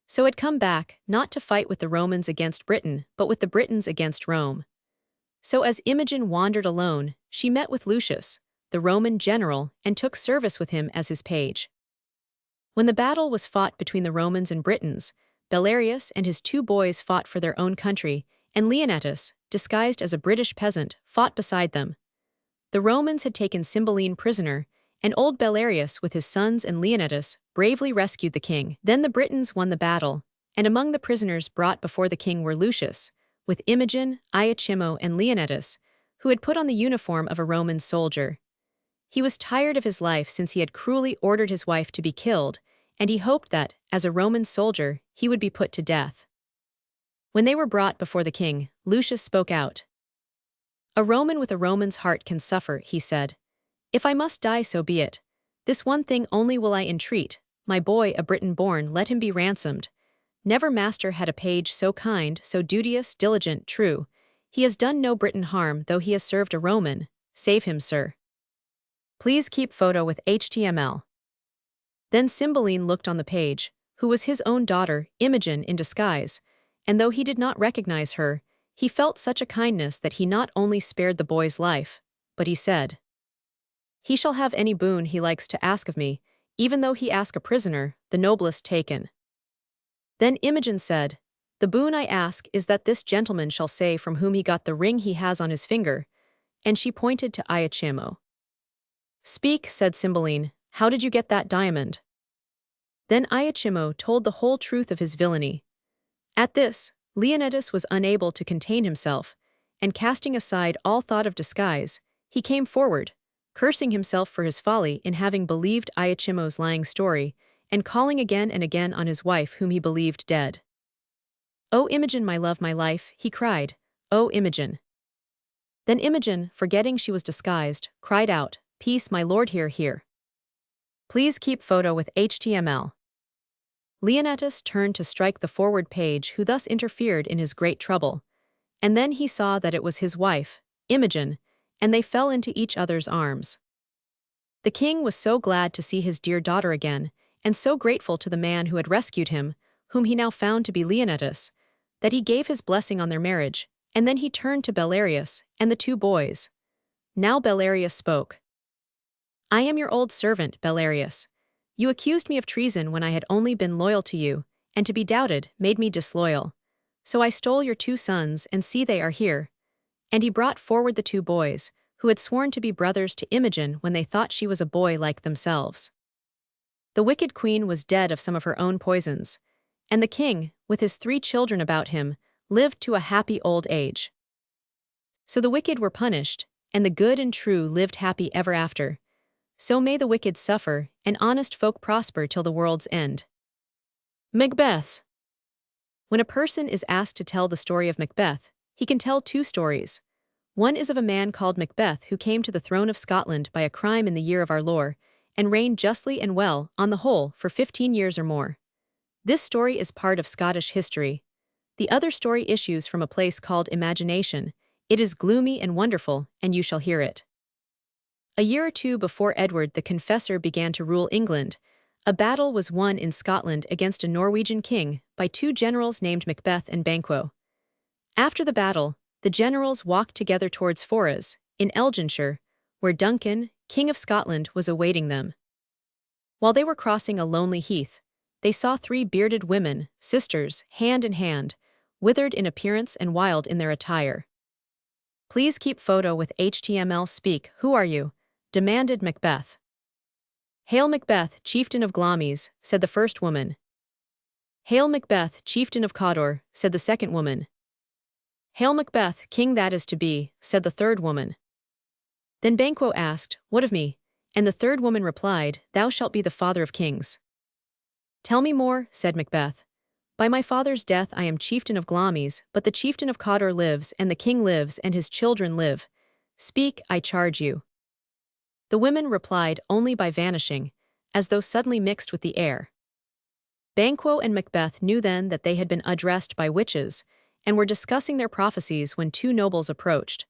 so had come back, not to fight with the Romans against Britain, but with the Britons against Rome. So as Imogen wandered alone, she met with Lucius, the Roman general, and took service with him as his page. When the battle was fought between the Romans and Britons, Belarius and his two boys fought for their own country, and Leonatus, disguised as a British peasant, fought beside them. The Romans had taken Cymbeline prisoner, and old Belarius with his sons and Leonatus bravely rescued the king. Then the Britons won the battle, and among the prisoners brought before the king were Lucius, with Imogen, Iachimo, and Leonatus, who had put on the uniform of a Roman soldier. He was tired of his life since he had cruelly ordered his wife to be killed, and he hoped that, as a Roman soldier, he would be put to death. When they were brought before the king, Lucius spoke out. "A Roman with a Roman's heart can suffer," he said. "If I must die, so be it. This one thing only will I entreat, my boy a Briton born, let him be ransomed. Never master had a page so kind, so duteous, diligent, true. He has done no Briton harm, though he has served a Roman. Save him, sir. Please keep photo with HTML." Then Cymbeline looked on the page, who was his own daughter, Imogen, in disguise, and though he did not recognize her, he felt such a kindness that he not only spared the boy's life, but he said, "He shall have any boon he likes to ask of me, even though he ask a prisoner, the noblest taken." Then Imogen said, "The boon I ask is that this gentleman shall say from whom he got the ring he has on his finger," and she pointed to Iachimo. "Speak," said Cymbeline, "how did you get that diamond?" Then Iachimo told the whole truth of his villainy. At this, Leonatus was unable to contain himself, and casting aside all thought of disguise, he came forward, cursing himself for his folly in having believed Iachimo's lying story, and calling again and again on his wife whom he believed dead. "O Imogen, my love, my life," he cried, "O Imogen." Then Imogen, forgetting she was disguised, cried out, "Peace, my lord, here. Please keep photo with HTML." Leonatus turned to strike the forward page who thus interfered in his great trouble, and then he saw that it was his wife, Imogen, and they fell into each other's arms. The king was so glad to see his dear daughter again, and so grateful to the man who had rescued him, whom he now found to be Leonatus, that he gave his blessing on their marriage, and then he turned to Belarius and the two boys. Now Belarius spoke. "I am your old servant, Belarius. You accused me of treason when I had only been loyal to you, and to be doubted made me disloyal. So I stole your two sons, and see they are here." And he brought forward the two boys, who had sworn to be brothers to Imogen when they thought she was a boy like themselves. The wicked queen was dead of some of her own poisons, and the king, with his 3 children about him, lived to a happy old age. So the wicked were punished, and the good and true lived happy ever after. So may the wicked suffer, and honest folk prosper till the world's end. Macbeth. When a person is asked to tell the story of Macbeth, he can tell 2 stories. One is of a man called Macbeth who came to the throne of Scotland by a crime in the year of our Lord, and reigned justly and well, on the whole, for 15 years or more. This story is part of Scottish history. The other story issues from a place called Imagination. It is gloomy and wonderful, and you shall hear it. A year or 2 before Edward the Confessor began to rule England, a battle was won in Scotland against a Norwegian king by 2 generals named Macbeth and Banquo. After the battle, the generals walked together towards Forres, in Elginshire, where Duncan, King of Scotland, was awaiting them. While they were crossing a lonely heath, they saw three bearded women, sisters, hand in hand, withered in appearance and wild in their attire. "Please keep photo with HTML. Speak, who are you?" demanded Macbeth. "Hail Macbeth, chieftain of Glamis," said the first woman. "Hail Macbeth, chieftain of Cawdor," said the second woman. "Hail Macbeth, king that is to be," said the third woman. Then Banquo asked, "What of me?" And the third woman replied, "Thou shalt be the father of kings." "Tell me more," said Macbeth. "By my father's death I am chieftain of Glamis, but the chieftain of Cawdor lives, and the king lives, and his children live. Speak, I charge you." The women replied only by vanishing, as though suddenly mixed with the air. Banquo and Macbeth knew then that they had been addressed by witches, and were discussing their prophecies when two nobles approached.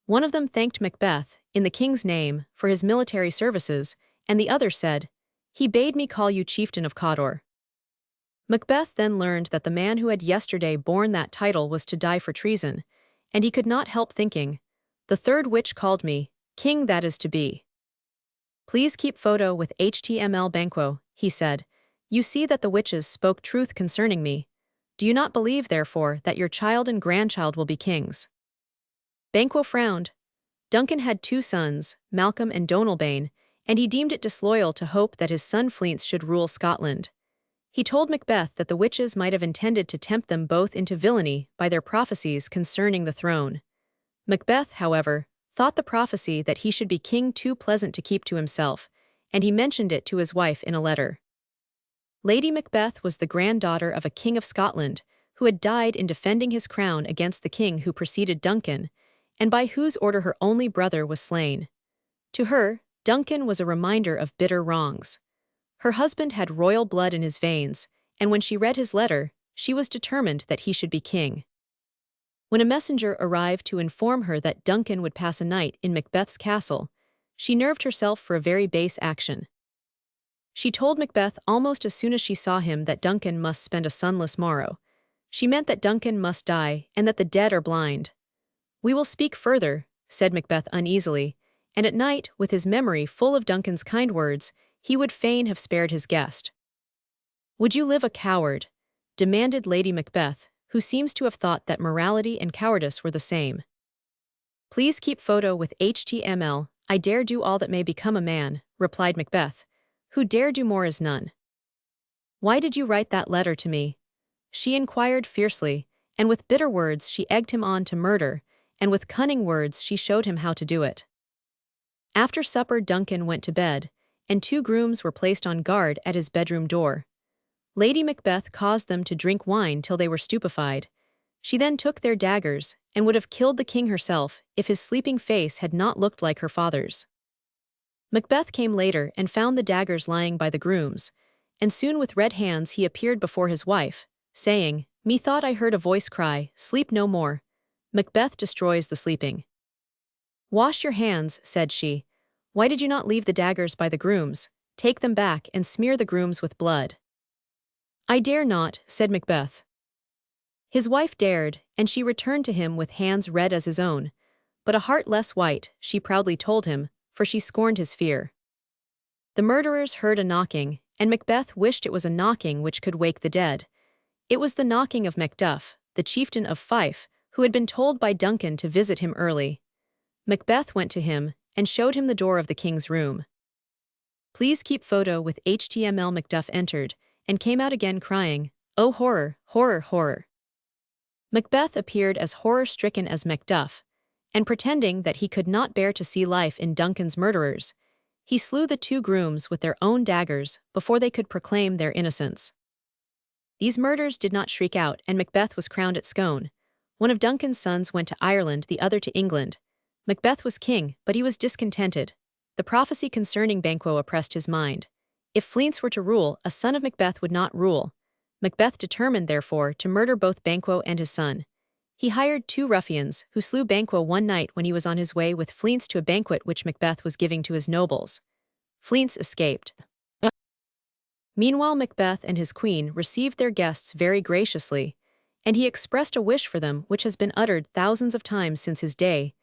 One of them thanked Macbeth, in the king's name, for his military services, and the other said, "He bade me call you chieftain of Cawdor." Macbeth then learned that the man who had yesterday borne that title was to die for treason, and he could not help thinking, "The third witch called me, king that is to be." "Please keep photo with HTML. Banquo," he said. "You see that the witches spoke truth concerning me. Do you not believe, therefore, that your child and grandchild will be kings?" Banquo frowned. Duncan had two sons, Malcolm and Donalbain, and he deemed it disloyal to hope that his son Fleance should rule Scotland. He told Macbeth that the witches might have intended to tempt them both into villainy by their prophecies concerning the throne. Macbeth, however, thought the prophecy that he should be king too pleasant to keep to himself, and he mentioned it to his wife in a letter. Lady Macbeth was the granddaughter of a king of Scotland, who had died in defending his crown against the king who preceded Duncan, and by whose order her only brother was slain. To her, Duncan was a reminder of bitter wrongs. Her husband had royal blood in his veins, and when she read his letter, she was determined that he should be king. When a messenger arrived to inform her that Duncan would pass a night in Macbeth's castle, she nerved herself for a very base action. She told Macbeth almost as soon as she saw him that Duncan must spend a sunless morrow. She meant that Duncan must die, and that the dead are blind. "We will speak further," said Macbeth uneasily, and at night, with his memory full of Duncan's kind words, he would fain have spared his guest. "Would you live a coward?" demanded Lady Macbeth, who seems to have thought that morality and cowardice were the same. "Please keep photo with HTML. I dare do all that may become a man," replied Macbeth. "Who dare do more is none." "Why did you write that letter to me?" she inquired fiercely, and with bitter words she egged him on to murder, and with cunning words she showed him how to do it. After supper Duncan went to bed, and two grooms were placed on guard at his bedroom door. Lady Macbeth caused them to drink wine till they were stupefied. She then took their daggers, and would have killed the king herself if his sleeping face had not looked like her father's. Macbeth came later and found the daggers lying by the grooms, and soon with red hands he appeared before his wife, saying, "Methought I heard a voice cry, 'Sleep no more.' Macbeth destroys the sleeping." "Wash your hands," said she. "Why did you not leave the daggers by the grooms? Take them back and smear the grooms with blood." "I dare not," said Macbeth. His wife dared, and she returned to him with hands red as his own, but a heart less white, she proudly told him, for she scorned his fear. The murderers heard a knocking, and Macbeth wished it was a knocking which could wake the dead. It was the knocking of Macduff, the chieftain of Fife, who had been told by Duncan to visit him early. Macbeth went to him, and showed him the door of the king's room. "Please keep photo with HTML." Macduff entered, and came out again crying, "Oh horror, horror, horror." Macbeth appeared as horror-stricken as Macduff, and pretending that he could not bear to see life in Duncan's murderers, he slew the two grooms with their own daggers before they could proclaim their innocence. These murders did not shriek out, and Macbeth was crowned at Scone. One of Duncan's sons went to Ireland, the other to England. Macbeth was king, but he was discontented. The prophecy concerning Banquo oppressed his mind. If Fleance were to rule, a son of Macbeth would not rule. Macbeth determined, therefore, to murder both Banquo and his son. He hired two ruffians, who slew Banquo one night when he was on his way with Fleance to a banquet which Macbeth was giving to his nobles. Fleance escaped. Meanwhile Macbeth and his queen received their guests very graciously, and he expressed a wish for them which has been uttered thousands of times since his day.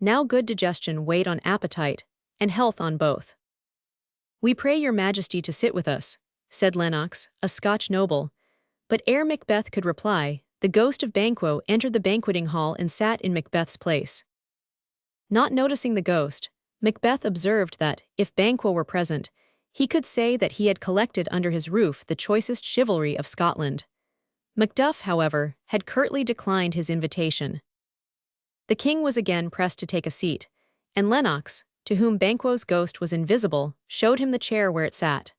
Now good digestion weighed on appetite, and health on both. "We pray your majesty to sit with us," said Lennox, a Scotch noble. But ere Macbeth could reply, the ghost of Banquo entered the banqueting hall and sat in Macbeth's place. Not noticing the ghost, Macbeth observed that, if Banquo were present, he could say that he had collected under his roof the choicest chivalry of Scotland. Macduff, however, had curtly declined his invitation. The king was again pressed to take a seat, and Lennox, to whom Banquo's ghost was invisible, showed him the chair where it sat.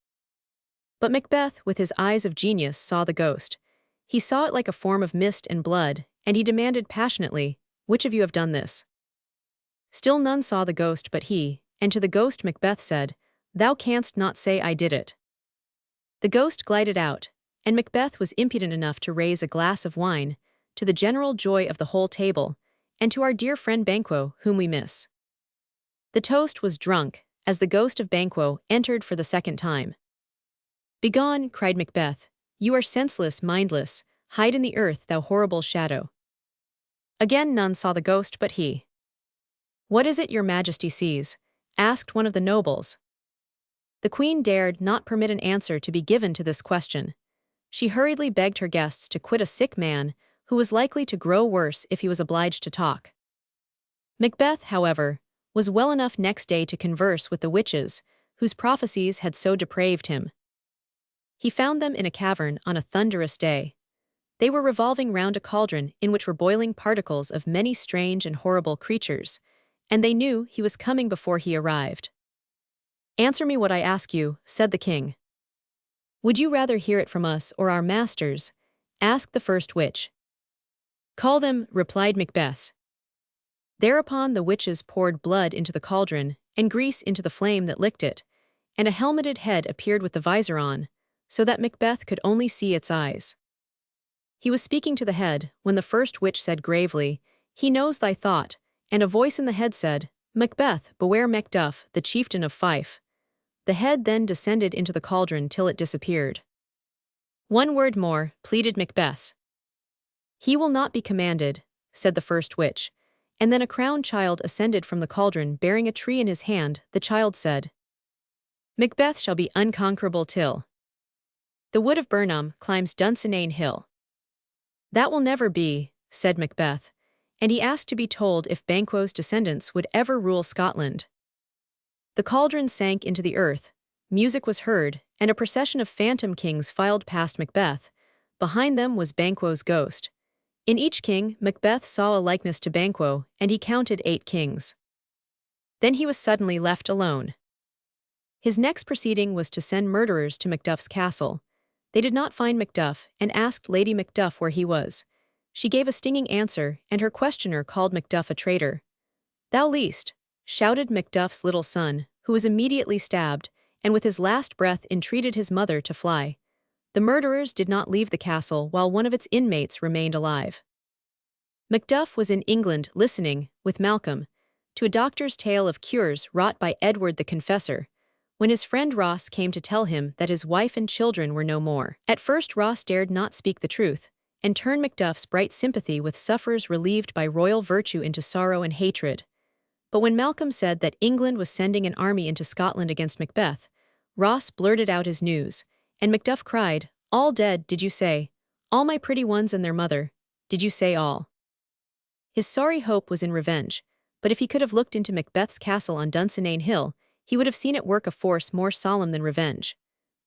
But Macbeth, with his eyes of genius, saw the ghost. He saw it like a form of mist and blood, and he demanded passionately, "Which of you have done this?" Still none saw the ghost but he, and to the ghost Macbeth said, "Thou canst not say I did it." The ghost glided out, and Macbeth was impudent enough to raise a glass of wine, to the general joy of the whole table, and to our dear friend Banquo, whom we miss. The toast was drunk, as the ghost of Banquo entered for the second time. "Begone," cried Macbeth, "you are senseless, mindless, hide in the earth, thou horrible shadow." Again none saw the ghost but he. "What is it your majesty sees?" asked one of the nobles. The queen dared not permit an answer to be given to this question. She hurriedly begged her guests to quit a sick man, who was likely to grow worse if he was obliged to talk. Macbeth, however, was well enough next day to converse with the witches, whose prophecies had so depraved him. He found them in a cavern on a thunderous day. They were revolving round a cauldron in which were boiling particles of many strange and horrible creatures, and they knew he was coming before he arrived. "Answer me what I ask you," said the king. "Would you rather hear it from us or our masters?" asked the first witch. "Call them," replied Macbeth. Thereupon the witches poured blood into the cauldron and grease into the flame that licked it, and a helmeted head appeared with the visor on, so that Macbeth could only see its eyes. He was speaking to the head when the first witch said gravely, "He knows thy thought," and a voice in the head said, "Macbeth, beware Macduff, the chieftain of Fife." The head then descended into the cauldron till it disappeared. "One word more," pleaded Macbeth. "He will not be commanded," said the first witch, and then a crowned child ascended from the cauldron bearing a tree in his hand. The child said, "Macbeth shall be unconquerable till the wood of Burnham climbs Dunsinane Hill." "That will never be," said Macbeth, and he asked to be told if Banquo's descendants would ever rule Scotland. The cauldron sank into the earth, music was heard, and a procession of phantom kings filed past Macbeth. Behind them was Banquo's ghost. In each king, Macbeth saw a likeness to Banquo, and he counted 8 kings. Then he was suddenly left alone. His next proceeding was to send murderers to Macduff's castle. They did not find Macduff and asked Lady Macduff where he was. She gave a stinging answer, and her questioner called Macduff a traitor. "Thou liest," shouted Macduff's little son, who was immediately stabbed, and with his last breath entreated his mother to fly. The murderers did not leave the castle while one of its inmates remained alive. Macduff was in England listening, with Malcolm, to a doctor's tale of cures wrought by Edward the Confessor, when his friend Ross came to tell him that his wife and children were no more. At first Ross dared not speak the truth, and turn Macduff's bright sympathy with sufferers relieved by royal virtue into sorrow and hatred. But when Malcolm said that England was sending an army into Scotland against Macbeth, Ross blurted out his news, and Macduff cried, "All dead, did you say? All my pretty ones and their mother, did you say all?" His sorry hope was in revenge, but if he could have looked into Macbeth's castle on Dunsinane Hill, he would have seen it work a force more solemn than revenge.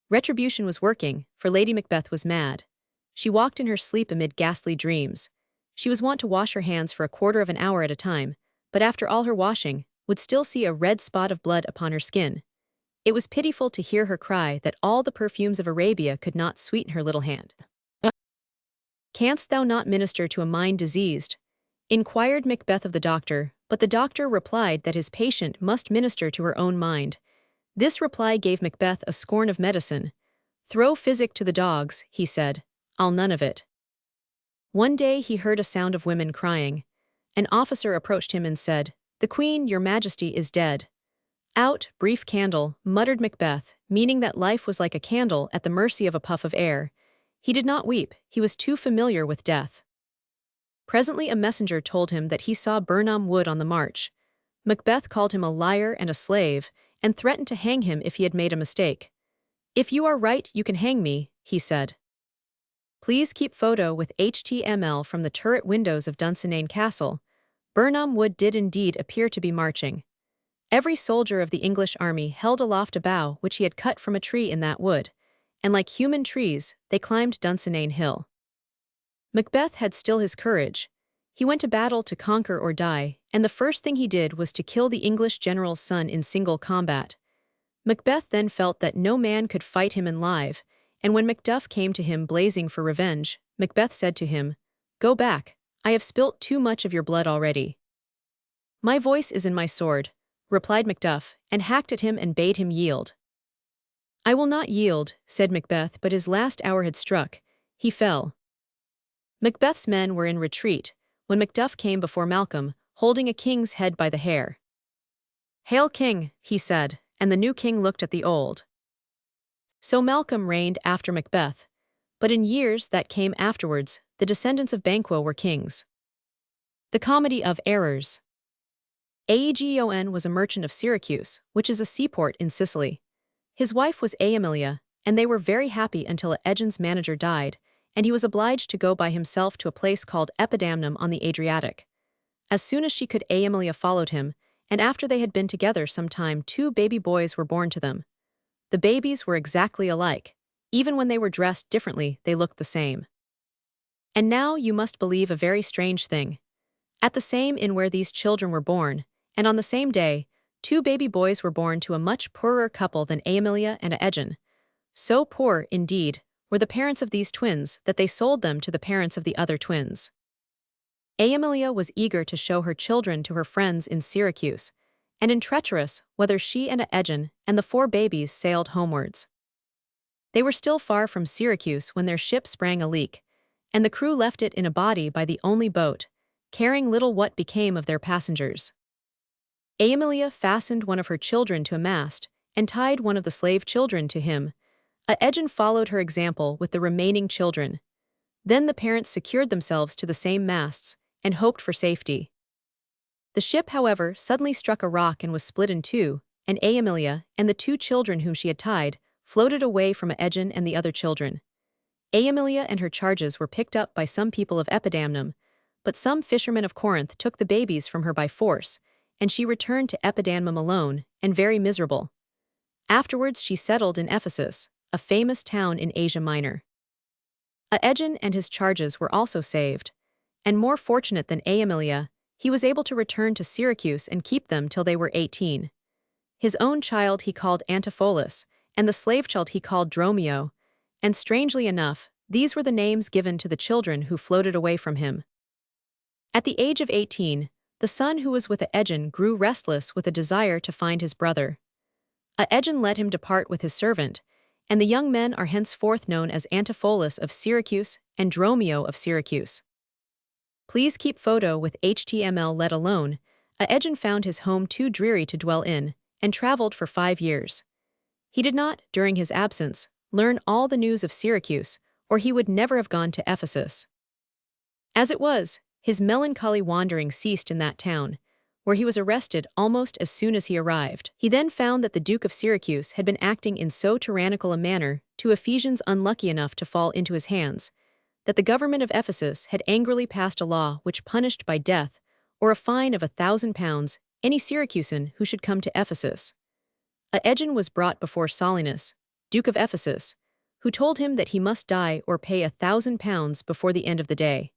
Retribution was working, for Lady Macbeth was mad. She walked in her sleep amid ghastly dreams. She was wont to wash her hands for a quarter of an hour at a time, but after all her washing, would still see a red spot of blood upon her skin. It was pitiful to hear her cry that all the perfumes of Arabia could not sweeten her little hand. "Canst thou not minister to a mind diseased?" inquired Macbeth of the doctor, but the doctor replied that his patient must minister to her own mind. This reply gave Macbeth a scorn of medicine. "Throw physic to the dogs," he said. "I'll none of it." One day he heard a sound of women crying. An officer approached him and said, "The Queen, your Majesty, is dead." "Out, brief candle," muttered Macbeth, meaning that life was like a candle at the mercy of a puff of air. He did not weep, he was too familiar with death. Presently a messenger told him that he saw Burnham Wood on the march. Macbeth called him a liar and a slave, and threatened to hang him if he had made a mistake. "If you are right, you can hang me," he said. Please keep photo with HTML from the turret windows of Dunsinane Castle. Burnham Wood did indeed appear to be marching. Every soldier of the English army held aloft a bough which he had cut from a tree in that wood, and like human trees, they climbed Dunsinane Hill. Macbeth had still his courage. He went to battle to conquer or die, and the first thing he did was to kill the English general's son in single combat. Macbeth then felt that no man could fight him alive, and when Macduff came to him blazing for revenge, Macbeth said to him, "Go back, I have spilt too much of your blood already." "My voice is in my sword," replied Macduff, and hacked at him and bade him yield. "I will not yield," said Macbeth, but his last hour had struck. He fell. Macbeth's men were in retreat, when Macduff came before Malcolm, holding a king's head by the hair. "Hail, King," he said, and the new king looked at the old. So Malcolm reigned after Macbeth, but in years that came afterwards, the descendants of Banquo were kings. The Comedy of Errors. Aegon was a merchant of Syracuse, which is a seaport in Sicily. His wife was Aemilia, and they were very happy until Aegon's manager died, and he was obliged to go by himself to a place called Epidamnum on the Adriatic. As soon as she could, Aemilia followed him, and after they had been together some time, 2 baby boys were born to them. The babies were exactly alike. Even when they were dressed differently, they looked the same. And now you must believe a very strange thing. At the same inn where these children were born, and on the same day, 2 baby boys were born to a much poorer couple than Aemilia and Aegon. So poor, indeed, were the parents of these twins that they sold them to the parents of the other twins. Aemilia was eager to show her children to her friends in Syracuse, and treacherous whether she and Aegon and the 4 babies sailed homewards. They were still far from Syracuse when their ship sprang a leak, and the crew left it in a body by the only boat, caring little what became of their passengers. Aemilia fastened one of her children to a mast, and tied one of the slave children to him. Aegon followed her example with the remaining children. Then the parents secured themselves to the same masts, and hoped for safety. The ship, however, suddenly struck a rock and was split in 2, and Aemilia and the 2 children whom she had tied floated away from Aegon and the other children. Aemilia and her charges were picked up by some people of Epidamnum, but some fishermen of Corinth took the babies from her by force, and she returned to Epidamnum alone and very miserable. Afterwards she settled in Ephesus, a famous town in Asia Minor. Aegon and his charges were also saved, and more fortunate than Aemilia, he was able to return to Syracuse and keep them till they were 18. His own child he called Antipholus, and the slave child he called Dromio, and strangely enough, these were the names given to the children who floated away from him. At the age of 18, the son who was with Aegon grew restless with a desire to find his brother. Aegon let him depart with his servant, and the young men are henceforth known as Antipholus of Syracuse and Dromio of Syracuse. Please keep photo with HTML let alone. Aegon found his home too dreary to dwell in, and traveled for 5 years. He did not, during his absence, learn all the news of Syracuse, or he would never have gone to Ephesus. As it was, his melancholy wandering ceased in that town, where he was arrested almost as soon as he arrived. He then found that the Duke of Syracuse had been acting in so tyrannical a manner to Ephesians unlucky enough to fall into his hands, that the government of Ephesus had angrily passed a law which punished by death or a fine of £1,000 any Syracusan who should come to Ephesus. Aegon was brought before Solinus, Duke of Ephesus, who told him that he must die or pay £1,000 before the end of the day.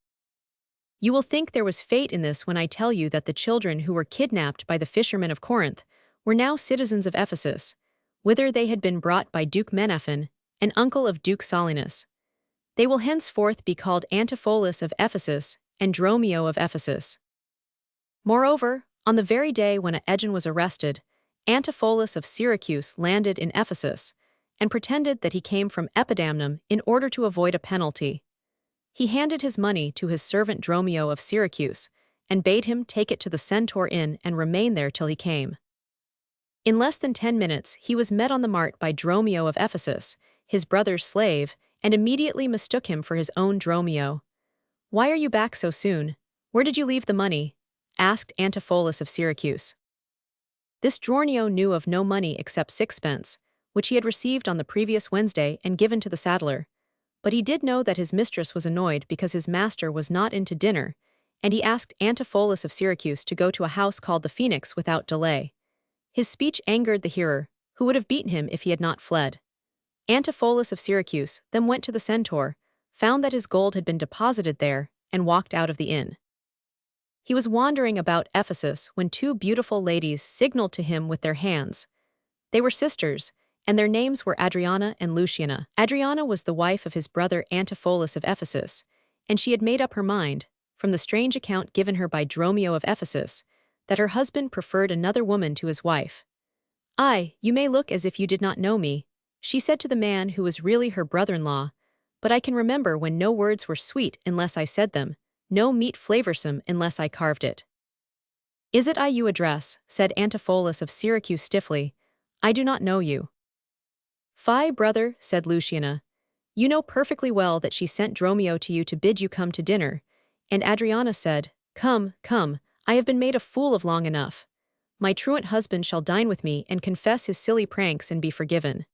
You will think there was fate in this when I tell you that the children who were kidnapped by the fishermen of Corinth were now citizens of Ephesus, whither they had been brought by Duke Menaphen, an uncle of Duke Solinus. They will henceforth be called Antipholus of Ephesus and Dromio of Ephesus. Moreover, on the very day when Aegon was arrested, Antipholus of Syracuse landed in Ephesus, and pretended that he came from Epidamnum in order to avoid a penalty. He handed his money to his servant Dromio of Syracuse, and bade him take it to the Centaur Inn and remain there till he came. In less than 10 minutes he was met on the mart by Dromio of Ephesus, his brother's slave, and immediately mistook him for his own Dromio. "Why are you back so soon? Where did you leave the money?" asked Antipholus of Syracuse. This Dromio knew of no money except sixpence, which he had received on the previous Wednesday and given to the saddler. But he did know that his mistress was annoyed because his master was not in to dinner, and he asked Antipholus of Syracuse to go to a house called the Phoenix without delay. His speech angered the hearer, who would have beaten him if he had not fled. Antipholus of Syracuse then went to the centaur, found that his gold had been deposited there, and walked out of the inn. He was wandering about Ephesus when two beautiful ladies signaled to him with their hands. They were sisters, and their names were Adriana and Luciana. Adriana was the wife of his brother Antipholus of Ephesus, and she had made up her mind, from the strange account given her by Dromio of Ephesus, that her husband preferred another woman to his wife. "Ay, you may look as if you did not know me," she said to the man who was really her brother-in-law, "but I can remember when no words were sweet unless I said them, no meat flavorsome unless I carved it." "Is it I you address?" said Antipholus of Syracuse stiffly. "I do not know you." "Fie, brother," said Luciana. "You know perfectly well that she sent Dromio to you to bid you come to dinner." And Adriana said, "Come, come, I have been made a fool of long enough. My truant husband shall dine with me and confess his silly pranks and be forgiven."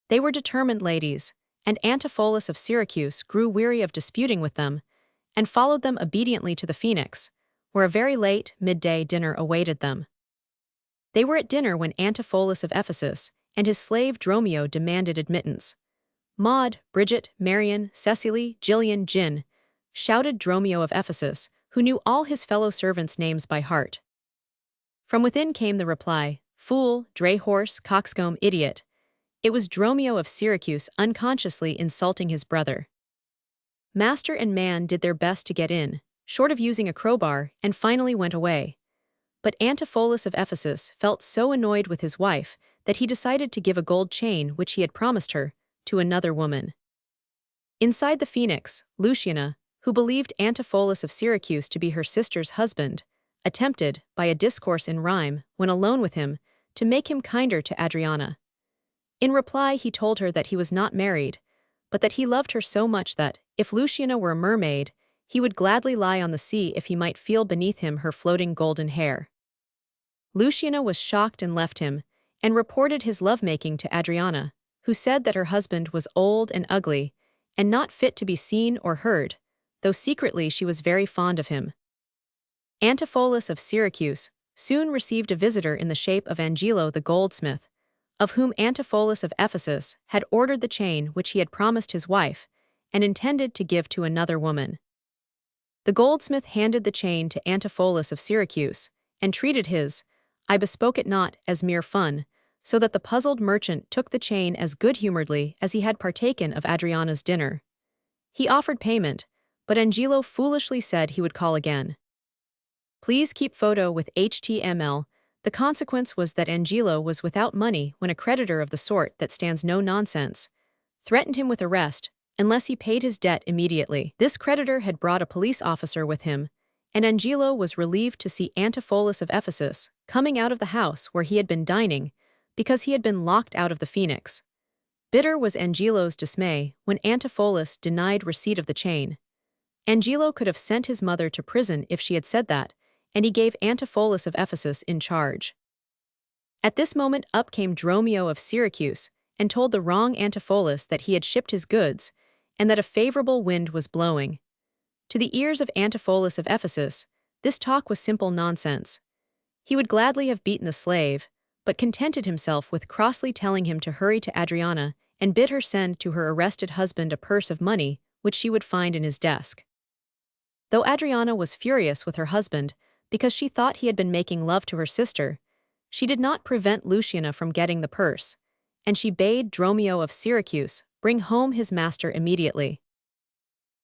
They were determined ladies, and Antipholus of Syracuse grew weary of disputing with them, and followed them obediently to the Phoenix, where a very late, midday dinner awaited them. They were at dinner when Antipholus of Ephesus and his slave Dromio demanded admittance. "Maud, Bridget, Marian, Cecily, Gillian, Gin," shouted Dromio of Ephesus, who knew all his fellow servants' names by heart. From within came the reply, "Fool, dray-horse, coxcomb, idiot." It was Dromio of Syracuse unconsciously insulting his brother. Master and man did their best to get in, short of using a crowbar, and finally went away. But Antipholus of Ephesus felt so annoyed with his wife that he decided to give a gold chain which he had promised her to another woman. Inside the Phoenix, Luciana, who believed Antipholus of Syracuse to be her sister's husband, attempted, by a discourse in rhyme, when alone with him, to make him kinder to Adriana. In reply he told her that he was not married, but that he loved her so much that, if Luciana were a mermaid, he would gladly lie on the sea if he might feel beneath him her floating golden hair. Luciana was shocked and left him, and reported his lovemaking to Adriana, who said that her husband was old and ugly, and not fit to be seen or heard, though secretly she was very fond of him. Antipholus of Syracuse soon received a visitor in the shape of Angelo the goldsmith, of whom Antipholus of Ephesus had ordered the chain which he had promised his wife, and intended to give to another woman. The goldsmith handed the chain to Antipholus of Syracuse, and treated his, "I bespoke it not," as mere fun, so that the puzzled merchant took the chain as good-humoredly as he had partaken of Adriana's dinner. He offered payment, but Angelo foolishly said he would call again. "Please keep photo with HTML." The consequence was that Angelo was without money when a creditor of the sort that stands no nonsense threatened him with arrest unless he paid his debt immediately. This creditor had brought a police officer with him, and Angelo was relieved to see Antipholus of Ephesus coming out of the house where he had been dining, because he had been locked out of the Phoenix. Bitter was Angelo's dismay when Antipholus denied receipt of the chain. Angelo could have sent his mother to prison if she had said that, and he gave Antipholus of Ephesus in charge. At this moment up came Dromio of Syracuse, and told the wrong Antipholus that he had shipped his goods, and that a favorable wind was blowing. To the ears of Antipholus of Ephesus, this talk was simple nonsense. He would gladly have beaten the slave, but contented himself with crossly telling him to hurry to Adriana and bid her send to her arrested husband a purse of money which she would find in his desk. Though Adriana was furious with her husband because she thought he had been making love to her sister, she did not prevent Luciana from getting the purse, and she bade Dromio of Syracuse bring home his master immediately.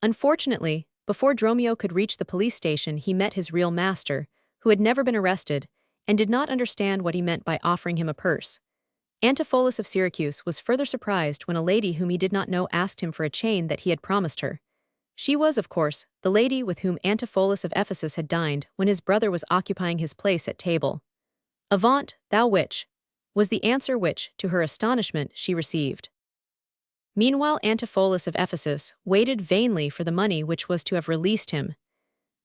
Unfortunately, before Dromio could reach the police station, he met his real master, who had never been arrested, and did not understand what he meant by offering him a purse. Antipholus of Syracuse was further surprised when a lady whom he did not know asked him for a chain that he had promised her. She was, of course, the lady with whom Antipholus of Ephesus had dined when his brother was occupying his place at table. "Avaunt, thou witch," was the answer which, to her astonishment, she received. Meanwhile Antipholus of Ephesus waited vainly for the money which was to have released him.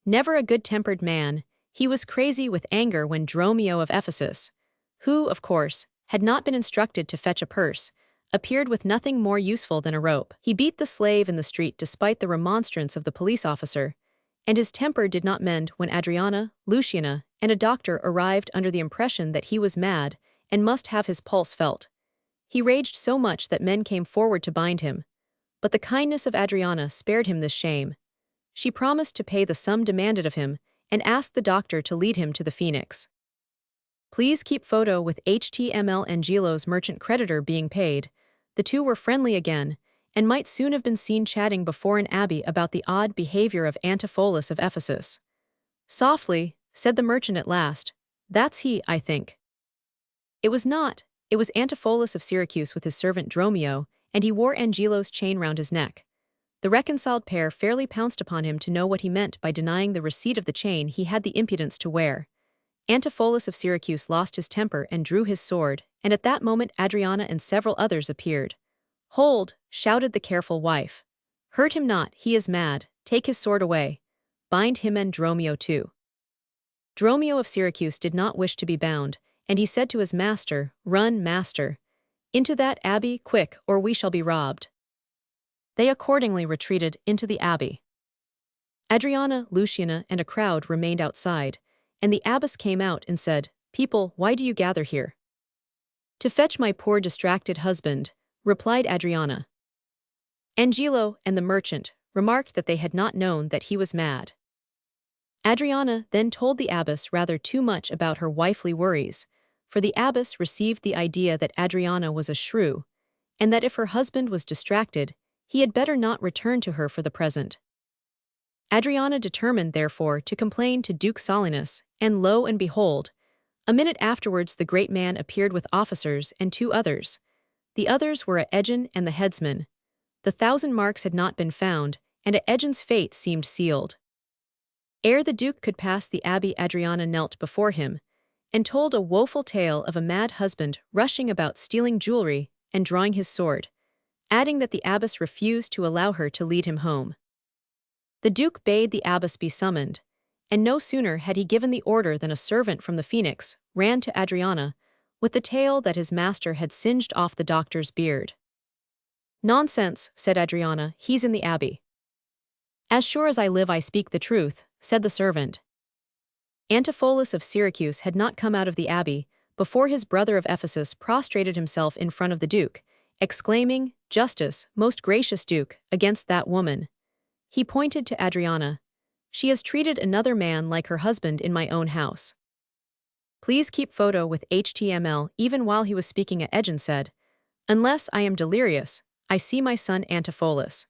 Never a good-tempered man, he was crazy with anger when Dromio of Ephesus, who, of course, had not been instructed to fetch a purse, appeared with nothing more useful than a rope. He beat the slave in the street despite the remonstrance of the police officer, and his temper did not mend when Adriana, Luciana, and a doctor arrived under the impression that he was mad and must have his pulse felt. He raged so much that men came forward to bind him, but the kindness of Adriana spared him this shame. She promised to pay the sum demanded of him and asked the doctor to lead him to the Phoenix. Please keep photo with HTML and Gilo's merchant creditor being paid. The two were friendly again, and might soon have been seen chatting before an abbey about the odd behavior of Antipholus of Ephesus. Softly, said the merchant at last, "That's he, I think." It was not. It was Antipholus of Syracuse with his servant Dromio, and he wore Angelo's chain round his neck. The reconciled pair fairly pounced upon him to know what he meant by denying the receipt of the chain he had the impudence to wear. Antipholus of Syracuse lost his temper and drew his sword, and at that moment Adriana and several others appeared. "Hold!" shouted the careful wife. "Hurt him not, he is mad, take his sword away. Bind him and Dromio too." Dromio of Syracuse did not wish to be bound, and he said to his master, "Run, master. Into that abbey, quick, or we shall be robbed." They accordingly retreated into the abbey. Adriana, Luciana, and a crowd remained outside, and the abbess came out and said, "People, why do you gather here?" "To fetch my poor distracted husband," replied Adriana. Angelo and the merchant remarked that they had not known that he was mad. Adriana then told the abbess rather too much about her wifely worries, for the abbess received the idea that Adriana was a shrew, and that if her husband was distracted, he had better not return to her for the present. Adriana determined, therefore, to complain to Duke Solinus, and lo and behold, a minute afterwards the great man appeared with officers and two others. The others were Aegon and the headsman. The 1,000 marks had not been found, and Aegon's fate seemed sealed. Ere the Duke could pass the abbey, Adriana knelt before him, and told a woeful tale of a mad husband rushing about stealing jewelry and drawing his sword, adding that the abbess refused to allow her to lead him home. The Duke bade the abbess be summoned, and no sooner had he given the order than a servant from the Phoenix ran to Adriana with the tale that his master had singed off the doctor's beard. "Nonsense," said Adriana, "he's in the abbey." "As sure as I live I speak the truth," said the servant. Antipholus of Syracuse had not come out of the abbey before his brother of Ephesus prostrated himself in front of the Duke, exclaiming, "Justice, most gracious Duke, against that woman." He pointed to Adriana. "She has treated another man like her husband in my own house." Please keep photo with HTML. Even while he was speaking, Aegon said, "Unless I am delirious, I see my son Antipholus."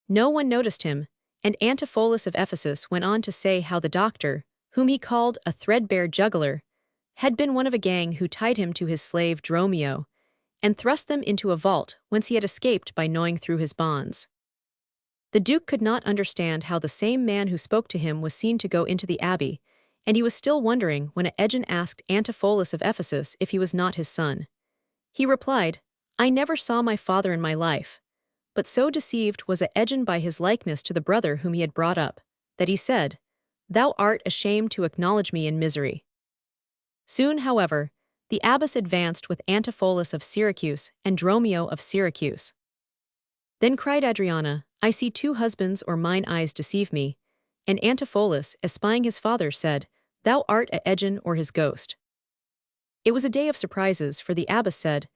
No one noticed him, and Antipholus of Ephesus went on to say how the doctor, whom he called a threadbare juggler, had been one of a gang who tied him to his slave Dromio, and thrust them into a vault whence he had escaped by gnawing through his bonds. The Duke could not understand how the same man who spoke to him was seen to go into the abbey, and he was still wondering when Aegon asked Antipholus of Ephesus if he was not his son. He replied, "I never saw my father in my life," but so deceived was Aegon by his likeness to the brother whom he had brought up, that he said, "Thou art ashamed to acknowledge me in misery." Soon, however, the abbess advanced with Antipholus of Syracuse and Dromio of Syracuse. Then cried Adriana, "I see two husbands, or mine eyes deceive me," and Antipholus, espying his father, said, "Thou art Aegon or his ghost." It was a day of surprises, for the abbess said,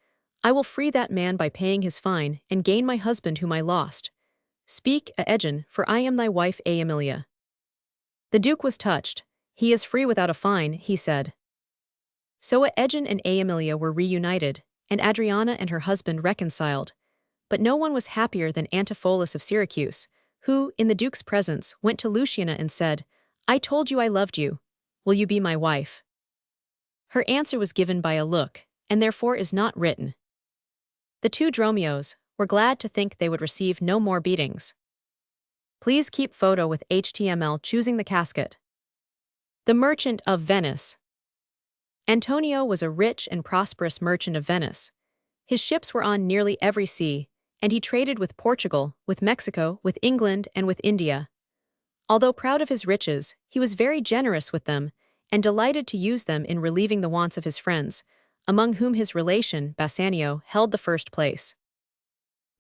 "I will free that man by paying his fine, and gain my husband whom I lost. Speak, Aegon, for I am thy wife Aemilia." The Duke was touched. "He is free without a fine," he said. So Aegon and Aemilia were reunited, and Adriana and her husband reconciled. But no one was happier than Antipholus of Syracuse, who, in the Duke's presence, went to Luciana and said, "I told you I loved you. Will you be my wife?" Her answer was given by a look, and therefore is not written. The two Dromios were glad to think they would receive no more beatings. Please keep photo with HTML choosing the casket. The Merchant of Venice. Antonio was a rich and prosperous merchant of Venice. His ships were on nearly every sea, and he traded with Portugal, with Mexico, with England, and with India. Although proud of his riches, he was very generous with them, and delighted to use them in relieving the wants of his friends, among whom his relation, Bassanio, held the first place.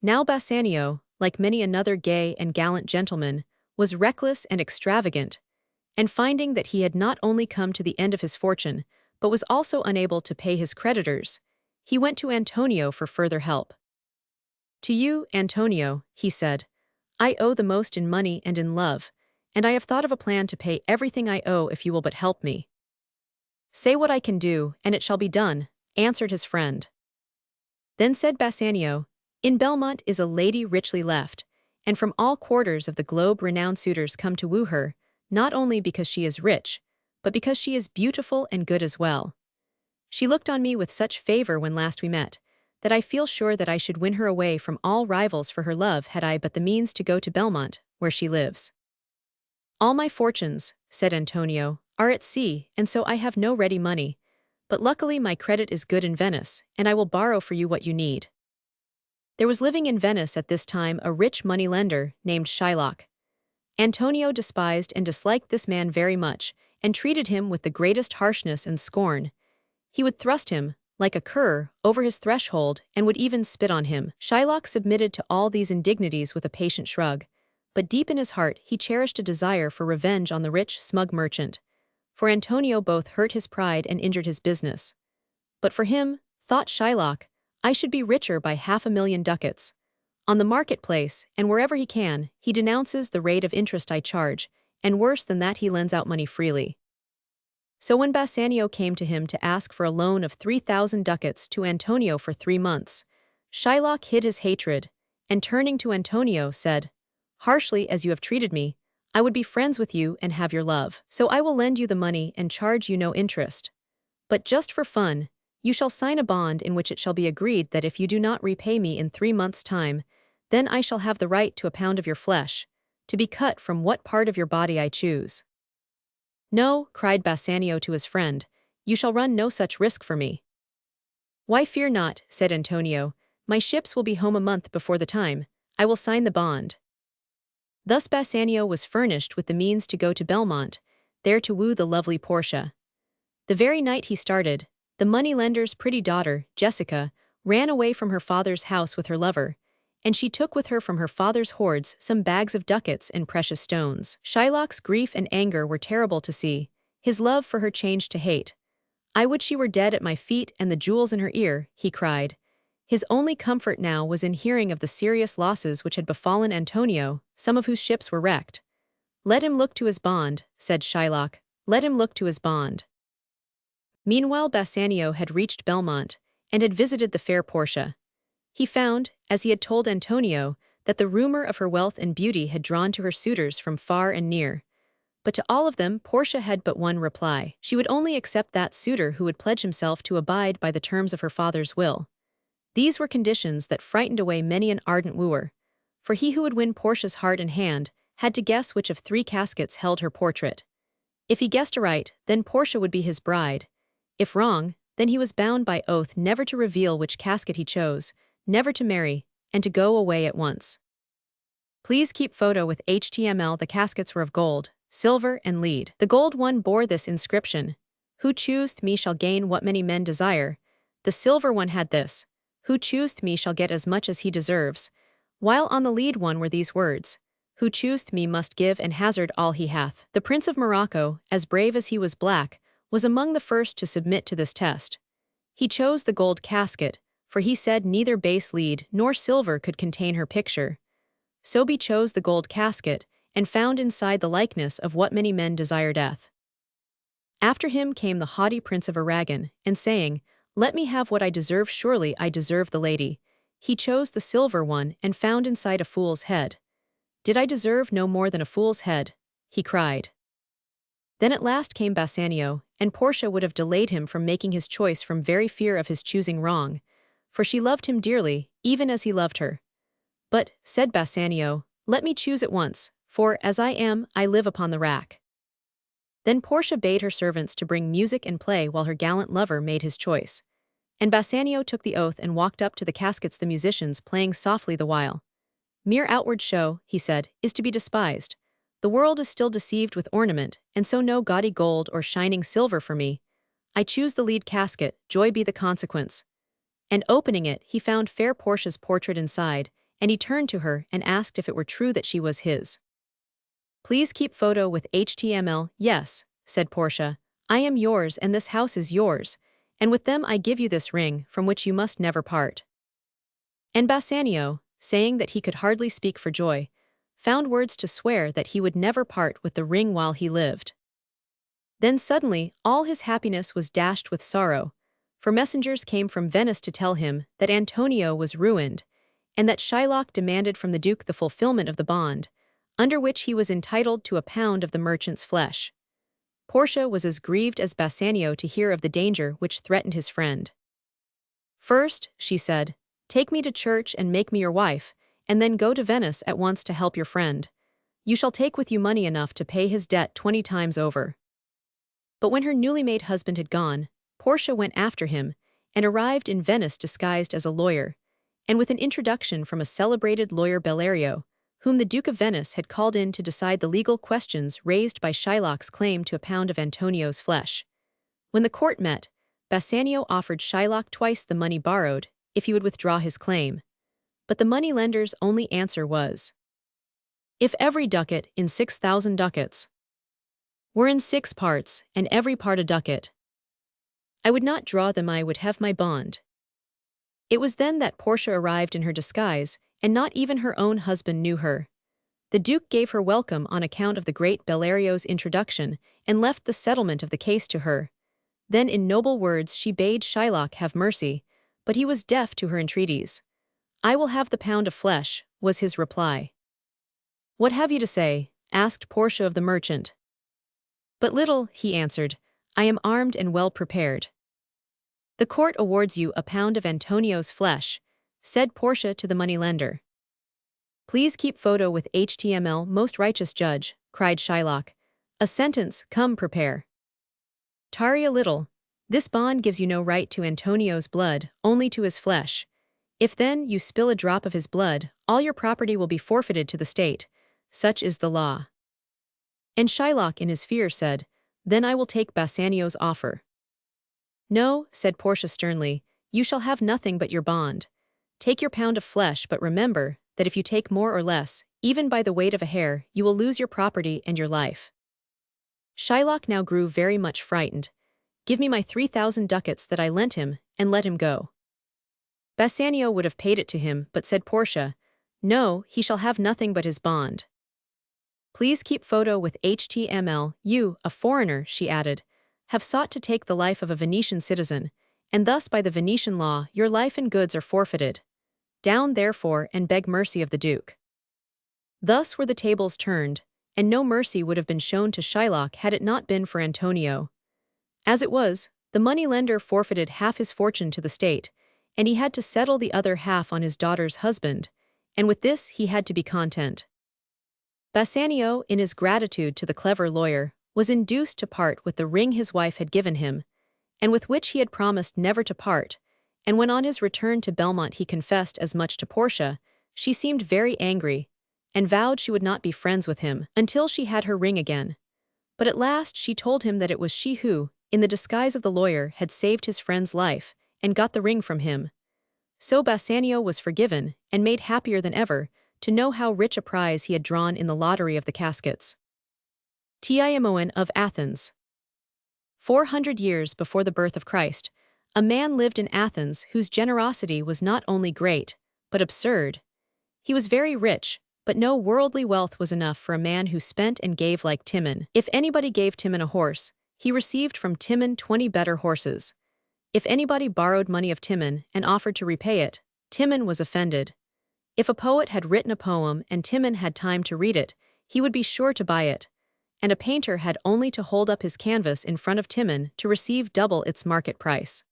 Now Bassanio, like many another gay and gallant gentleman, was reckless and extravagant, and finding that he had not only come to the end of his fortune, but was also unable to pay his creditors, he went to Antonio for further help. "To you, Antonio," he said, "I owe the most in money and in love, and I have thought of a plan to pay everything I owe if you will but help me." "Say what I can do, and it shall be done," answered his friend. Then said Bassanio, "In Belmont is a lady richly left, and from all quarters of the globe renowned suitors come to woo her, not only because she is rich, but because she is beautiful and good as well. She looked on me with such favor when last we met, that I feel sure that I should win her away from all rivals for her love had I but the means to go to Belmont, where she lives." "All my fortunes," said Antonio, "are at sea, and so I have no ready money, but luckily my credit is good in Venice, and I will borrow for you what you need." There was living in Venice at this time a rich money-lender named Shylock. Antonio despised and disliked this man very much, and treated him with the greatest harshness and scorn. He would thrust him, like a cur, over his threshold, and would even spit on him. Shylock submitted to all these indignities with a patient shrug, but deep in his heart he cherished a desire for revenge on the rich, smug merchant. For Antonio both hurt his pride and injured his business. "But for him," thought Shylock, "I should be richer by 500,000 ducats. On the marketplace, and wherever he can, he denounces the rate of interest I charge, and worse than that he lends out money freely." So when Bassanio came to him to ask for a loan of 3,000 ducats to Antonio for 3 months, Shylock hid his hatred, and turning to Antonio said, "Harshly as you have treated me, I would be friends with you and have your love. So I will lend you the money and charge you no interest. But just for fun, you shall sign a bond in which it shall be agreed that if you do not repay me in 3 months' time, then I shall have the right to a pound of your flesh, to be cut from what part of your body I choose." "No," cried Bassanio to his friend, "you shall run no such risk for me." "Why, fear not," said Antonio, "my ships will be home a month before the time, I will sign the bond." Thus Bassanio was furnished with the means to go to Belmont, there to woo the lovely Portia. The very night he started, the money-lender's pretty daughter, Jessica, ran away from her father's house with her lover, and she took with her from her father's hoards some bags of ducats and precious stones. Shylock's grief and anger were terrible to see, his love for her changed to hate. "I would she were dead at my feet and the jewels in her ear," he cried. His only comfort now was in hearing of the serious losses which had befallen Antonio, some of whose ships were wrecked. "Let him look to his bond," said Shylock, "let him look to his bond." Meanwhile Bassanio had reached Belmont, and had visited the fair Portia. He found, as he had told Antonio, that the rumor of her wealth and beauty had drawn to her suitors from far and near. But to all of them Portia had but one reply. She would only accept that suitor who would pledge himself to abide by the terms of her father's will. These were conditions that frightened away many an ardent wooer, for he who would win Portia's heart and hand had to guess which of 3 caskets held her portrait. If he guessed aright, then Portia would be his bride. If wrong, then he was bound by oath never to reveal which casket he chose, never to marry, and to go away at once. Please keep photo with HTML. The caskets were of gold, silver, and lead. The gold one bore this inscription: "Who chooseth me shall gain what many men desire." The silver one had this: "Who chooseth me shall get as much as he deserves," while on the lead one were these words: "Who chooseth me must give and hazard all he hath." The Prince of Morocco, as brave as he was black, was among the first to submit to this test. He chose the gold casket, for he said neither base lead nor silver could contain her picture. So he chose the gold casket, and found inside the likeness of what many men desire death. After him came the haughty Prince of Aragon, and saying, "Let me have what I deserve, surely I deserve the lady." He chose the silver one, and found inside a fool's head. "Did I deserve no more than a fool's head?" he cried. Then at last came Bassanio, and Portia would have delayed him from making his choice from very fear of his choosing wrong, for she loved him dearly, even as he loved her. "But," said Bassanio, "let me choose at once, for, as I am, I live upon the rack." Then Portia bade her servants to bring music and play while her gallant lover made his choice. And Bassanio took the oath and walked up to the caskets, the musicians playing softly the while. "Mere outward show," he said, "is to be despised. The world is still deceived with ornament, and so no gaudy gold or shining silver for me. I choose the lead casket, joy be the consequence. And opening it, he found fair Portia's portrait inside, and he turned to her and asked if it were true that she was his. Please keep photo with HTML. Yes, said Portia. I am yours and this house is yours, and with them I give you this ring, from which you must never part. And Bassanio, saying that he could hardly speak for joy, found words to swear that he would never part with the ring while he lived. Then suddenly all his happiness was dashed with sorrow, for messengers came from Venice to tell him that Antonio was ruined, and that Shylock demanded from the Duke the fulfillment of the bond, under which he was entitled to a pound of the merchant's flesh. Portia was as grieved as Bassanio to hear of the danger which threatened his friend. First, she said, take me to church and make me your wife, and then go to Venice at once to help your friend. You shall take with you money enough to pay his debt 20 times over. But when her newly made husband had gone, Portia went after him, and arrived in Venice disguised as a lawyer, and with an introduction from a celebrated lawyer Bellario, whom the Duke of Venice had called in to decide the legal questions raised by Shylock's claim to a pound of Antonio's flesh. When the court met, Bassanio offered Shylock twice the money borrowed, if he would withdraw his claim. But the money-lender's only answer was, if every ducat in 6,000 ducats were in 6 parts, and every part a ducat, I would not draw them, I would have my bond. It was then that Portia arrived in her disguise, and not even her own husband knew her. The Duke gave her welcome on account of the great Bellario's introduction, and left the settlement of the case to her. Then in noble words she bade Shylock have mercy, but he was deaf to her entreaties. I will have the pound of flesh, was his reply. What have you to say? Asked Portia of the merchant. But little, he answered. I am armed and well prepared. The court awards you a pound of Antonio's flesh, said Portia to the moneylender. Please keep photo with HTML. Most righteous judge, cried Shylock. A sentence, come prepare. Tarry a little. This bond gives you no right to Antonio's blood, only to his flesh. If then you spill a drop of his blood, all your property will be forfeited to the state. Such is the law. And Shylock in his fear said, then I will take Bassanio's offer. No, said Portia sternly, you shall have nothing but your bond. Take your pound of flesh, but remember that if you take more or less, even by the weight of a hair, you will lose your property and your life. Shylock now grew very much frightened. Give me my 3,000 ducats that I lent him, and let him go. Bassanio would have paid it to him, but said Portia, no, he shall have nothing but his bond. Please keep photo with HTML. You, a foreigner, she added, have sought to take the life of a Venetian citizen, and thus by the Venetian law your life and goods are forfeited. Down therefore and beg mercy of the Duke. Thus were the tables turned, and no mercy would have been shown to Shylock had it not been for Antonio. As it was, the money-lender forfeited half his fortune to the state, and he had to settle the other half on his daughter's husband, and with this he had to be content. Bassanio, in his gratitude to the clever lawyer, was induced to part with the ring his wife had given him, and with which he had promised never to part, and when on his return to Belmont he confessed as much to Portia, she seemed very angry, and vowed she would not be friends with him until she had her ring again. But at last she told him that it was she who, in the disguise of the lawyer, had saved his friend's life, and got the ring from him. So Bassanio was forgiven, and made happier than ever, to know how rich a prize he had drawn in the lottery of the caskets. Timon of Athens. 400 years before the birth of Christ, a man lived in Athens whose generosity was not only great, but absurd. He was very rich, but no worldly wealth was enough for a man who spent and gave like Timon. If anybody gave Timon a horse, he received from Timon 20 better horses. If anybody borrowed money of Timon and offered to repay it, Timon was offended. If a poet had written a poem and Timon had time to read it, he would be sure to buy it, and a painter had only to hold up his canvas in front of Timon to receive double its market price.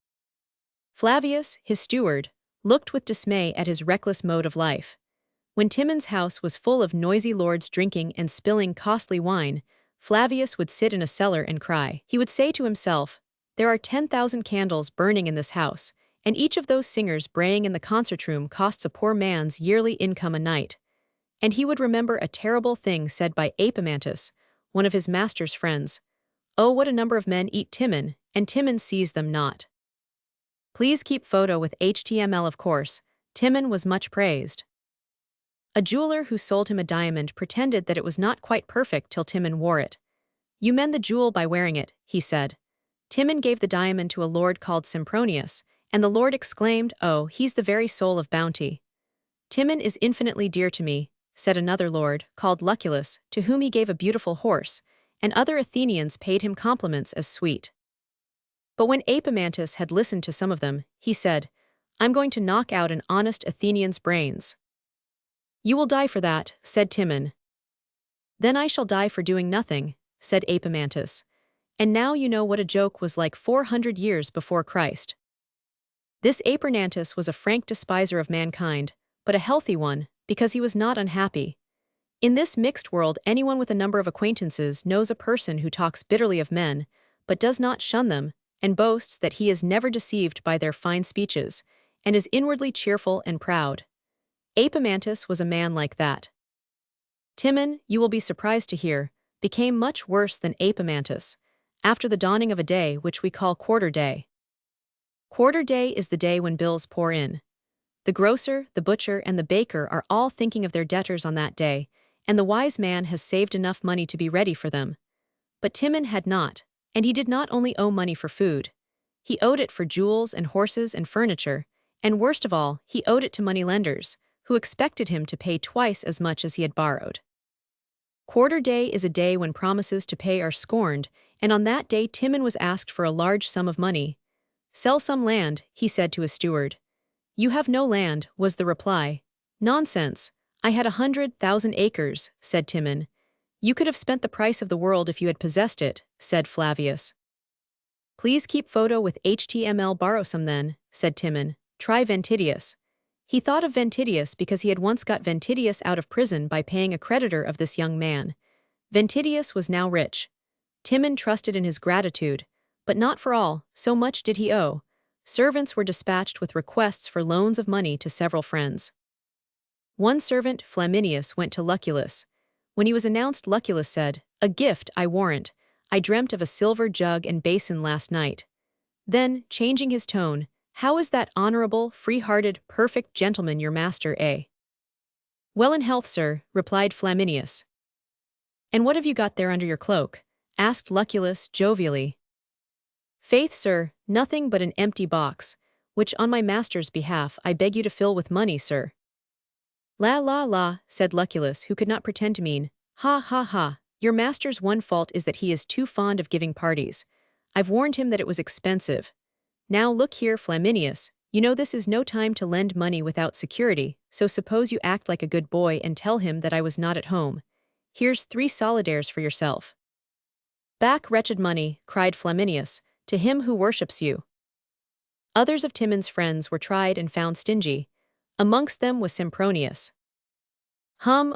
Flavius, his steward, looked with dismay at his reckless mode of life. When Timon's house was full of noisy lords drinking and spilling costly wine, Flavius would sit in a cellar and cry. He would say to himself, there are 10,000 candles burning in this house, and each of those singers braying in the concert room costs a poor man's yearly income a night. and he would remember a terrible thing said by Epamantis, one of his master's friends. Oh, what a number of men eat Timon, and Timon sees them not. Please keep photo with HTML. Of course, Timon was much praised. A jeweler who sold him a diamond pretended that it was not quite perfect till Timon wore it. You mend the jewel by wearing it, he said. Timon gave the diamond to a lord called Sempronius, and the lord exclaimed, oh, he's the very soul of bounty. Timon is infinitely dear to me, said another lord, called Lucullus, to whom he gave a beautiful horse, and other Athenians paid him compliments as sweet. But when Epamantis had listened to some of them, he said, I'm going to knock out an honest Athenian's brains. You will die for that, said Timon. Then I shall die for doing nothing, said Epamantis. And now you know what a joke was like 400 years before Christ. This Epamantis was a frank despiser of mankind, but a healthy one, because he was not unhappy. In this mixed world, anyone with a number of acquaintances knows a person who talks bitterly of men, but does not shun them, and boasts that he is never deceived by their fine speeches, and is inwardly cheerful and proud. Epamantis was a man like that. Timon, you will be surprised to hear, became much worse than Epamantis, after the dawning of a day which we call quarter day. Quarter day is the day when bills pour in. The grocer, the butcher, and the baker are all thinking of their debtors on that day, and the wise man has saved enough money to be ready for them. But Timon had not, and he did not only owe money for food. He owed it for jewels and horses and furniture, and worst of all, he owed it to moneylenders, who expected him to pay twice as much as he had borrowed. Quarter day is a day when promises to pay are scorned, and on that day Timon was asked for a large sum of money. Sell some land, he said to his steward. You have no land, was the reply. Nonsense, I had 100,000 acres, said Timon. You could have spent the price of the world if you had possessed it, said Flavius. Please keep photo with HTML. Borrow some then, said Timon. Try Ventidius. He thought of Ventidius because he had once got Ventidius out of prison by paying a creditor of this young man. Ventidius was now rich. Timon trusted in his gratitude, but not for all, so much did he owe. Servants were dispatched with requests for loans of money to several friends. One servant, Flaminius, went to Lucullus. When he was announced, Lucullus said, A gift, I warrant. I dreamt of a silver jug and basin last night. Then, changing his tone, How is that honorable, free-hearted, perfect gentleman your master, eh? Well in health, sir, replied Flaminius. And what have you got there under your cloak? Asked Lucullus jovially. Faith, sir, nothing but an empty box, which on my master's behalf I beg you to fill with money, sir. La la la, said Lucullus, who could not pretend to mean, Ha ha ha, your master's one fault is that he is too fond of giving parties. I've warned him that it was expensive. Now look here, Flaminius, you know this is no time to lend money without security, so suppose you act like a good boy and tell him that I was not at home. Here's 3 solidaires for yourself. Back wretched money, cried Flaminius, to him who worships you. Others of Timon's friends were tried and found stingy. Amongst them was Sempronius.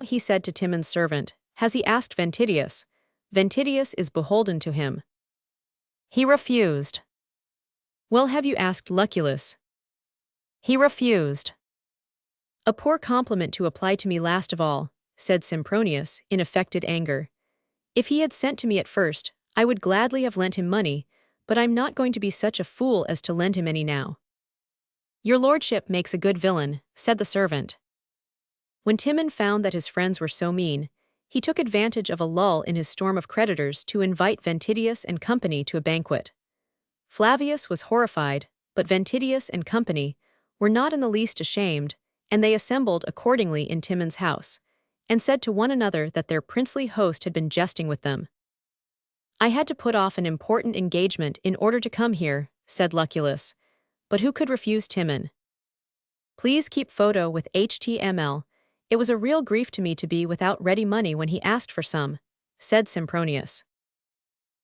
He said to Timon's servant, has he asked Ventidius? Ventidius is beholden to him. He refused. Well, have you asked Lucullus? He refused. A poor compliment to apply to me last of all, said Sempronius, in affected anger. If he had sent to me at first, I would gladly have lent him money, but I'm not going to be such a fool as to lend him any now. Your lordship makes a good villain, said the servant. When Timon found that his friends were so mean, he took advantage of a lull in his storm of creditors to invite Ventidius and company to a banquet. Flavius was horrified, but Ventidius and company were not in the least ashamed, and they assembled accordingly in Timon's house, and said to one another that their princely host had been jesting with them. I had to put off an important engagement in order to come here, said Lucullus, but who could refuse Timon? Please keep photo with HTML. It was a real grief to me to be without ready money when he asked for some, said Sempronius.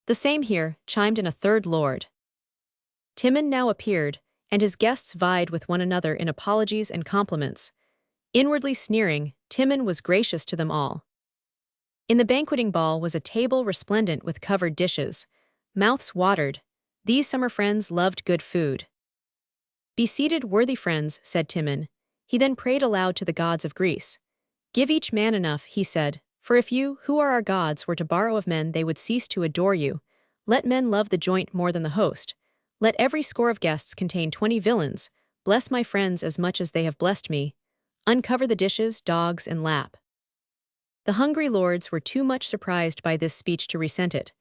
The same here, chimed in a third lord. Timon now appeared, and his guests vied with one another in apologies and compliments. Inwardly sneering, Timon was gracious to them all. In the banqueting ball was a table resplendent with covered dishes. Mouths watered. These summer friends loved good food. Be seated, worthy friends, said Timon. He then prayed aloud to the gods of Greece. Give each man enough, he said, for if you, who are our gods, were to borrow of men they would cease to adore you. Let men love the joint more than the host. Let every score of guests contain 20 villains. Bless my friends as much as they have blessed me. Uncover the dishes, dogs, and lap. The hungry lords were too much surprised by this speech to resent it.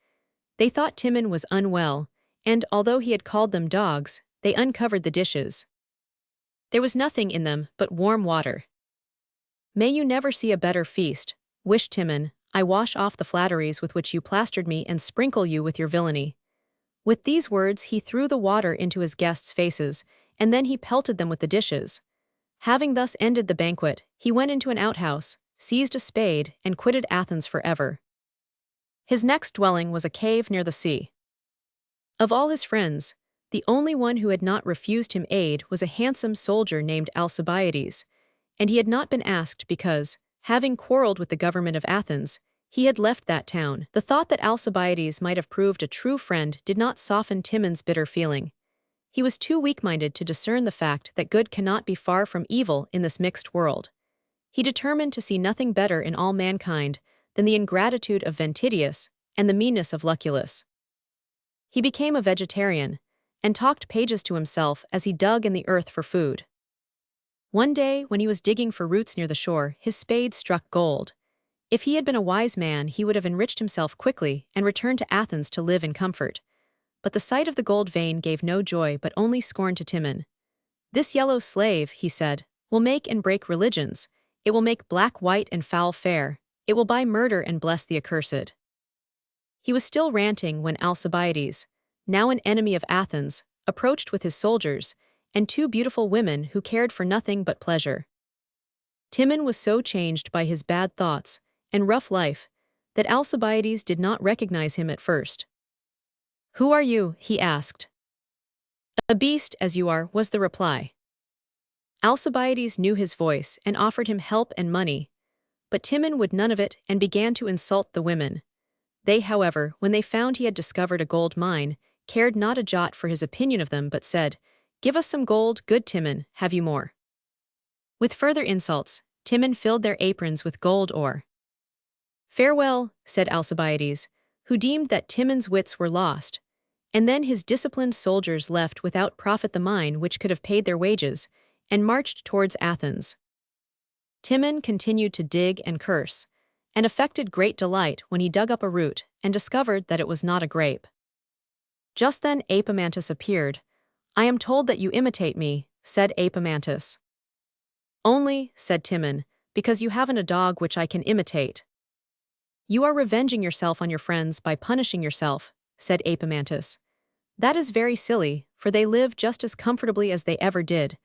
They thought Timon was unwell, and although he had called them dogs, they uncovered the dishes. There was nothing in them but warm water. May you never see a better feast, wished Timon. I wash off the flatteries with which you plastered me and sprinkle you with your villainy. With these words he threw the water into his guests' faces, and then he pelted them with the dishes. Having thus ended the banquet, he went into an outhouse, seized a spade, and quitted Athens forever. His next dwelling was a cave near the sea. Of all his friends, the only one who had not refused him aid was a handsome soldier named Alcibiades, and he had not been asked because, having quarreled with the government of Athens, he had left that town. The thought that Alcibiades might have proved a true friend did not soften Timon's bitter feeling. He was too weak-minded to discern the fact that good cannot be far from evil in this mixed world. He determined to see nothing better in all mankind than the ingratitude of Ventidius and the meanness of Lucullus. He became a vegetarian, and talked pages to himself as he dug in the earth for food. One day, when he was digging for roots near the shore, his spade struck gold. If he had been a wise man, he would have enriched himself quickly and returned to Athens to live in comfort. But the sight of the gold vein gave no joy but only scorn to Timon. This yellow slave, he said, will make and break religions. It will make black white and foul fair. It will buy murder and bless the accursed. He was still ranting when Alcibiades, now an enemy of Athens, approached with his soldiers, and two beautiful women who cared for nothing but pleasure. Timon was so changed by his bad thoughts and rough life that Alcibiades did not recognize him at first. "Who are you?" he asked. "A beast, as you are," was the reply. Alcibiades knew his voice and offered him help and money, but Timon would none of it and began to insult the women. They, however, when they found he had discovered a gold mine, cared not a jot for his opinion of them but said, "Give us some gold, good Timon, have you more?" With further insults, Timon filled their aprons with gold ore. "Farewell," said Alcibiades, who deemed that Timon's wits were lost, and then his disciplined soldiers left without profit the mine which could have paid their wages, and marched towards Athens. Timon continued to dig and curse, and affected great delight when he dug up a root and discovered that it was not a grape. Just then Epamantis appeared. "I am told that you imitate me," said Epamantis. "Only," said Timon, "because you haven't a dog which I can imitate." "You are revenging yourself on your friends by punishing yourself," said Epamantis. "That is very silly, for they live just as comfortably as they ever did.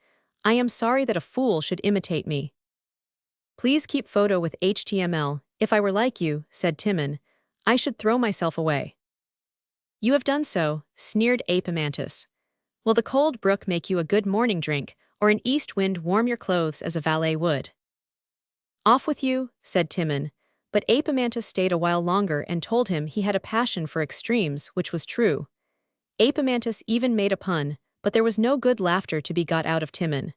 I am sorry that a fool should imitate me." "Please keep photo with HTML. If I were like you," said Timon, "I should throw myself away." "You have done so," sneered Epamantis. "Will the cold brook make you a good morning drink, or an east wind warm your clothes as a valet would?" "Off with you," said Timon, but Epamantis stayed a while longer and told him he had a passion for extremes, which was true. Epamantis even made a pun, but there was no good laughter to be got out of Timon.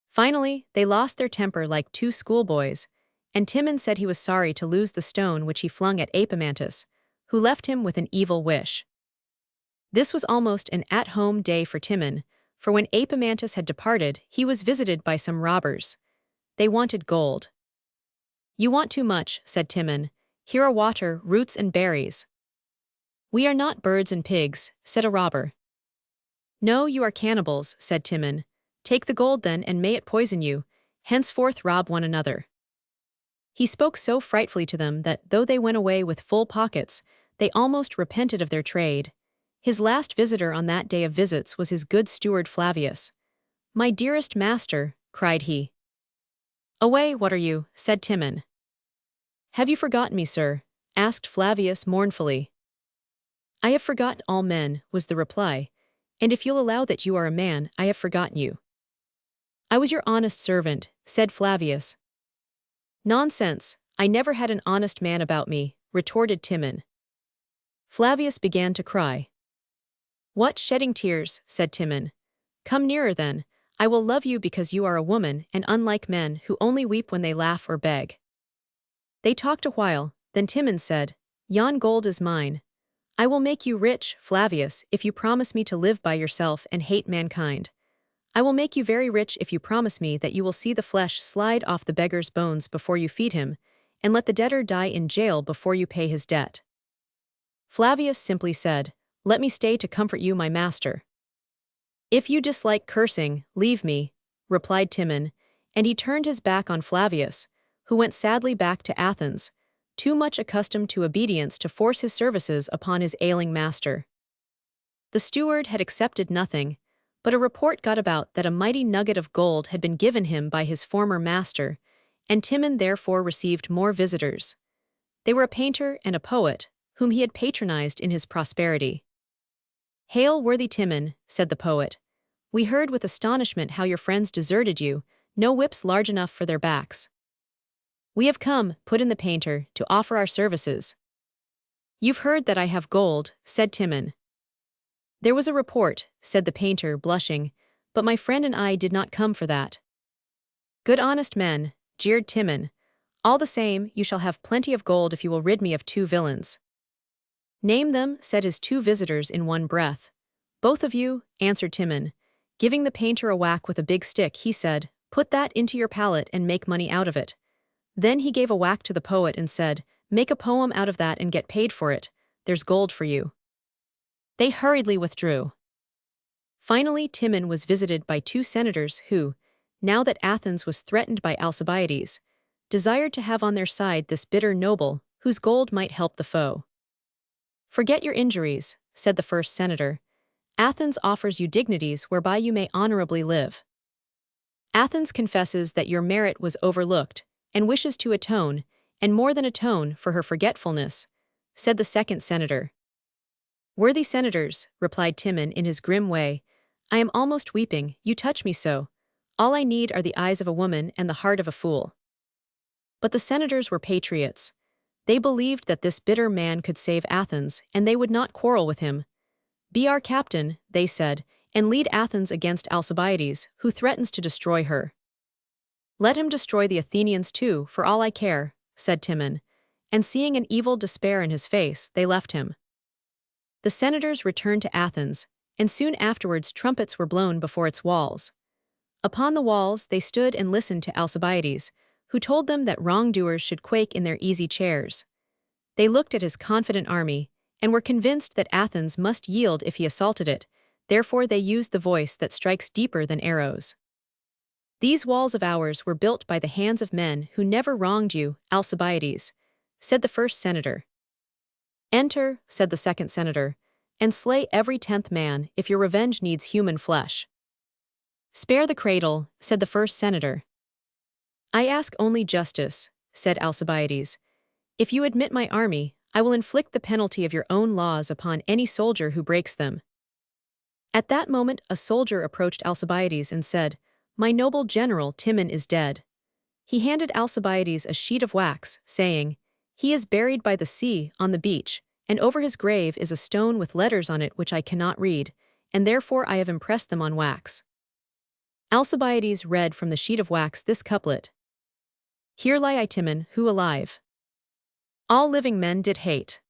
Finally, they lost their temper like two schoolboys, and Timon said he was sorry to lose the stone which he flung at Epamantis, who left him with an evil wish. This was almost an at-home day for Timon, for when Epamantis had departed, he was visited by some robbers. They wanted gold. "You want too much," said Timon. "Here are water, roots and berries." "We are not birds and pigs," said a robber. "No, you are cannibals," said Timon. "Take the gold then, and may it poison you. Henceforth rob one another." He spoke so frightfully to them that, though they went away with full pockets, they almost repented of their trade. His last visitor on that day of visits was his good steward Flavius. "My dearest master," cried he. "Away, what are you?" said Timon. "Have you forgotten me, sir?" asked Flavius mournfully. "I have forgotten all men," was the reply, "and if you'll allow that you are a man, I have forgotten you." "I was your honest servant," said Flavius. "Nonsense, I never had an honest man about me," retorted Timon. Flavius began to cry. "What, shedding tears?" said Timon. "Come nearer then, I will love you because you are a woman and unlike men who only weep when they laugh or beg. They talked a while, then Timon said, Yon gold is mine. I will make you rich, Flavius, if you promise me to live by yourself and hate mankind. I will make you very rich if you promise me that you will see the flesh slide off the beggar's bones before you feed him, and let the debtor die in jail before you pay his debt. Flavius simply said, Let me stay to comfort you, my master. If you dislike cursing, leave me, replied Timon, and he turned his back on Flavius, who went sadly back to Athens, too much accustomed to obedience to force his services upon his ailing master. The steward had accepted nothing, but a report got about that a mighty nugget of gold had been given him by his former master, and Timon therefore received more visitors. They were a painter and a poet, whom he had patronized in his prosperity. Hail, worthy Timon, said the poet. We heard with astonishment how your friends deserted you, no whips large enough for their backs. We have come, put in the painter, to offer our services. You've heard that I have gold, said Timon. There was a report, said the painter, blushing, but my friend and I did not come for that. Good honest men, jeered Timon. All the same, you shall have plenty of gold if you will rid me of 2 villains. Name them, said his 2 visitors in one breath. Both of you, answered Timon. Giving the painter a whack with a big stick, he said, Put that into your palette and make money out of it. Then he gave a whack to the poet and said, Make a poem out of that and get paid for it. There's gold for you. They hurriedly withdrew. Finally, Timon was visited by 2 senators who, now that Athens was threatened by Alcibiades, desired to have on their side this bitter noble, whose gold might help the foe. Forget your injuries, said the first senator. Athens offers you dignities whereby you may honorably live. Athens confesses that your merit was overlooked, and wishes to atone, and more than atone, for her forgetfulness, said the second senator. Worthy senators, replied Timon in his grim way, I am almost weeping, you touch me so. All I need are the eyes of a woman and the heart of a fool. But the senators were patriots. They believed that this bitter man could save Athens, and they would not quarrel with him. Be our captain, they said, and lead Athens against Alcibiades, who threatens to destroy her. Let him destroy the Athenians too, for all I care, said Timon, and seeing an evil despair in his face, they left him. The senators returned to Athens, and soon afterwards trumpets were blown before its walls. Upon the walls they stood and listened to Alcibiades, who told them that wrongdoers should quake in their easy chairs. They looked at his confident army, and were convinced that Athens must yield if he assaulted it, therefore they used the voice that strikes deeper than arrows. These walls of ours were built by the hands of men who never wronged you, Alcibiades, said the first senator. Enter, said the second senator, and slay every 10th man if your revenge needs human flesh. Spare the cradle, said the first senator. I ask only justice, said Alcibiades. If you admit my army, I will inflict the penalty of your own laws upon any soldier who breaks them. At that moment a soldier approached Alcibiades and said, My noble general Timon is dead. He handed Alcibiades a sheet of wax, saying, He is buried by the sea, on the beach, and over his grave is a stone with letters on it which I cannot read, and therefore I have impressed them on wax. Alcibiades read from the sheet of wax this couplet. Here lie I Timon, who alive all living men did hate.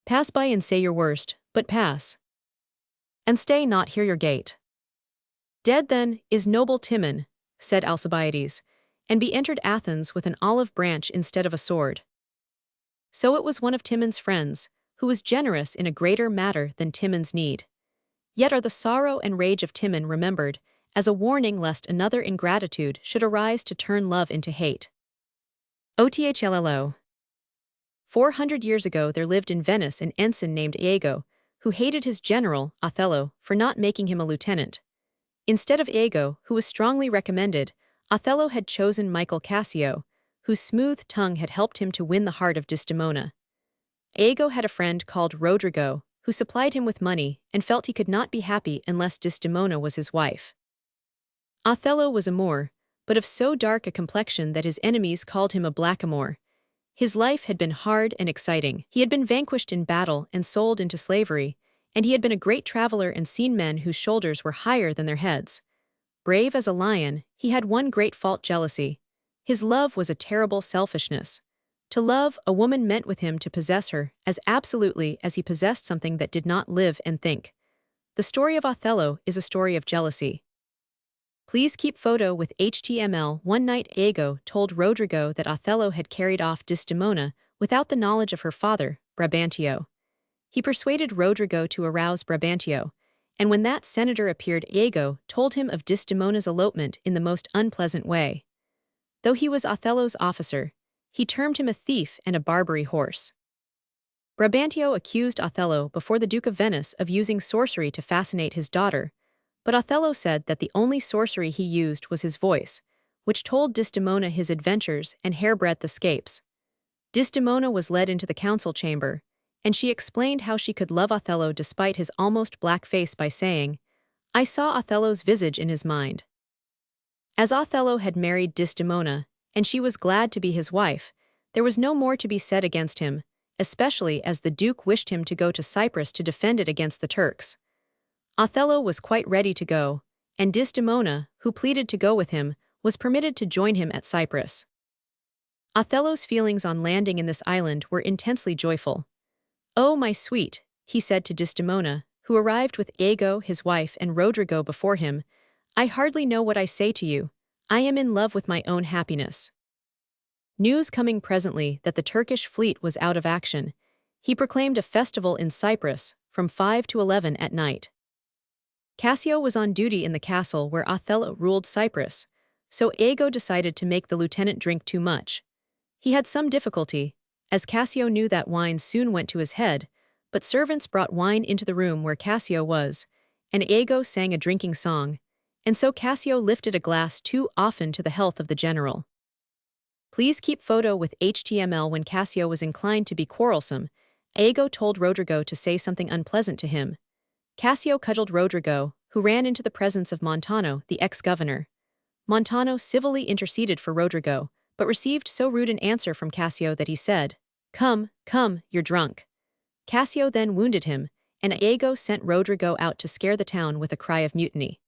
Pass by and say your worst, but pass. And stay not here your gate. Dead then is noble Timon, said Alcibiades, and be entered Athens with an olive branch instead of a sword. So it was one of Timon's friends, who was generous in a greater matter than Timon's need. Yet are the sorrow and rage of Timon remembered, as a warning lest another ingratitude should arise to turn love into hate. OTHLLO 400 years ago there lived in Venice an ensign named Iago, who hated his general, Othello, for not making him a lieutenant. Instead of Iago, who was strongly recommended, Othello had chosen Michael Cassio, whose smooth tongue had helped him to win the heart of Desdemona. Iago had a friend called Rodrigo, who supplied him with money and felt he could not be happy unless Desdemona was his wife. Othello was a Moor, but of so dark a complexion that his enemies called him a blackamoor. His life had been hard and exciting. He had been vanquished in battle and sold into slavery, and he had been a great traveler and seen men whose shoulders were higher than their heads. brave as a lion, he had one great fault: jealousy. His love was a terrible selfishness. To love a woman meant with him to possess her as absolutely as he possessed something that did not live and think. The story of Othello is a story of jealousy. Please keep photo with HTML. One night Iago told Rodrigo that Othello had carried off Desdemona without the knowledge of her father, Brabantio. He persuaded Rodrigo to arouse Brabantio, and when that senator appeared, Iago told him of Desdemona's elopement in the most unpleasant way. Though he was Othello's officer, he termed him a thief and a Barbary horse. Brabantio accused Othello before the Duke of Venice of using sorcery to fascinate his daughter, but Othello said that the only sorcery he used was his voice, which told Desdemona his adventures and hairbreadth escapes. Desdemona was led into the council chamber, and she explained how she could love Othello despite his almost black face by saying, "I saw Othello's visage in his mind." As Othello had married Desdemona, and she was glad to be his wife, there was no more to be said against him, especially as the Duke wished him to go to Cyprus to defend it against the Turks. Othello was quite ready to go, and Desdemona, who pleaded to go with him, was permitted to join him at Cyprus. Othello's feelings on landing in this island were intensely joyful. "Oh, my sweet," he said to Desdemona, who arrived with Iago, his wife, and Rodrigo before him, "I hardly know what I say to you. I am in love with my own happiness." News coming presently that the Turkish fleet was out of action, he proclaimed a festival in Cyprus from 5 to 11 at night. Cassio was on duty in the castle where Othello ruled Cyprus, so Iago decided to make the lieutenant drink too much. He had some difficulty, as Cassio knew that wine soon went to his head, but servants brought wine into the room where Cassio was, and Iago sang a drinking song, and so Cassio lifted a glass too often to the health of the general. Please keep photo with HTML. When Cassio was inclined to be quarrelsome, Iago told Rodrigo to say something unpleasant to him. Cassio cudgeled Rodrigo, who ran into the presence of Montano, the ex-governor. Montano civilly interceded for Rodrigo, but received so rude an answer from Cassio that he said, "Come, come, you're drunk." Cassio then wounded him, and Iago sent Rodrigo out to scare the town with a cry of mutiny.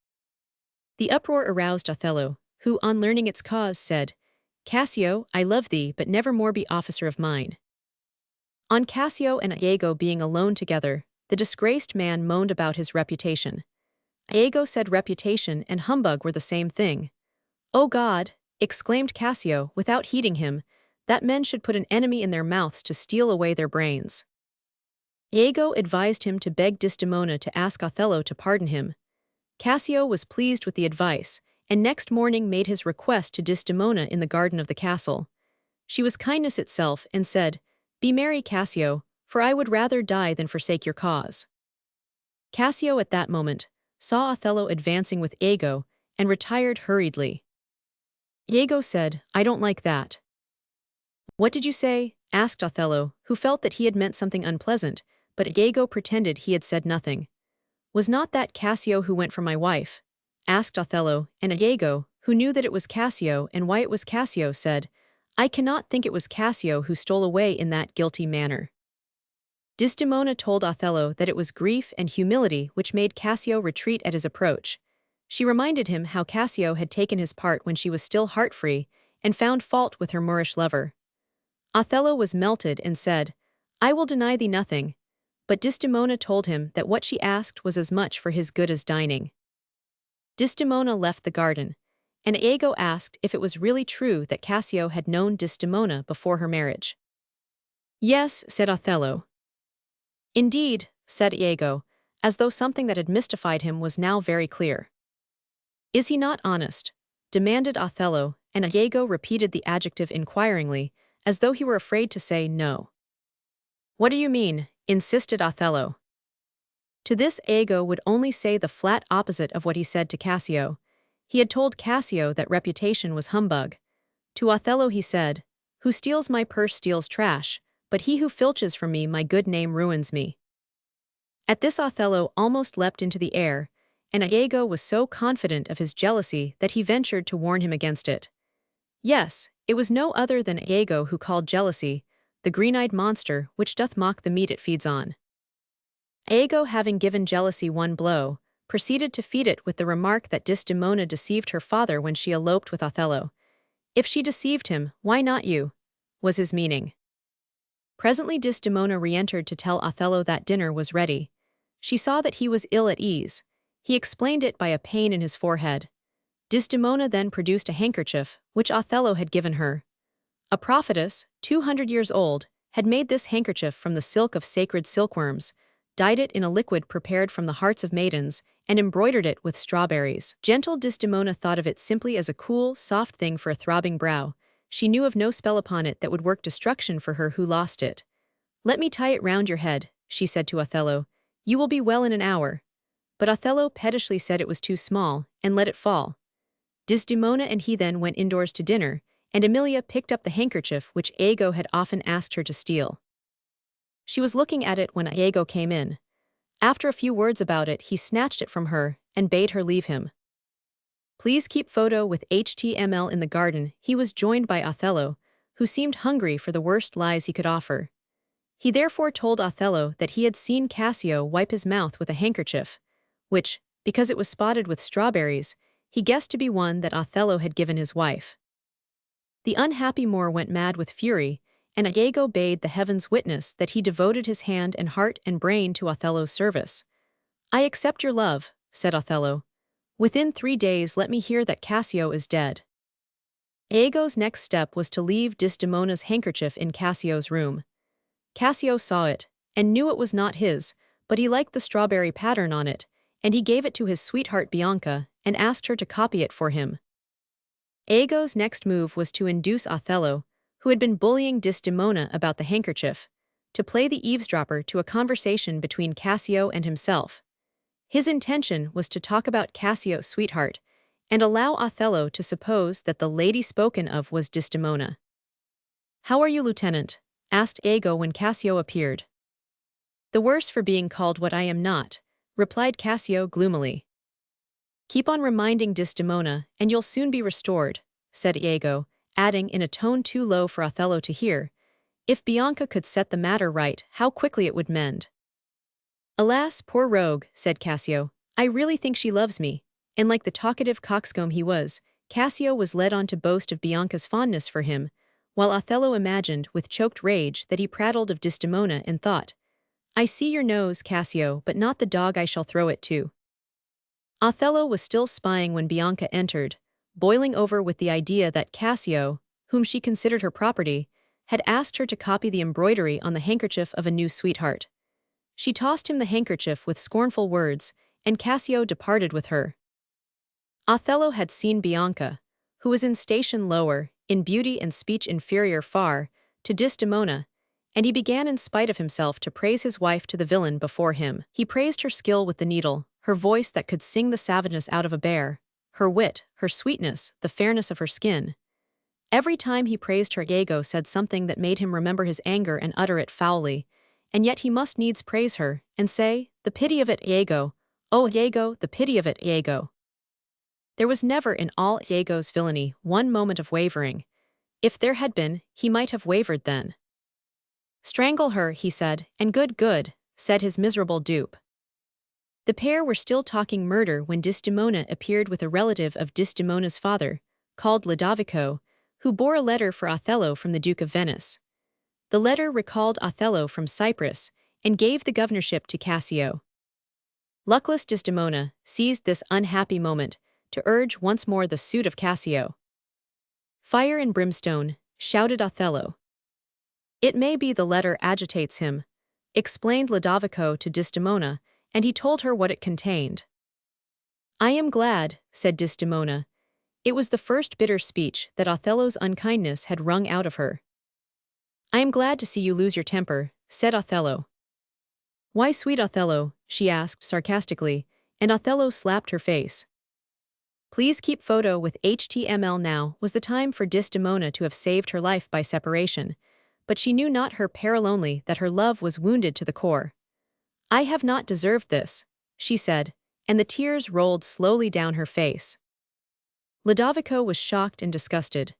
The uproar aroused Othello, who, on learning its cause, said, "Cassio, I love thee, but never more be officer of mine." On Cassio and Iago being alone together, the disgraced man moaned about his reputation. Iago said reputation and humbug were the same thing. "O God," exclaimed Cassio without heeding him, "that men should put an enemy in their mouths to steal away their brains." Iago advised him to beg Desdemona to ask Othello to pardon him. Cassio was pleased with the advice, and next morning made his request to Desdemona in the garden of the castle. She was kindness itself and said, "Be merry, Cassio, for I would rather die than forsake your cause." Cassio at that moment saw Othello advancing with Iago and retired hurriedly. Iago said, "I don't like that." "What did you say?" asked Othello, who felt that he had meant something unpleasant, but Iago pretended he had said nothing. "Was not that Cassio who went for my wife?" asked Othello, and Iago, who knew that it was Cassio and why it was Cassio, said, "I cannot think it was Cassio who stole away in that guilty manner." Desdemona told Othello that it was grief and humility which made Cassio retreat at his approach. She reminded him how Cassio had taken his part when she was still heart-free and found fault with her Moorish lover. Othello was melted and said, "I will deny thee nothing," but Desdemona told him that what she asked was as much for his good as dining. Desdemona left the garden, and Iago asked if it was really true that Cassio had known Desdemona before her marriage. "Yes," said Othello. "Indeed," said Iago, as though something that had mystified him was now very clear. "Is he not honest?" demanded Othello, and Iago repeated the adjective inquiringly, as though he were afraid to say no. "What do you mean?" insisted Othello. To this Iago would only say the flat opposite of what he said to Cassio. He had told Cassio that reputation was humbug. To Othello he said, "Who steals my purse steals trash, but he who filches from me my good name ruins me." At this Othello almost leapt into the air, and Iago was so confident of his jealousy that he ventured to warn him against it. Yes, it was no other than Iago who called jealousy the green-eyed monster which doth mock the meat it feeds on. Iago, having given jealousy one blow, proceeded to feed it with the remark that Desdemona deceived her father when she eloped with Othello. If she deceived him, why not you? Was his meaning. Presently Desdemona re-entered to tell Othello that dinner was ready. She saw that he was ill at ease. He explained it by a pain in his forehead. Desdemona then produced a handkerchief, which Othello had given her. A prophetess, 200 years old, had made this handkerchief from the silk of sacred silkworms, dyed it in a liquid prepared from the hearts of maidens, and embroidered it with strawberries. Gentle Desdemona thought of it simply as a cool, soft thing for a throbbing brow. She knew of no spell upon it that would work destruction for her who lost it. "Let me tie it round your head," she said to Othello. "You will be well in an hour." But Othello pettishly said it was too small, and let it fall. Desdemona and he then went indoors to dinner, and Emilia picked up the handkerchief which Iago had often asked her to steal. She was looking at it when Iago came in. After a few words about it, he snatched it from her and bade her leave him. Please keep photo with HTML in the garden. He was joined by Othello, who seemed hungry for the worst lies he could offer. He therefore told Othello that he had seen Cassio wipe his mouth with a handkerchief, which, because it was spotted with strawberries, he guessed to be one that Othello had given his wife. The unhappy Moor went mad with fury, and Iago bade the heavens witness that he devoted his hand and heart and brain to Othello's service. "I accept your love," said Othello. "Within 3 days let me hear that Cassio is dead." Iago's next step was to leave Desdemona's handkerchief in Cassio's room. Cassio saw it, and knew it was not his, but he liked the strawberry pattern on it, and he gave it to his sweetheart Bianca, and asked her to copy it for him. Iago's next move was to induce Othello, who had been bullying Desdemona about the handkerchief, to play the eavesdropper to a conversation between Cassio and himself. His intention was to talk about Cassio's sweetheart, and allow Othello to suppose that the lady spoken of was Desdemona. "How are you, Lieutenant?" asked Iago when Cassio appeared. "The worse for being called what I am not," replied Cassio gloomily. "Keep on reminding Desdemona, and you'll soon be restored," said Iago, adding in a tone too low for Othello to hear, "If Bianca could set the matter right, how quickly it would mend." "Alas, poor rogue," said Cassio, "I really think she loves me," and like the talkative coxcomb he was, Cassio was led on to boast of Bianca's fondness for him, while Othello imagined, with choked rage, that he prattled of Desdemona and thought, "I see your nose, Cassio, but not the dog I shall throw it to." Othello was still spying when Bianca entered, boiling over with the idea that Cassio, whom she considered her property, had asked her to copy the embroidery on the handkerchief of a new sweetheart. She tossed him the handkerchief with scornful words, and Cassio departed with her. Othello had seen Bianca, who was in station lower, in beauty and speech inferior far, to Desdemona, and he began in spite of himself to praise his wife to the villain before him. He praised her skill with the needle, her voice that could sing the savageness out of a bear, her wit, her sweetness, the fairness of her skin. Every time he praised her, Iago said something that made him remember his anger and utter it foully, and yet he must needs praise her, and say, "The pity of it, Iago! Oh, Iago, the pity of it, Iago!" There was never in all Iago's villainy one moment of wavering. If there had been, he might have wavered then. "Strangle her," he said, and good, said his miserable dupe. The pair were still talking murder when Desdemona appeared with a relative of Desdemona's father, called Lodovico, who bore a letter for Othello from the Duke of Venice. The letter recalled Othello from Cyprus and gave the governorship to Cassio. Luckless Desdemona seized this unhappy moment to urge once more the suit of Cassio. "Fire and brimstone," shouted Othello. "It may be the letter agitates him," explained Lodovico to Desdemona, and he told her what it contained. "I am glad," said Desdemona. It was the first bitter speech that Othello's unkindness had wrung out of her. "I am glad to see you lose your temper," said Othello. "Why, sweet Othello?" she asked sarcastically, and Othello slapped her face. "Please keep photo with HTML now" was the time for Desdemona to have saved her life by separation, but she knew not her peril only that her love was wounded to the core. "I have not deserved this," she said, and the tears rolled slowly down her face. Lodovico was shocked and disgusted.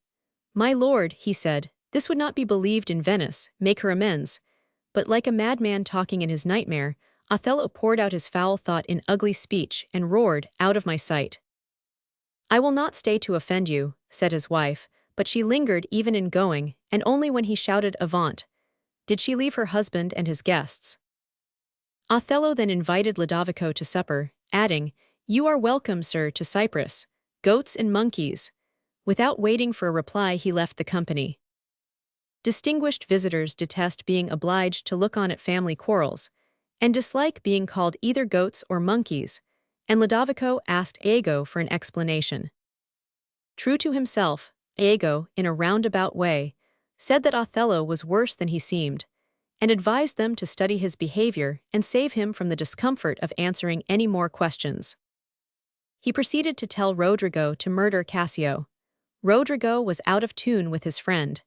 "My lord," he said, "this would not be believed in Venice, make her amends." But like a madman talking in his nightmare, Othello poured out his foul thought in ugly speech and roared, "Out of my sight." "I will not stay to offend you," said his wife, but she lingered even in going, and only when he shouted "Avaunt!" did she leave her husband and his guests. Othello then invited Lodovico to supper, adding, "You are welcome, sir, to Cyprus, goats and monkeys." Without waiting for a reply, he left the company. Distinguished visitors detest being obliged to look on at family quarrels, and dislike being called either goats or monkeys, and Lodovico asked Iago for an explanation. True to himself, Iago, in a roundabout way, said that Othello was worse than he seemed, and advised them to study his behavior and save him from the discomfort of answering any more questions. He proceeded to tell Rodrigo to murder Cassio. Rodrigo was out of tune with his friend.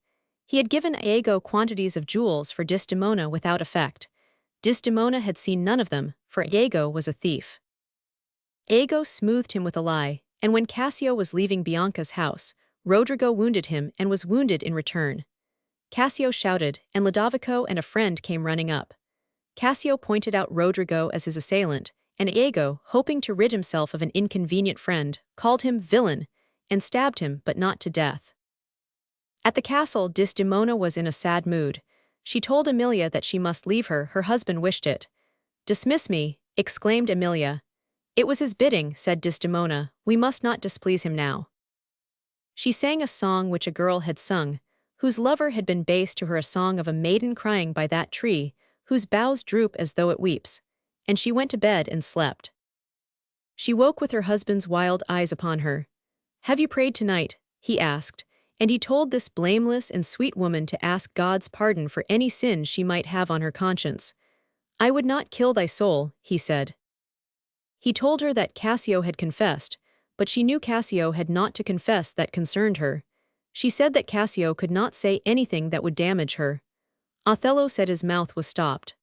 He had given Iago quantities of jewels for Desdemona without effect. Desdemona had seen none of them, for Iago was a thief. Iago smoothed him with a lie, and when Cassio was leaving Bianca's house, Rodrigo wounded him and was wounded in return. Cassio shouted, and Lodovico and a friend came running up. Cassio pointed out Rodrigo as his assailant, and Iago, hoping to rid himself of an inconvenient friend, called him villain, and stabbed him but not to death. At the castle, Desdemona was in a sad mood. She told Emilia that she must leave her husband wished it. "Dismiss me," exclaimed Emilia. "It was his bidding," said Desdemona, "we must not displease him now." She sang a song which a girl had sung, whose lover had been base to her, a song of a maiden crying by that tree, whose boughs droop as though it weeps, and she went to bed and slept. She woke with her husband's wild eyes upon her. "Have you prayed tonight?" he asked, and he told this blameless and sweet woman to ask God's pardon for any sin she might have on her conscience. "I would not kill thy soul," he said. He told her that Cassio had confessed, but she knew Cassio had not to confess that concerned her. She said that Cassio could not say anything that would damage her. Othello said his mouth was stopped.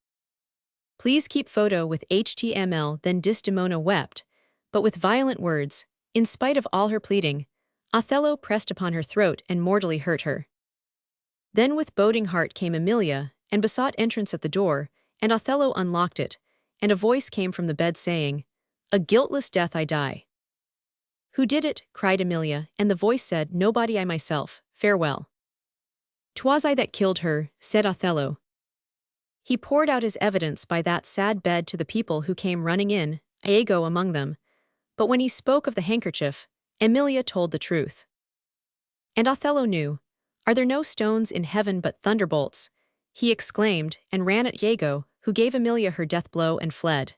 "Please keep photo with HTML." Then Desdemona wept, but with violent words. In spite of all her pleading, Othello pressed upon her throat and mortally hurt her. Then with boding heart came Emilia, and besought entrance at the door, and Othello unlocked it, and a voice came from the bed saying, "A guiltless death I die." "Who did it?" cried Emilia, and the voice said, "Nobody, I myself, farewell." "'Twas I that killed her," said Othello. He poured out his evidence by that sad bed to the people who came running in, Iago among them, but when he spoke of the handkerchief, Emilia told the truth. And Othello knew. "Are there no stones in heaven but thunderbolts?" he exclaimed, and ran at Iago, who gave Emilia her death blow and fled.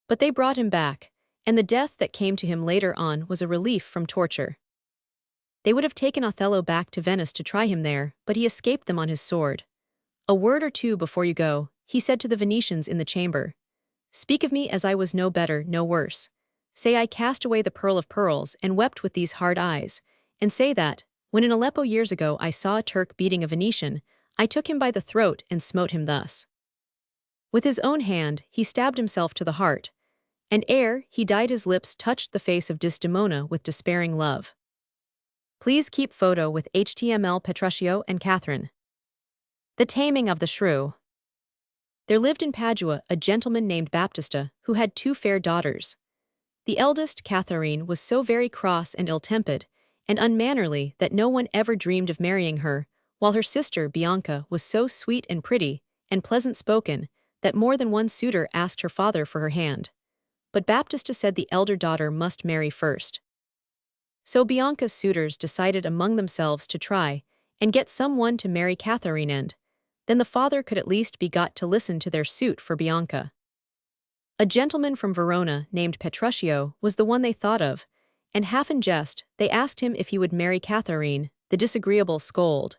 But they brought him back, and the death that came to him later on was a relief from torture. They would have taken Othello back to Venice to try him there, but he escaped them on his sword. "A word or two before you go," he said to the Venetians in the chamber. "Speak of me as I was no better, no worse. Say I cast away the pearl of pearls and wept with these hard eyes, and say that, when in Aleppo years ago I saw a Turk beating a Venetian, I took him by the throat and smote him thus." With his own hand, he stabbed himself to the heart, and ere he died his lips touched the face of Desdemona with despairing love. Please keep photo with HTML Petruchio and Catherine. The Taming of the Shrew. There lived in Padua a gentleman named Baptista, who had two fair daughters. The eldest, Catherine, was so very cross and ill-tempered and unmannerly that no one ever dreamed of marrying her, while her sister, Bianca, was so sweet and pretty and pleasant-spoken that more than one suitor asked her father for her hand. But Baptista said the elder daughter must marry first. So Bianca's suitors decided among themselves to try and get someone to marry Catherine, and then the father could at least be got to listen to their suit for Bianca. A gentleman from Verona named Petruchio was the one they thought of, and half in jest, they asked him if he would marry Catherine, the disagreeable scold.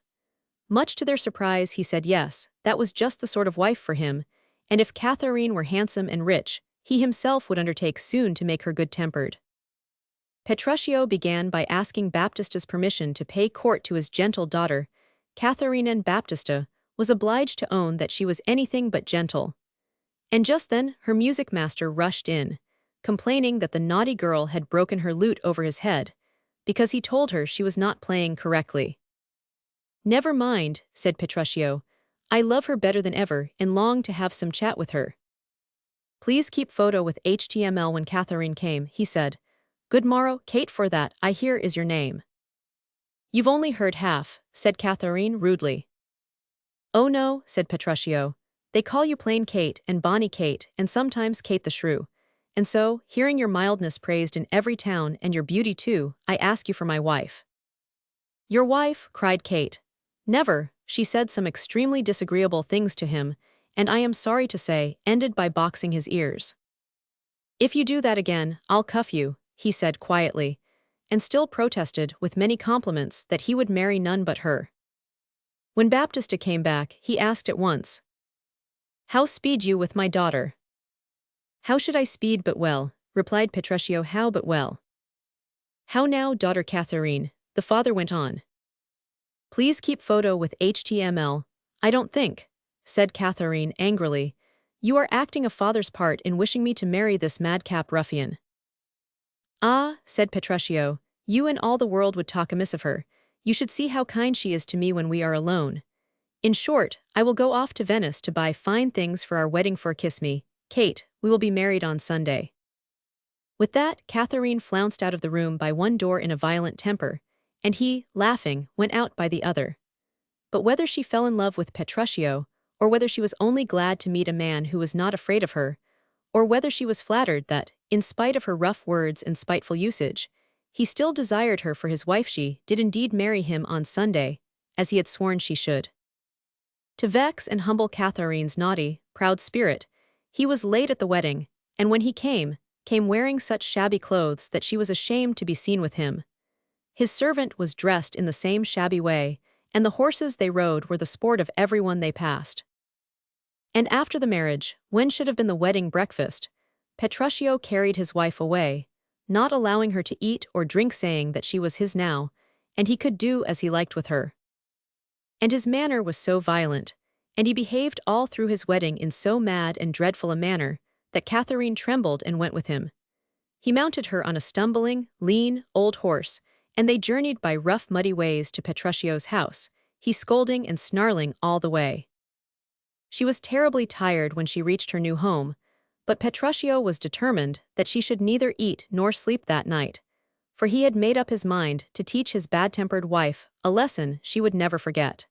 Much to their surprise, he said yes, that was just the sort of wife for him, and if Catherine were handsome and rich, he himself would undertake soon to make her good-tempered. Petruchio began by asking Baptista's permission to pay court to his gentle daughter. Catherine, and Baptista was obliged to own that she was anything but gentle. And just then her music master rushed in, complaining that the naughty girl had broken her lute over his head, because he told her she was not playing correctly. "Never mind," said Petruchio. "I love her better than ever and long to have some chat with her." Please keep photo with HTML. When Catherine came, he said, "Good morrow, Kate, for that, I hear, is your name." "You've only heard half," said Catherine rudely. "Oh no," said Petruchio. "They call you plain Kate and bonny Kate and sometimes Kate the Shrew. And so, hearing your mildness praised in every town and your beauty too, I ask you for my wife." "Your wife?" cried Kate. "Never," she said some extremely disagreeable things to him, and I am sorry to say, ended by boxing his ears. "If you do that again, I'll cuff you," he said quietly, and still protested with many compliments that he would marry none but her. When Baptista came back, he asked at once, "How speed you with my daughter?" "How should I speed but well?" replied Petruchio. "How but well?" "How now, daughter Catherine," the father went on. "Please keep photo with HTML. I don't think," said Catherine angrily, "you are acting a father's part in wishing me to marry this madcap ruffian." "Ah," said Petruchio, "you and all the world would talk amiss of her. You should see how kind she is to me when we are alone. In short, I will go off to Venice to buy fine things for our wedding. For kiss me, Kate, we will be married on Sunday." With that, Catherine flounced out of the room by one door in a violent temper, and he, laughing, went out by the other. But whether she fell in love with Petruchio, or whether she was only glad to meet a man who was not afraid of her, or whether she was flattered that, in spite of her rough words and spiteful usage, he still desired her for his wife, she did indeed marry him on Sunday, as he had sworn she should. To vex and humble Catherine's naughty, proud spirit, he was late at the wedding, and when he came wearing such shabby clothes that she was ashamed to be seen with him. His servant was dressed in the same shabby way, and the horses they rode were the sport of everyone they passed. And after the marriage, when should have been the wedding breakfast, Petruchio carried his wife away, not allowing her to eat or drink, saying that she was his now, and he could do as he liked with her. And his manner was so violent, and he behaved all through his wedding in so mad and dreadful a manner, that Catherine trembled and went with him. He mounted her on a stumbling, lean, old horse, and they journeyed by rough, muddy ways to Petruchio's house, he scolding and snarling all the way. She was terribly tired when she reached her new home, but Petruchio was determined that she should neither eat nor sleep that night, for he had made up his mind to teach his bad-tempered wife a lesson she would never forget.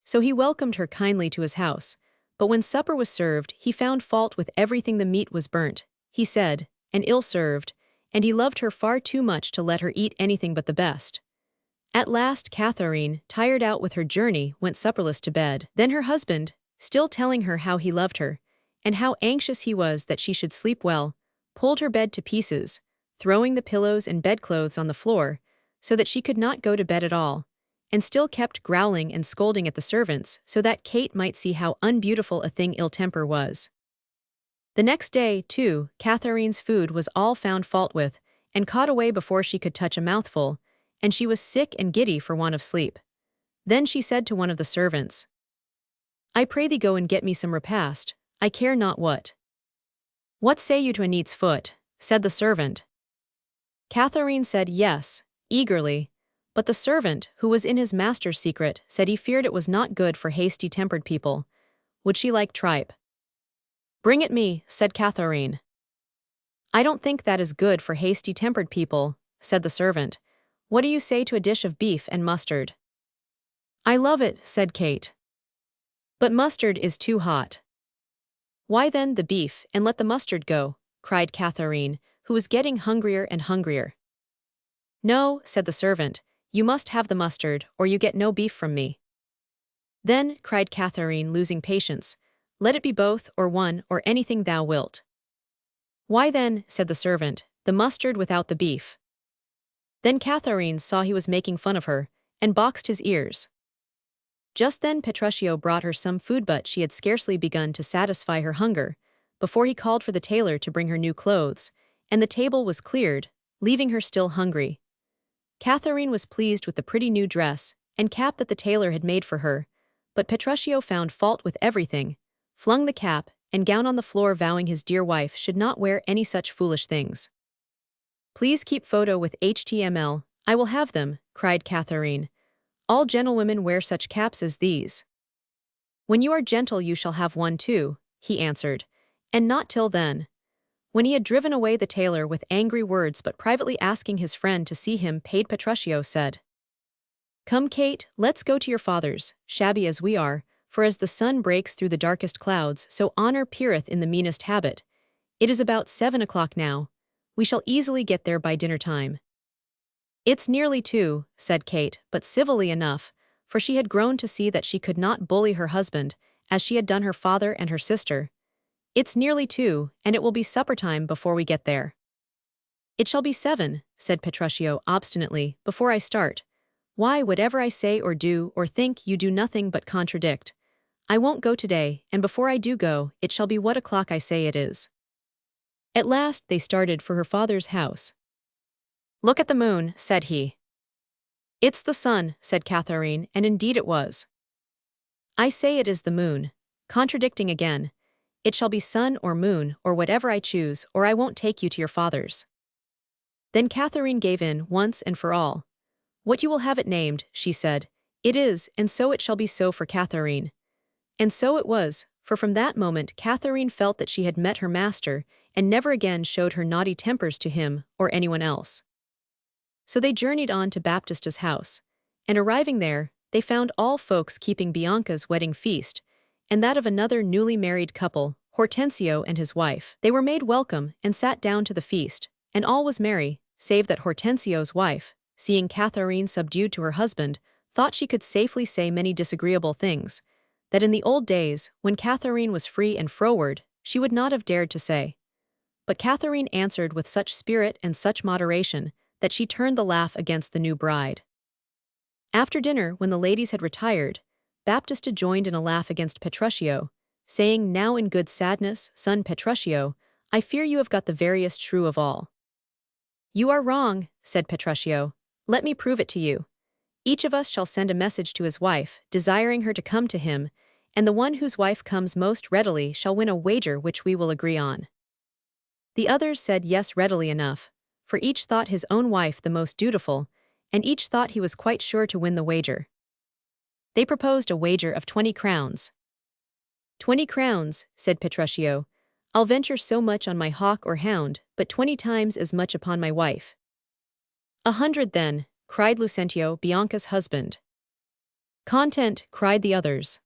So he welcomed her kindly to his house, but when supper was served, he found fault with everything. The meat was burnt, he said, and ill-served, and he loved her far too much to let her eat anything but the best. At last Catherine, tired out with her journey, went supperless to bed. Then her husband, still telling her how he loved her, and how anxious he was that she should sleep well, pulled her bed to pieces, throwing the pillows and bedclothes on the floor, so that she could not go to bed at all, and still kept growling and scolding at the servants so that Kate might see how unbeautiful a thing ill-temper was. The next day, too, Catherine's food was all found fault with, and caught away before she could touch a mouthful, and she was sick and giddy for want of sleep. Then she said to one of the servants, "I pray thee go and get me some repast, I care not what." "What say you to a neat's foot?" said the servant. Catherine said yes, eagerly, but the servant, who was in his master's secret, said he feared it was not good for hasty-tempered people. Would she like tripe? "Bring it me," said Catherine. "I don't think that is good for hasty-tempered people," said the servant. "What do you say to a dish of beef and mustard?" "I love it," said Kate. "But mustard is too hot." "Why then the beef, and let the mustard go," cried Catherine, who was getting hungrier and hungrier. "No," said the servant, "you must have the mustard, or you get no beef from me." "Then," cried Catherine, losing patience, "let it be both, or one, or anything thou wilt." "Why then," said the servant, "the mustard without the beef." Then Catherine saw he was making fun of her, and boxed his ears. Just then Petruchio brought her some food, but she had scarcely begun to satisfy her hunger, before he called for the tailor to bring her new clothes, and the table was cleared, leaving her still hungry. Catherine was pleased with the pretty new dress and cap that the tailor had made for her, but Petruchio found fault with everything, flung the cap and gown on the floor, vowing his dear wife should not wear any such foolish things. "Please keep photo with HTML, I will have them," cried Catherine. "All gentlewomen wear such caps as these." "When you are gentle you shall have one too," he answered, And not till then. When he had driven away the tailor with angry words but privately asking his friend to see him, paid Petruchio said, "Come, Kate, let's go to your father's, shabby as we are, for as the sun breaks through the darkest clouds, so honor peereth in the meanest habit. It is about 7 o'clock now. We shall easily get there by dinner time." "It's nearly 2, said Kate, but civilly enough, for she had grown to see that she could not bully her husband, as she had done her father and her sister. "It's nearly 2, and it will be supper time before we get there." "It shall be 7, said Petruchio obstinately, before I start. Why, whatever I say or do or think, you do nothing but contradict. I won't go today, and before I do go, it shall be what o'clock I say it is." At last they started for her father's house. "Look at the moon," said he. "It's the sun," said Catherine, and indeed it was. "I say it is the moon." Contradicting again. "It shall be sun or moon, or whatever I choose, or I won't take you to your father's." Then Catherine gave in once and for all. "What you will have it named," she said. "It is, and so it shall be so for Catherine." And so it was, for from that moment Catherine felt that she had met her master, and never again showed her naughty tempers to him or anyone else. So they journeyed on to Baptista's house, and arriving there, they found all folks keeping Bianca's wedding feast, and that of another newly married couple, Hortensio and his wife. They were made welcome and sat down to the feast, and all was merry, save that Hortensio's wife, seeing Catherine subdued to her husband, thought she could safely say many disagreeable things, that in the old days, when Catherine was free and froward, she would not have dared to say. But Catherine answered with such spirit and such moderation, that she turned the laugh against the new bride. After dinner, when the ladies had retired, Baptista joined in a laugh against Petruchio, saying, "Now in good sadness, son Petruchio, I fear you have got the veriest shrew of all." "You are wrong," said Petruchio. "Let me prove it to you. Each of us shall send a message to his wife, desiring her to come to him, and the one whose wife comes most readily shall win a wager which we will agree on." The others said yes readily enough, for each thought his own wife the most dutiful, and each thought he was quite sure to win the wager. They proposed a wager of 20 crowns. "20 crowns, said Petruchio. "I'll venture so much on my hawk or hound, but 20 times as much upon my wife." "100 then," cried Lucentio, Bianca's husband. "Content," cried the others.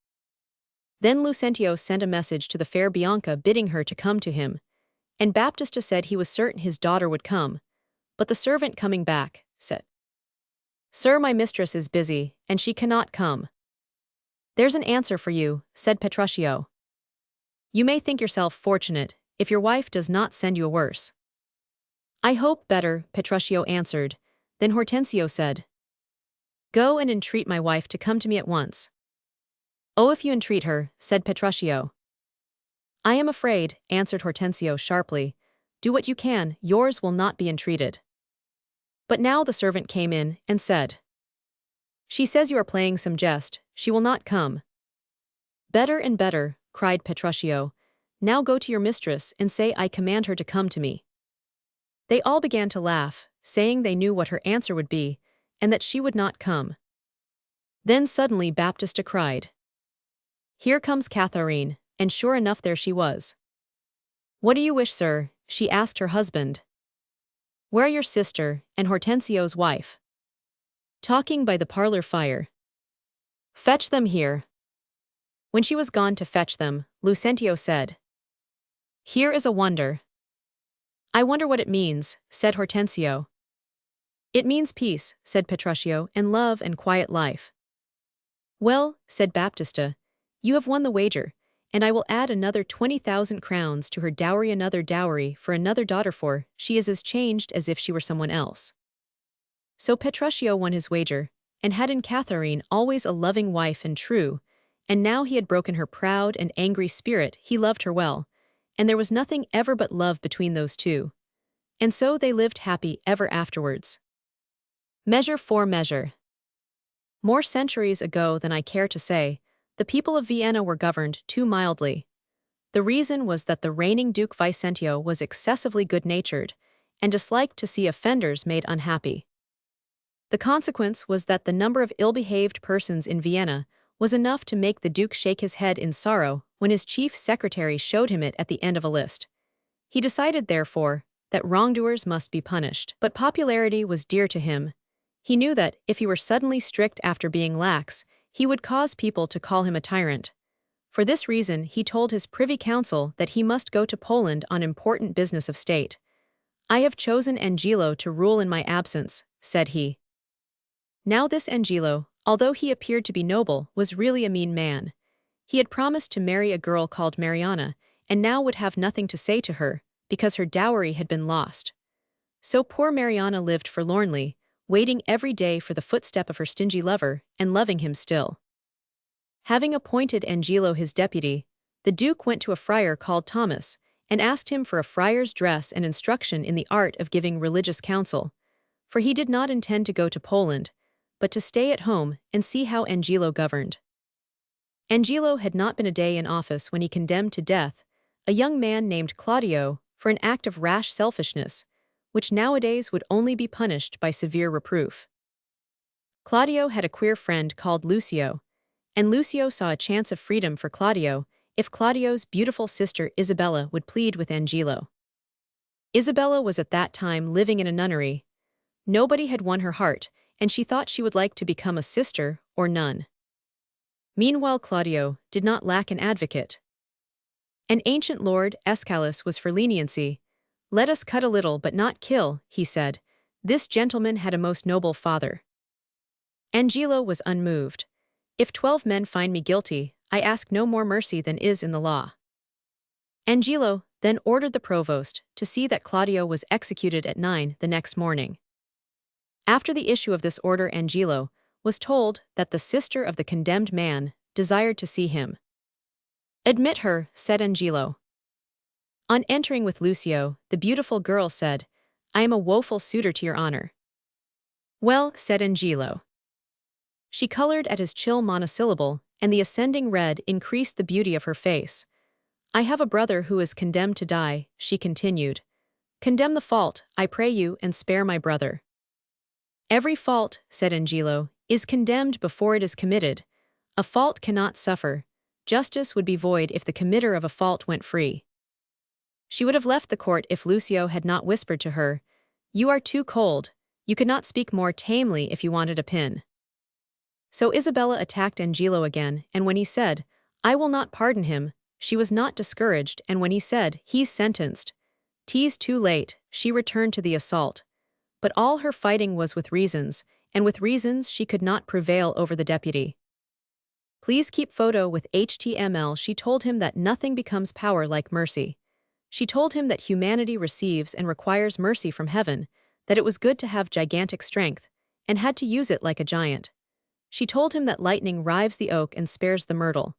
Then Lucentio sent a message to the fair Bianca bidding her to come to him, and Baptista said he was certain his daughter would come, but the servant coming back, said, "Sir, my mistress is busy, and she cannot come." "There's an answer for you," said Petruchio. "You may think yourself fortunate, if your wife does not send you a worse." "I hope better," Petruchio answered. Then Hortensio said, "Go and entreat my wife to come to me at once." "Oh, if you entreat her," said Petruchio. "I am afraid," answered Hortensio sharply. "Do what you can, yours will not be entreated." But now the servant came in, and said, "She says you are playing some jest, she will not come." "Better and better," cried Petruchio. "Now go to your mistress and say I command her to come to me." They all began to laugh, saying they knew what her answer would be, and that she would not come. Then suddenly Baptista cried, "Here comes Catherine," and sure enough there she was. "What do you wish, sir?" she asked her husband. "Where are your sister and Hortensio's wife?" "Talking by the parlor fire." "Fetch them here." When she was gone to fetch them, Lucentio said, "Here is a wonder." "I wonder what it means," said Hortensio. "It means peace," said Petruchio, "and love and quiet life." "Well," said Baptista, "you have won the wager, and I will add another 20,000 crowns to her dowry, another dowry for another daughter, for she is as changed as if she were someone else." So Petruchio won his wager, and had in Catherine always a loving wife and true, and now he had broken her proud and angry spirit. He loved her well, and there was nothing ever but love between those two. And so they lived happy ever afterwards. Measure for measure. More centuries ago than I care to say, the people of Vienna were governed too mildly. The reason was that the reigning Duke Vicentio was excessively good-natured, and disliked to see offenders made unhappy. The consequence was that the number of ill-behaved persons in Vienna was enough to make the Duke shake his head in sorrow when his chief secretary showed him it at the end of a list. He decided, therefore, that wrongdoers must be punished. But popularity was dear to him. He knew that, if he were suddenly strict after being lax, he would cause people to call him a tyrant. For this reason, he told his privy council that he must go to Poland on important business of state. "I have chosen Angelo to rule in my absence," said he. Now this Angelo, although he appeared to be noble, was really a mean man. He had promised to marry a girl called Mariana, and now would have nothing to say to her, because her dowry had been lost. So poor Mariana lived forlornly, waiting every day for the footstep of her stingy lover, and loving him still. Having appointed Angelo his deputy, the Duke went to a friar called Thomas, and asked him for a friar's dress and instruction in the art of giving religious counsel, for he did not intend to go to Poland, but to stay at home and see how Angelo governed. Angelo had not been a day in office when he condemned to death a young man named Claudio for an act of rash selfishness, which nowadays would only be punished by severe reproof. Claudio had a queer friend called Lucio, and Lucio saw a chance of freedom for Claudio if Claudio's beautiful sister Isabella would plead with Angelo. Isabella was at that time living in a nunnery. Nobody had won her heart, and she thought she would like to become a sister or nun. Meanwhile, Claudio did not lack an advocate. An ancient lord, Escalus, was for leniency. "Let us cut a little but not kill," he said. "This gentleman had a most noble father." Angelo was unmoved. "If 12 men find me guilty, I ask no more mercy than is in the law." Angelo then ordered the provost to see that Claudio was executed at 9 the next morning. After the issue of this order, Angelo was told that the sister of the condemned man desired to see him. "Admit her," said Angelo. On entering with Lucio, the beautiful girl said, "I am a woeful suitor to your honor." "Well," said Angelo. She colored at his chill monosyllable, and the ascending red increased the beauty of her face. "I have a brother who is condemned to die," she continued. "Condemn the fault, I pray you, and spare my brother." "Every fault," said Angelo, "is condemned before it is committed. A fault cannot suffer. Justice would be void if the committer of a fault went free." She would have left the court if Lucio had not whispered to her, "You are too cold. You could not speak more tamely if you wanted a pin." So Isabella attacked Angelo again, and when he said, "I will not pardon him," she was not discouraged, and when he said, "He's sentenced," "'Tis too late," she returned to the assault. But all her fighting was with reasons, and with reasons she could not prevail over the deputy. "Please keep photo with HTML." She told him that nothing becomes power like mercy. She told him that humanity receives and requires mercy from heaven, that it was good to have gigantic strength, and had to use it like a giant. She told him that lightning rives the oak and spares the myrtle.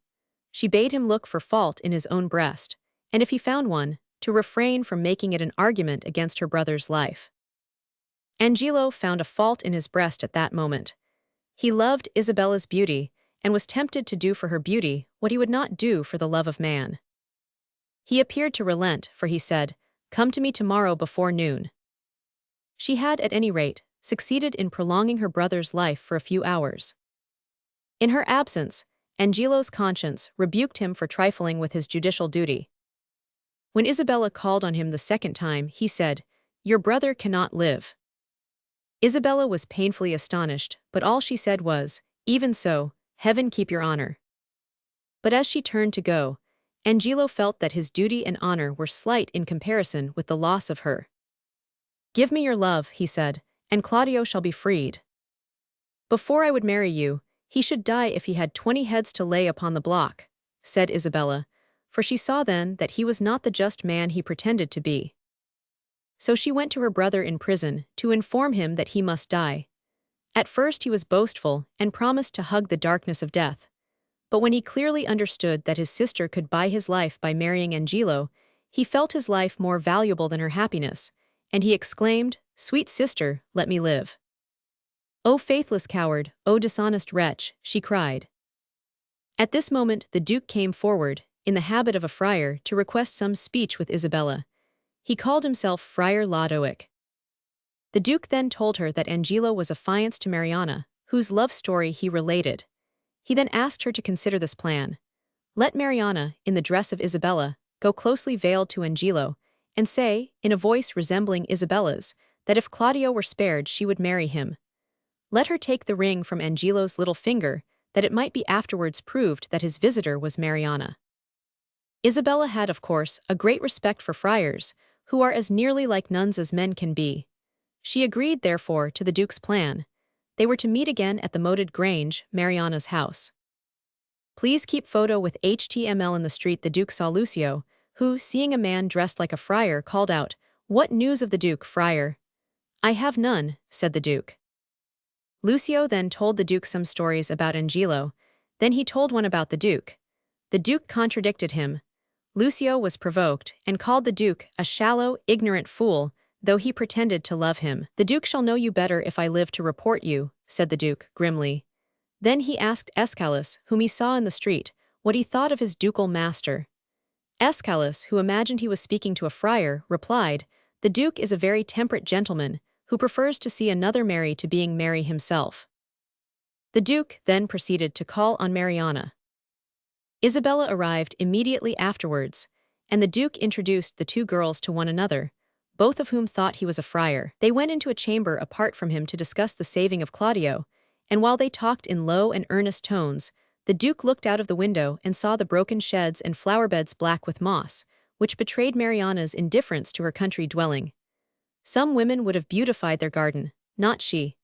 She bade him look for fault in his own breast, and if he found one, to refrain from making it an argument against her brother's life. Angelo found a fault in his breast at that moment. He loved Isabella's beauty, and was tempted to do for her beauty what he would not do for the love of man. He appeared to relent, for he said, "Come to me tomorrow before noon." She had, at any rate, succeeded in prolonging her brother's life for a few hours. In her absence, Angelo's conscience rebuked him for trifling with his judicial duty. When Isabella called on him the second time, he said, "Your brother cannot live." Isabella was painfully astonished, but all she said was, "Even so, heaven keep your honor." But as she turned to go, Angelo felt that his duty and honor were slight in comparison with the loss of her. "Give me your love," he said, "and Claudio shall be freed." "Before I would marry you, he should die if he had 20 heads to lay upon the block," said Isabella, for she saw then that he was not the just man he pretended to be. So she went to her brother in prison to inform him that he must die. At first he was boastful and promised to hug the darkness of death. But when he clearly understood that his sister could buy his life by marrying Angelo, he felt his life more valuable than her happiness, and he exclaimed, "Sweet sister, let me live." "O faithless coward, O dishonest wretch," she cried. At this moment the Duke came forward, in the habit of a friar, to request some speech with Isabella. He called himself Friar Lodoic. The Duke then told her that Angelo was affianced to Mariana, whose love story he related. He then asked her to consider this plan. Let Mariana, in the dress of Isabella, go closely veiled to Angelo, and say, in a voice resembling Isabella's, that if Claudio were spared she would marry him. Let her take the ring from Angelo's little finger, that it might be afterwards proved that his visitor was Mariana. Isabella had, of course, a great respect for friars, who are as nearly like nuns as men can be. She agreed, therefore, to the Duke's plan. They were to meet again at the moated Grange, Mariana's house. Please keep photo with HTML. In the street the Duke saw Lucio, who, seeing a man dressed like a friar, called out, "What news of the Duke, friar?" "I have none," said the Duke. Lucio then told the Duke some stories about Angelo, then he told one about the Duke. The Duke contradicted him. Lucio was provoked, and called the Duke a shallow, ignorant fool, though he pretended to love him. "The Duke shall know you better if I live to report you," said the Duke, grimly. Then he asked Escalus, whom he saw in the street, what he thought of his ducal master. Escalus, who imagined he was speaking to a friar, replied, "The Duke is a very temperate gentleman, who prefers to see another marry to being merry himself." The Duke then proceeded to call on Mariana. Isabella arrived immediately afterwards, and the Duke introduced the two girls to one another, both of whom thought he was a friar. They went into a chamber apart from him to discuss the saving of Claudio, and while they talked in low and earnest tones, the Duke looked out of the window and saw the broken sheds and flower-beds black with moss, which betrayed Mariana's indifference to her country dwelling. Some women would have beautified their garden, not she.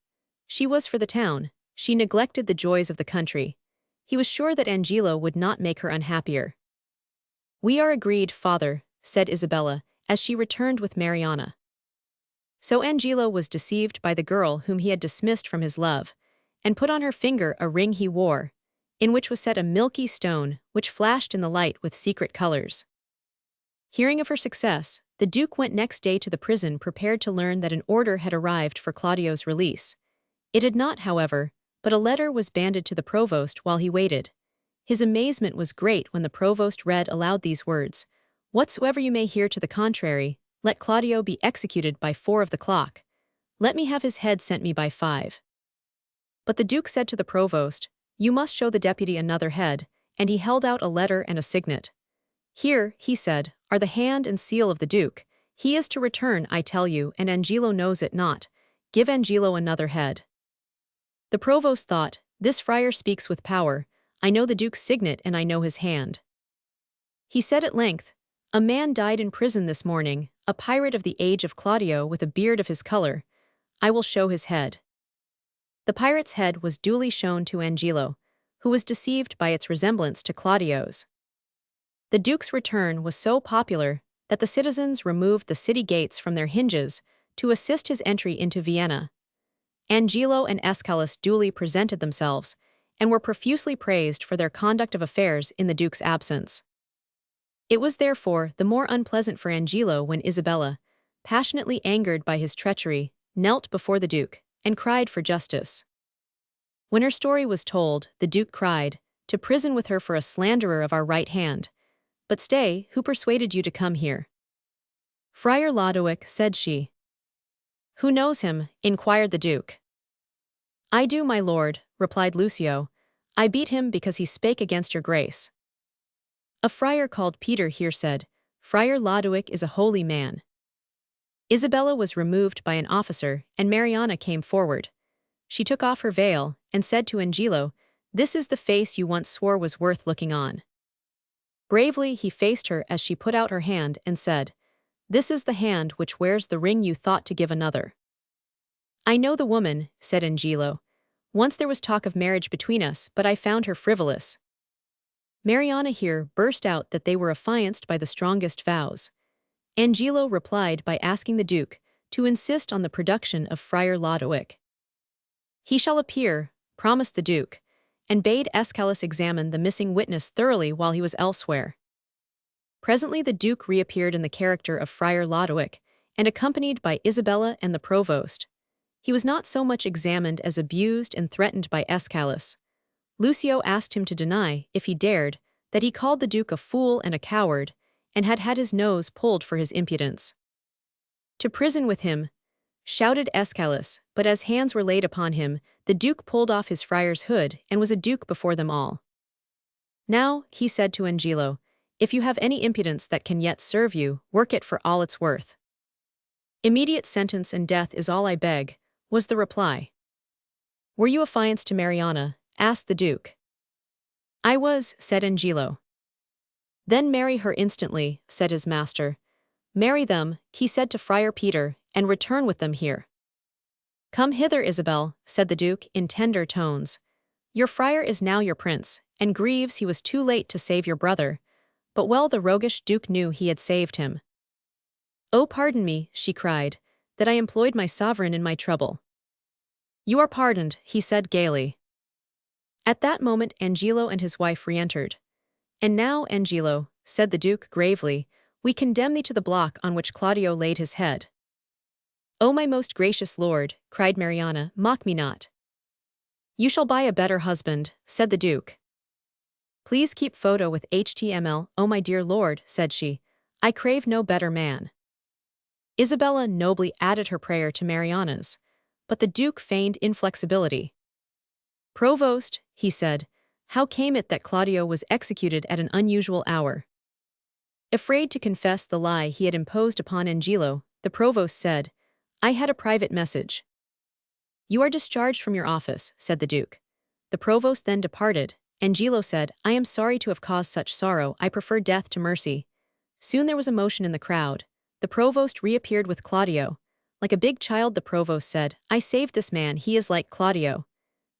She was for the town. She neglected the joys of the country. He was sure that Angelo would not make her unhappier. "We are agreed, father," said Isabella, as she returned with Mariana. So Angelo was deceived by the girl whom he had dismissed from his love, and put on her finger a ring he wore, in which was set a milky stone, which flashed in the light with secret colors. Hearing of her success, the Duke went next day to the prison prepared to learn that an order had arrived for Claudio's release. It had not, however, but a letter was banded to the provost while he waited. His amazement was great when the provost read aloud these words, "Whatsoever you may hear to the contrary, let Claudio be executed by 4 of the clock. Let me have his head sent me by 5. But the Duke said to the provost, "You must show the deputy another head," and he held out a letter and a signet. "Here," he said, "are the hand and seal of the Duke. He is to return, I tell you, and Angelo knows it not. Give Angelo another head." The provost thought, "This friar speaks with power. I know the Duke's signet and I know his hand." He said at length, "A man died in prison this morning, a pirate of the age of Claudio with a beard of his color. I will show his head." The pirate's head was duly shown to Angelo, who was deceived by its resemblance to Claudio's. The Duke's return was so popular that the citizens removed the city gates from their hinges to assist his entry into Vienna. Angelo and Escalus duly presented themselves, and were profusely praised for their conduct of affairs in the Duke's absence. It was therefore the more unpleasant for Angelo when Isabella, passionately angered by his treachery, knelt before the Duke, and cried for justice. When her story was told, the Duke cried, "To prison with her for a slanderer of our right hand. But stay, who persuaded you to come here?" "Friar Lodowick," said she. "Who knows him?" inquired the Duke. "I do, my lord," replied Lucio. "I beat him because he spake against your grace." A friar called Peter here said, "Friar Lodowick is a holy man." Isabella was removed by an officer, and Mariana came forward. She took off her veil, and said to Angelo, "This is the face you once swore was worth looking on." Bravely he faced her as she put out her hand and said, "This is the hand which wears the ring you thought to give another." "I know the woman," said Angelo. "Once there was talk of marriage between us, but I found her frivolous." Mariana here burst out that they were affianced by the strongest vows. Angelo replied by asking the Duke to insist on the production of Friar Lodowick. "He shall appear," promised the Duke, and bade Escalus examine the missing witness thoroughly while he was elsewhere. Presently the Duke reappeared in the character of Friar Lodowick, and accompanied by Isabella and the provost. He was not so much examined as abused and threatened by Escalus. Lucio asked him to deny, if he dared, that he called the Duke a fool and a coward, and had had his nose pulled for his impudence. "To prison with him," shouted Escalus, but as hands were laid upon him, the Duke pulled off his friar's hood and was a duke before them all. Now, he said to Angelo, if you have any impudence that can yet serve you, work it for all it's worth. Immediate sentence and death is all I beg, was the reply. Were you affianced to Mariana? Asked the Duke. I was, said Angelo. Then marry her instantly, said his master. Marry them, he said to Friar Peter, and return with them here. Come hither, Isabel, said the Duke in tender tones. Your friar is now your prince, and grieves he was too late to save your brother, but well the roguish Duke knew he had saved him. Oh, pardon me, she cried, that I employed my sovereign in my trouble. You are pardoned, he said gaily. At that moment Angelo and his wife re-entered. And now, Angelo, said the Duke gravely, we condemn thee to the block on which Claudio laid his head. O my most gracious lord, cried Mariana, mock me not. You shall buy a better husband, said the Duke. Please keep photo with HTML, oh my dear lord, said she. I crave no better man. Isabella nobly added her prayer to Mariana's, but the Duke feigned inflexibility. Provost, he said, how came it that Claudio was executed at an unusual hour? Afraid to confess the lie he had imposed upon Angelo, the provost said, I had a private message. You are discharged from your office, said the Duke. The provost then departed. Angelo said, I am sorry to have caused such sorrow, I prefer death to mercy. Soon there was a motion in the crowd. The provost reappeared with Claudio. Like a big child, the provost said, I saved this man, he is like Claudio.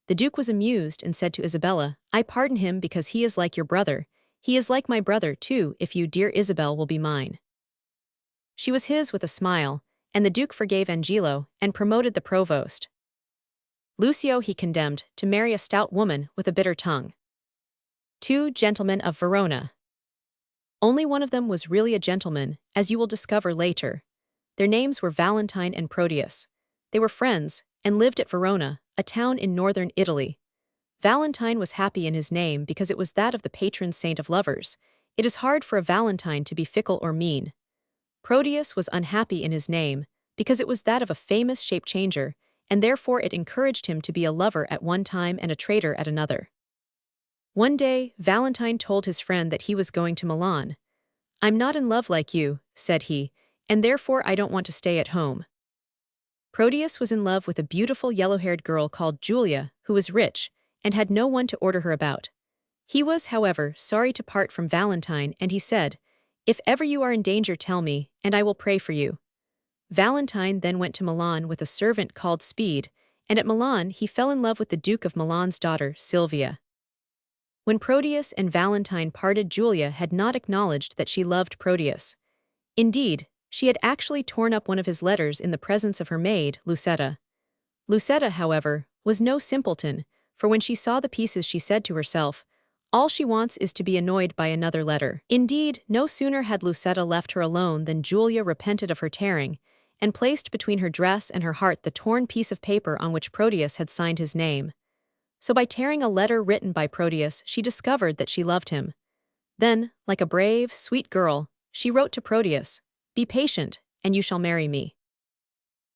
The Duke was amused and said to Isabella, I pardon him because he is like your brother. He is like my brother, too, if you, dear Isabel, will be mine. She was his with a smile, and the Duke forgave Angelo and promoted the provost. Lucio he condemned to marry a stout woman with a bitter tongue. 2 gentlemen of Verona. Only one of them was really a gentleman, as you will discover later. Their names were Valentine and Proteus. They were friends, and lived at Verona, a town in northern Italy. Valentine was happy in his name because it was that of the patron saint of lovers. It is hard for a Valentine to be fickle or mean. Proteus was unhappy in his name because it was that of a famous shape-changer, and therefore it encouraged him to be a lover at one time and a traitor at another. One day, Valentine told his friend that he was going to Milan. I'm not in love like you, said he, and therefore I don't want to stay at home. Proteus was in love with a beautiful yellow-haired girl called Julia, who was rich, and had no one to order her about. He was, however, sorry to part from Valentine, and he said, If ever you are in danger, tell me, and I will pray for you. Valentine then went to Milan with a servant called Speed, and at Milan he fell in love with the Duke of Milan's daughter, Silvia. When Proteus and Valentine parted, Julia had not acknowledged that she loved Proteus. Indeed, she had actually torn up one of his letters in the presence of her maid, Lucetta. Lucetta, however, was no simpleton, for when she saw the pieces she said to herself, all she wants is to be annoyed by another letter. Indeed, no sooner had Lucetta left her alone than Julia repented of her tearing, and placed between her dress and her heart the torn piece of paper on which Proteus had signed his name. So by tearing a letter written by Proteus, she discovered that she loved him. Then, like a brave, sweet girl, she wrote to Proteus, Be patient, and you shall marry me.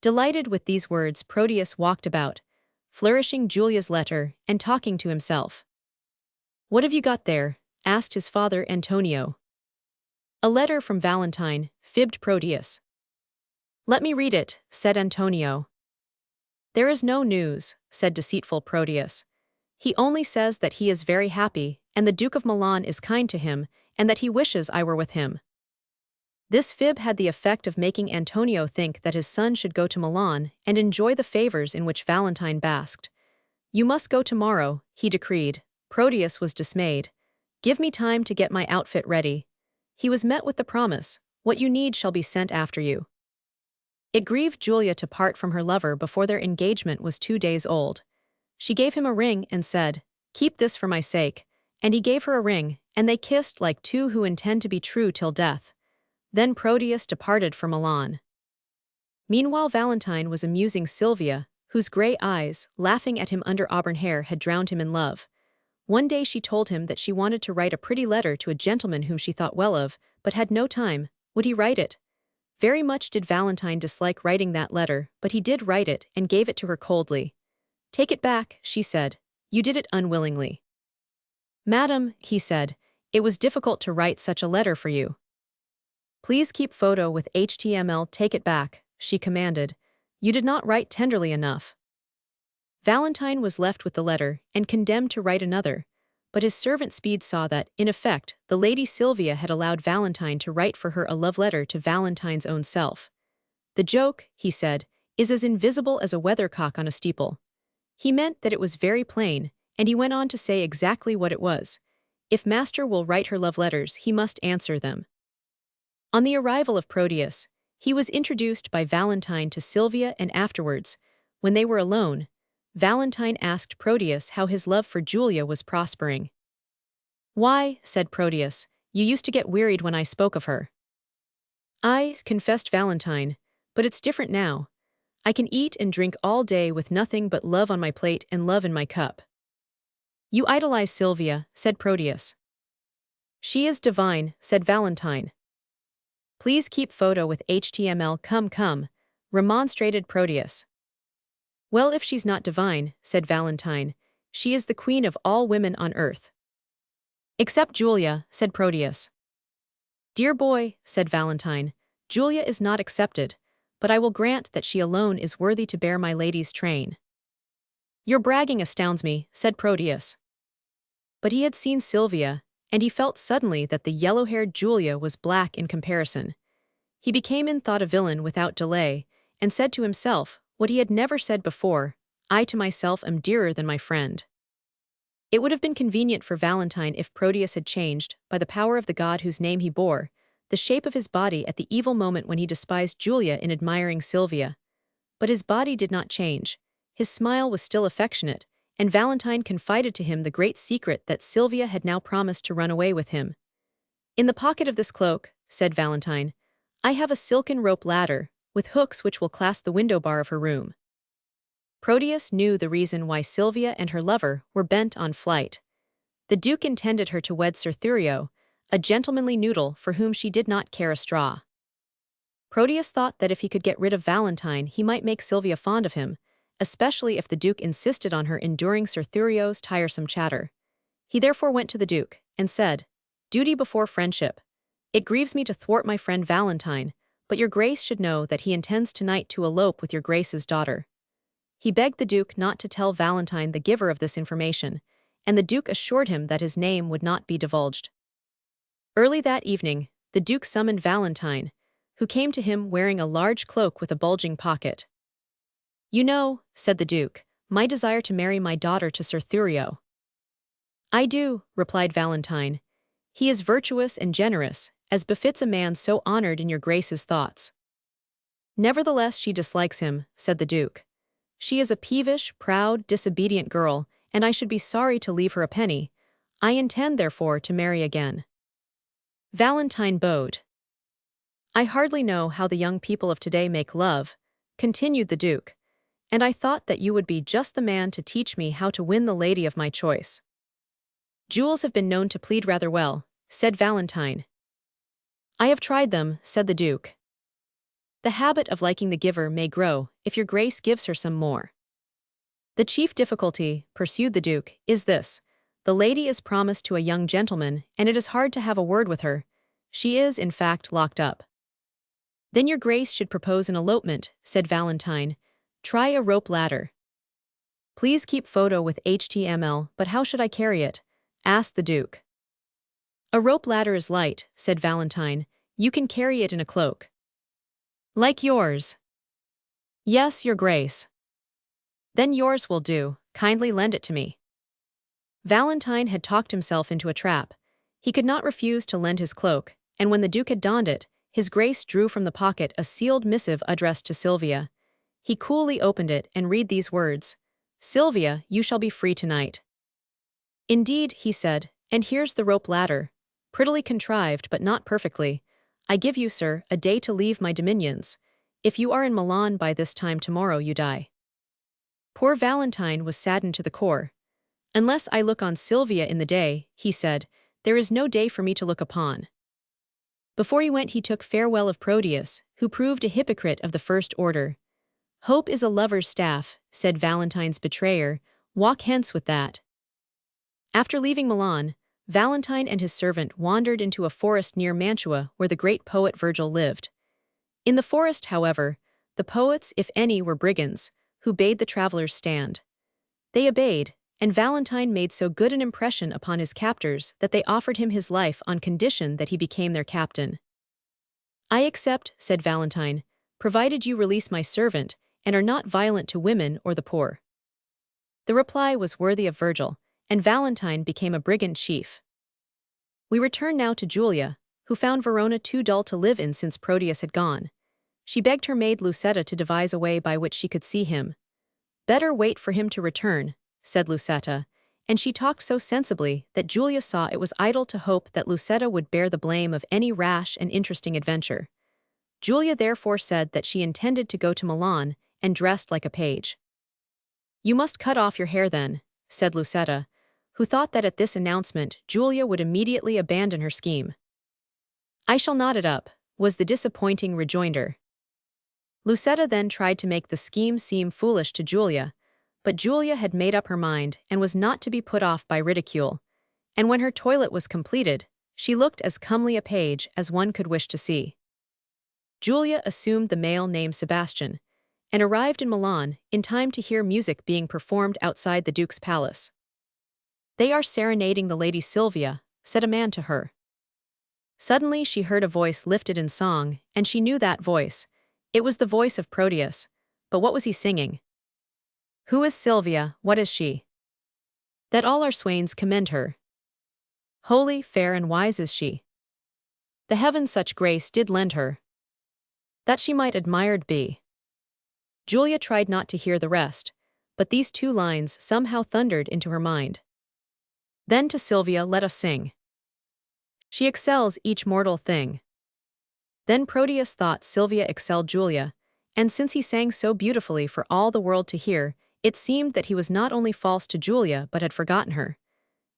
Delighted with these words, Proteus walked about, flourishing Julia's letter and talking to himself. What have you got there? Asked his father Antonio. A letter from Valentine, fibbed Proteus. Let me read it, said Antonio. There is no news, said deceitful Proteus. He only says that he is very happy, and the Duke of Milan is kind to him, and that he wishes I were with him. This fib had the effect of making Antonio think that his son should go to Milan and enjoy the favors in which Valentine basked. You must go tomorrow, he decreed. Proteus was dismayed. Give me time to get my outfit ready. He was met with the promise, What you need shall be sent after you. It grieved Julia to part from her lover before their engagement was 2 days old. She gave him a ring and said, Keep this for my sake, and he gave her a ring, and they kissed like two who intend to be true till death. Then Proteus departed for Milan. Meanwhile Valentine was amusing Silvia, whose grey eyes, laughing at him under auburn hair, had drowned him in love. One day she told him that she wanted to write a pretty letter to a gentleman whom she thought well of, but had no time. Would he write it? Very much did Valentine dislike writing that letter, but he did write it and gave it to her coldly. Take it back, she said. You did it unwillingly. "Madam," he said, "it was difficult to write such a letter for you. Please keep photo with HTML, take it back," she commanded. "You did not write tenderly enough." Valentine was left with the letter and condemned to write another, but his servant Speed saw that, in effect, the Lady Sylvia had allowed Valentine to write for her a love letter to Valentine's own self. "The joke," he said, "is as invisible as a weathercock on a steeple." He meant that it was very plain, and he went on to say exactly what it was. If master will write her love letters, he must answer them. On the arrival of Proteus, he was introduced by Valentine to Sylvia, and afterwards, when they were alone, Valentine asked Proteus how his love for Julia was prospering. "Why," said Proteus, "you used to get wearied when I spoke of her." "I," confessed Valentine, "but it's different now. I can eat and drink all day with nothing but love on my plate and love in my cup." "You idolize Sylvia," said Proteus. "She is divine," said Valentine. "Please keep photo with HTML, come, remonstrated Proteus. "Well, if she's not divine," said Valentine, "she is the queen of all women on earth." "Except Julia," said Proteus. "Dear boy," said Valentine, "Julia is not accepted, but I will grant that she alone is worthy to bear my lady's train." "Your bragging astounds me," said Proteus. But he had seen Sylvia, and he felt suddenly that the yellow-haired Julia was black in comparison. He became in thought a villain without delay, and said to himself what he had never said before: "I to myself am dearer than my friend." It would have been convenient for Valentine if Proteus had changed, by the power of the god whose name he bore, the shape of his body at the evil moment when he despised Julia in admiring Sylvia. But his body did not change. His smile was still affectionate, and Valentine confided to him the great secret that Sylvia had now promised to run away with him. "In the pocket of this cloak," said Valentine, "I have a silken rope ladder, with hooks which will clasp the window bar of her room." Proteus knew the reason why Sylvia and her lover were bent on flight. The Duke intended her to wed Sir Thurio, a gentlemanly noodle for whom she did not care a straw. Proteus thought that if he could get rid of Valentine, he might make Sylvia fond of him, especially if the Duke insisted on her enduring Sir Thurio's tiresome chatter. He therefore went to the Duke, and said, "Duty before friendship. It grieves me to thwart my friend Valentine, but your Grace should know that he intends tonight to elope with your Grace's daughter." He begged the Duke not to tell Valentine the giver of this information, and the Duke assured him that his name would not be divulged. Early that evening, the Duke summoned Valentine, who came to him wearing a large cloak with a bulging pocket. "You know," said the Duke, "my desire to marry my daughter to Sir Thurio." "I do," replied Valentine. "He is virtuous and generous, as befits a man so honored in your Grace's thoughts." "Nevertheless she dislikes him," said the Duke. "She is a peevish, proud, disobedient girl, and I should be sorry to leave her a penny. I intend, therefore, to marry again." Valentine bowed. "I hardly know how the young people of today make love," continued the Duke, "and I thought that you would be just the man to teach me how to win the lady of my choice." "Jewels have been known to plead rather well," said Valentine. "I have tried them," said the Duke. "The habit of liking the giver may grow, if your Grace gives her some more." "The chief difficulty," pursued the Duke, "is this. The lady is promised to a young gentleman, and it is hard to have a word with her. She is, in fact, locked up." "Then your Grace should propose an elopement," said Valentine. "Try a rope ladder." "Please keep photo with HTML, but how should I carry it?" asked the Duke. "A rope ladder is light," said Valentine. "You can carry it in a cloak." "Like yours?" "Yes, your Grace." "Then yours will do. Kindly lend it to me." Valentine had talked himself into a trap. He could not refuse to lend his cloak, and when the Duke had donned it, his Grace drew from the pocket a sealed missive addressed to Sylvia. He coolly opened it and read these words: "Sylvia, you shall be free tonight." "Indeed," he said, "and here's the rope ladder. Prettily contrived, but not perfectly. I give you, sir, a day to leave my dominions. If you are in Milan by this time tomorrow, you die." Poor Valentine was saddened to the core. "Unless I look on Sylvia in the day," he said, "there is no day for me to look upon." Before he went he took farewell of Proteus, who proved a hypocrite of the first order. "Hope is a lover's staff," said Valentine's betrayer. "Walk hence with that." After leaving Milan, Valentine and his servant wandered into a forest near Mantua where the great poet Virgil lived. In the forest, however, the poets, if any, were brigands, who bade the travelers stand. They obeyed, and Valentine made so good an impression upon his captors that they offered him his life on condition that he became their captain. "I accept," said Valentine, "provided you release my servant and are not violent to women or the poor." The reply was worthy of Virgil, and Valentine became a brigand chief. We return now to Julia, who found Verona too dull to live in since Proteus had gone. She begged her maid Lucetta to devise a way by which she could see him. "Better wait for him to return," said Lucetta, and she talked so sensibly that Julia saw it was idle to hope that Lucetta would bear the blame of any rash and interesting adventure. Julia therefore said that she intended to go to Milan, and dressed like a page. "You must cut off your hair then," said Lucetta, who thought that at this announcement Julia would immediately abandon her scheme. "I shall knot it up," was the disappointing rejoinder. Lucetta then tried to make the scheme seem foolish to Julia, but Julia had made up her mind and was not to be put off by ridicule, and when her toilet was completed, she looked as comely a page as one could wish to see. Julia assumed the male name Sebastian, and arrived in Milan in time to hear music being performed outside the Duke's palace. "They are serenading the Lady Sylvia," said a man to her. Suddenly she heard a voice lifted in song, and she knew that voice. It was the voice of Proteus, but what was he singing? "Who is Sylvia, what is she? That all our swains commend her. Holy, fair and wise is she. The heavens such grace did lend her, that she might admired be." Julia tried not to hear the rest, but these two lines somehow thundered into her mind. "Then to Sylvia let us sing. She excels each mortal thing." Then Proteus thought Sylvia excelled Julia, and since he sang so beautifully for all the world to hear, it seemed that he was not only false to Julia but had forgotten her.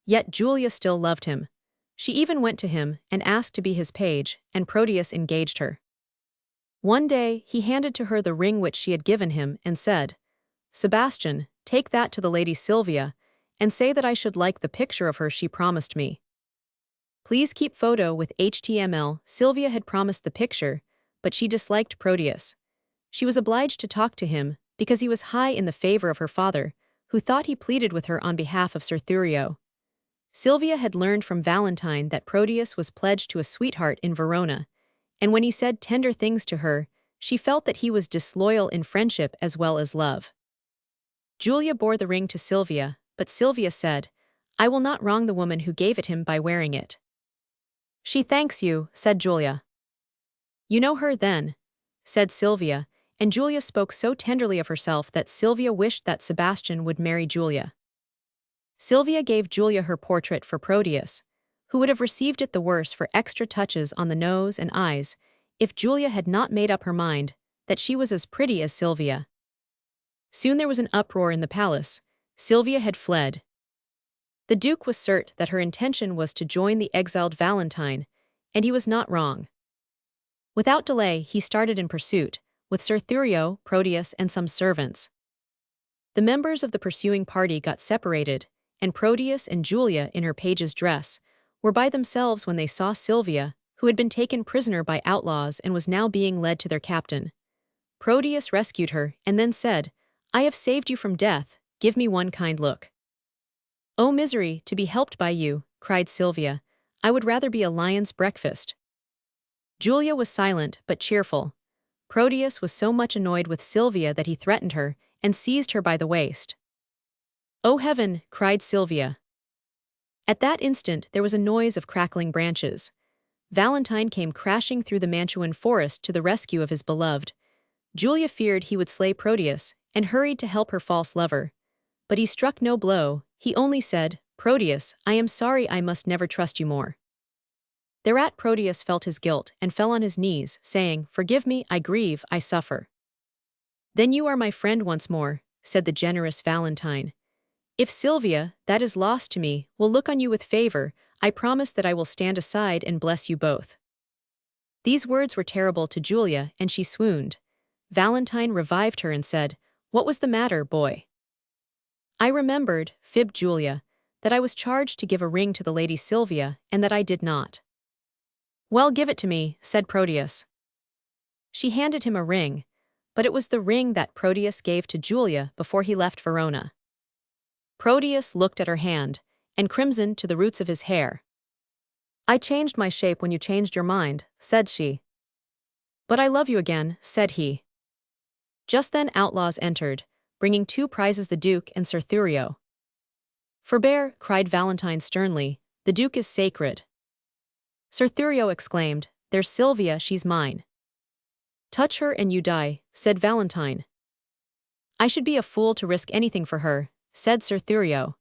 Yet Julia still loved him. She even went to him and asked to be his page, and Proteus engaged her. One day he handed to her the ring which she had given him and said, "Sebastian, take that to the Lady Sylvia, and say that I should like the picture of her she promised me. Please keep photo with HTML." Sylvia had promised the picture, but she disliked Proteus. She was obliged to talk to him because he was high in the favor of her father, who thought he pleaded with her on behalf of Sir Thurio. Sylvia had learned from Valentine that Proteus was pledged to a sweetheart in Verona, and when he said tender things to her, she felt that he was disloyal in friendship as well as love. Julia bore the ring to Sylvia, but Sylvia said, "I will not wrong the woman who gave it him by wearing it." "She thanks you," said Julia. "You know her, then?" said Sylvia, and Julia spoke so tenderly of herself that Sylvia wished that Sebastian would marry Julia. Sylvia gave Julia her portrait for Proteus, who would have received it the worse for extra touches on the nose and eyes if Julia had not made up her mind that she was as pretty as Sylvia. Soon there was an uproar in the palace. Sylvia had fled. The Duke was certain that her intention was to join the exiled Valentine, and he was not wrong. Without delay he started in pursuit, with Sir Thurio, Proteus, and some servants. The members of the pursuing party got separated, and Proteus and Julia, in her page's dress, were by themselves when they saw Sylvia, who had been taken prisoner by outlaws and was now being led to their captain. Proteus rescued her and then said, "I have saved you from death, give me one kind look." "Oh misery, to be helped by you," cried Sylvia. "I would rather be a lion's breakfast." Julia was silent but cheerful. Proteus was so much annoyed with Sylvia that he threatened her and seized her by the waist. "Oh heaven!" cried Sylvia. At that instant there was a noise of crackling branches. Valentine came crashing through the Mantuan forest to the rescue of his beloved. Julia feared he would slay Proteus and hurried to help her false lover. But he struck no blow, he only said, "Proteus, I am sorry, I must never trust you more." Thereat Proteus felt his guilt and fell on his knees, saying, "Forgive me, I grieve, I suffer." "Then you are my friend once more," said the generous Valentine. "If Sylvia, that is lost to me, will look on you with favor, I promise that I will stand aside and bless you both." These words were terrible to Julia, and she swooned. Valentine revived her and said, "What was the matter, boy?" "I remembered," fibbed Julia, that I was charged to give a ring to the lady Sylvia, and that I did not. Well, give it to me, said Proteus. She handed him a ring, but it was the ring that Proteus gave to Julia before he left Verona. Proteus looked at her hand, and crimsoned to the roots of his hair. I changed my shape when you changed your mind, said she. But I love you again, said he. Just then outlaws entered, bringing 2 prizes, the Duke and Sir Thurio. Forbear, cried Valentine sternly, the Duke is sacred. Sir Thurio exclaimed, there's Sylvia, she's mine. Touch her and you die, said Valentine. I should be a fool to risk anything for her, said Sir Thurio.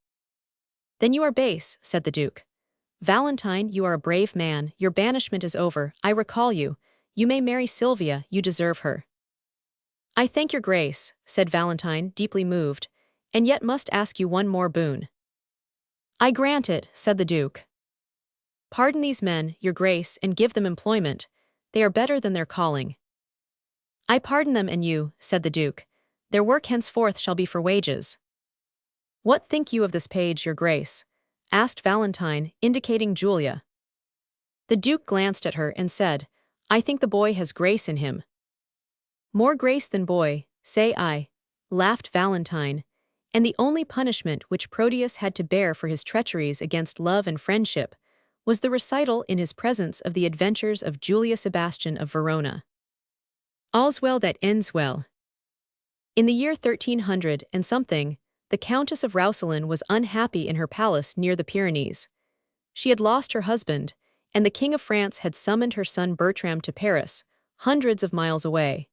Then you are base, said the Duke. Valentine, you are a brave man, your banishment is over, I recall you. You may marry Sylvia, you deserve her. I thank your grace, said Valentine, deeply moved, and yet must ask you one more boon. I grant it, said the Duke. Pardon these men, your grace, and give them employment. They are better than their calling. I pardon them and you, said the Duke. Their work henceforth shall be for wages. What think you of this page, your grace? Asked Valentine, indicating Julia. The Duke glanced at her and said, I think the boy has grace in him. More grace than boy, say I, laughed Valentine, and the only punishment which Proteus had to bear for his treacheries against love and friendship was the recital in his presence of the adventures of Julia Sebastian of Verona. All's well that ends well. In the year 1300 and something, the Countess of Roussillon was unhappy in her palace near the Pyrenees. She had lost her husband, and the King of France had summoned her son Bertram to Paris, hundreds of miles away.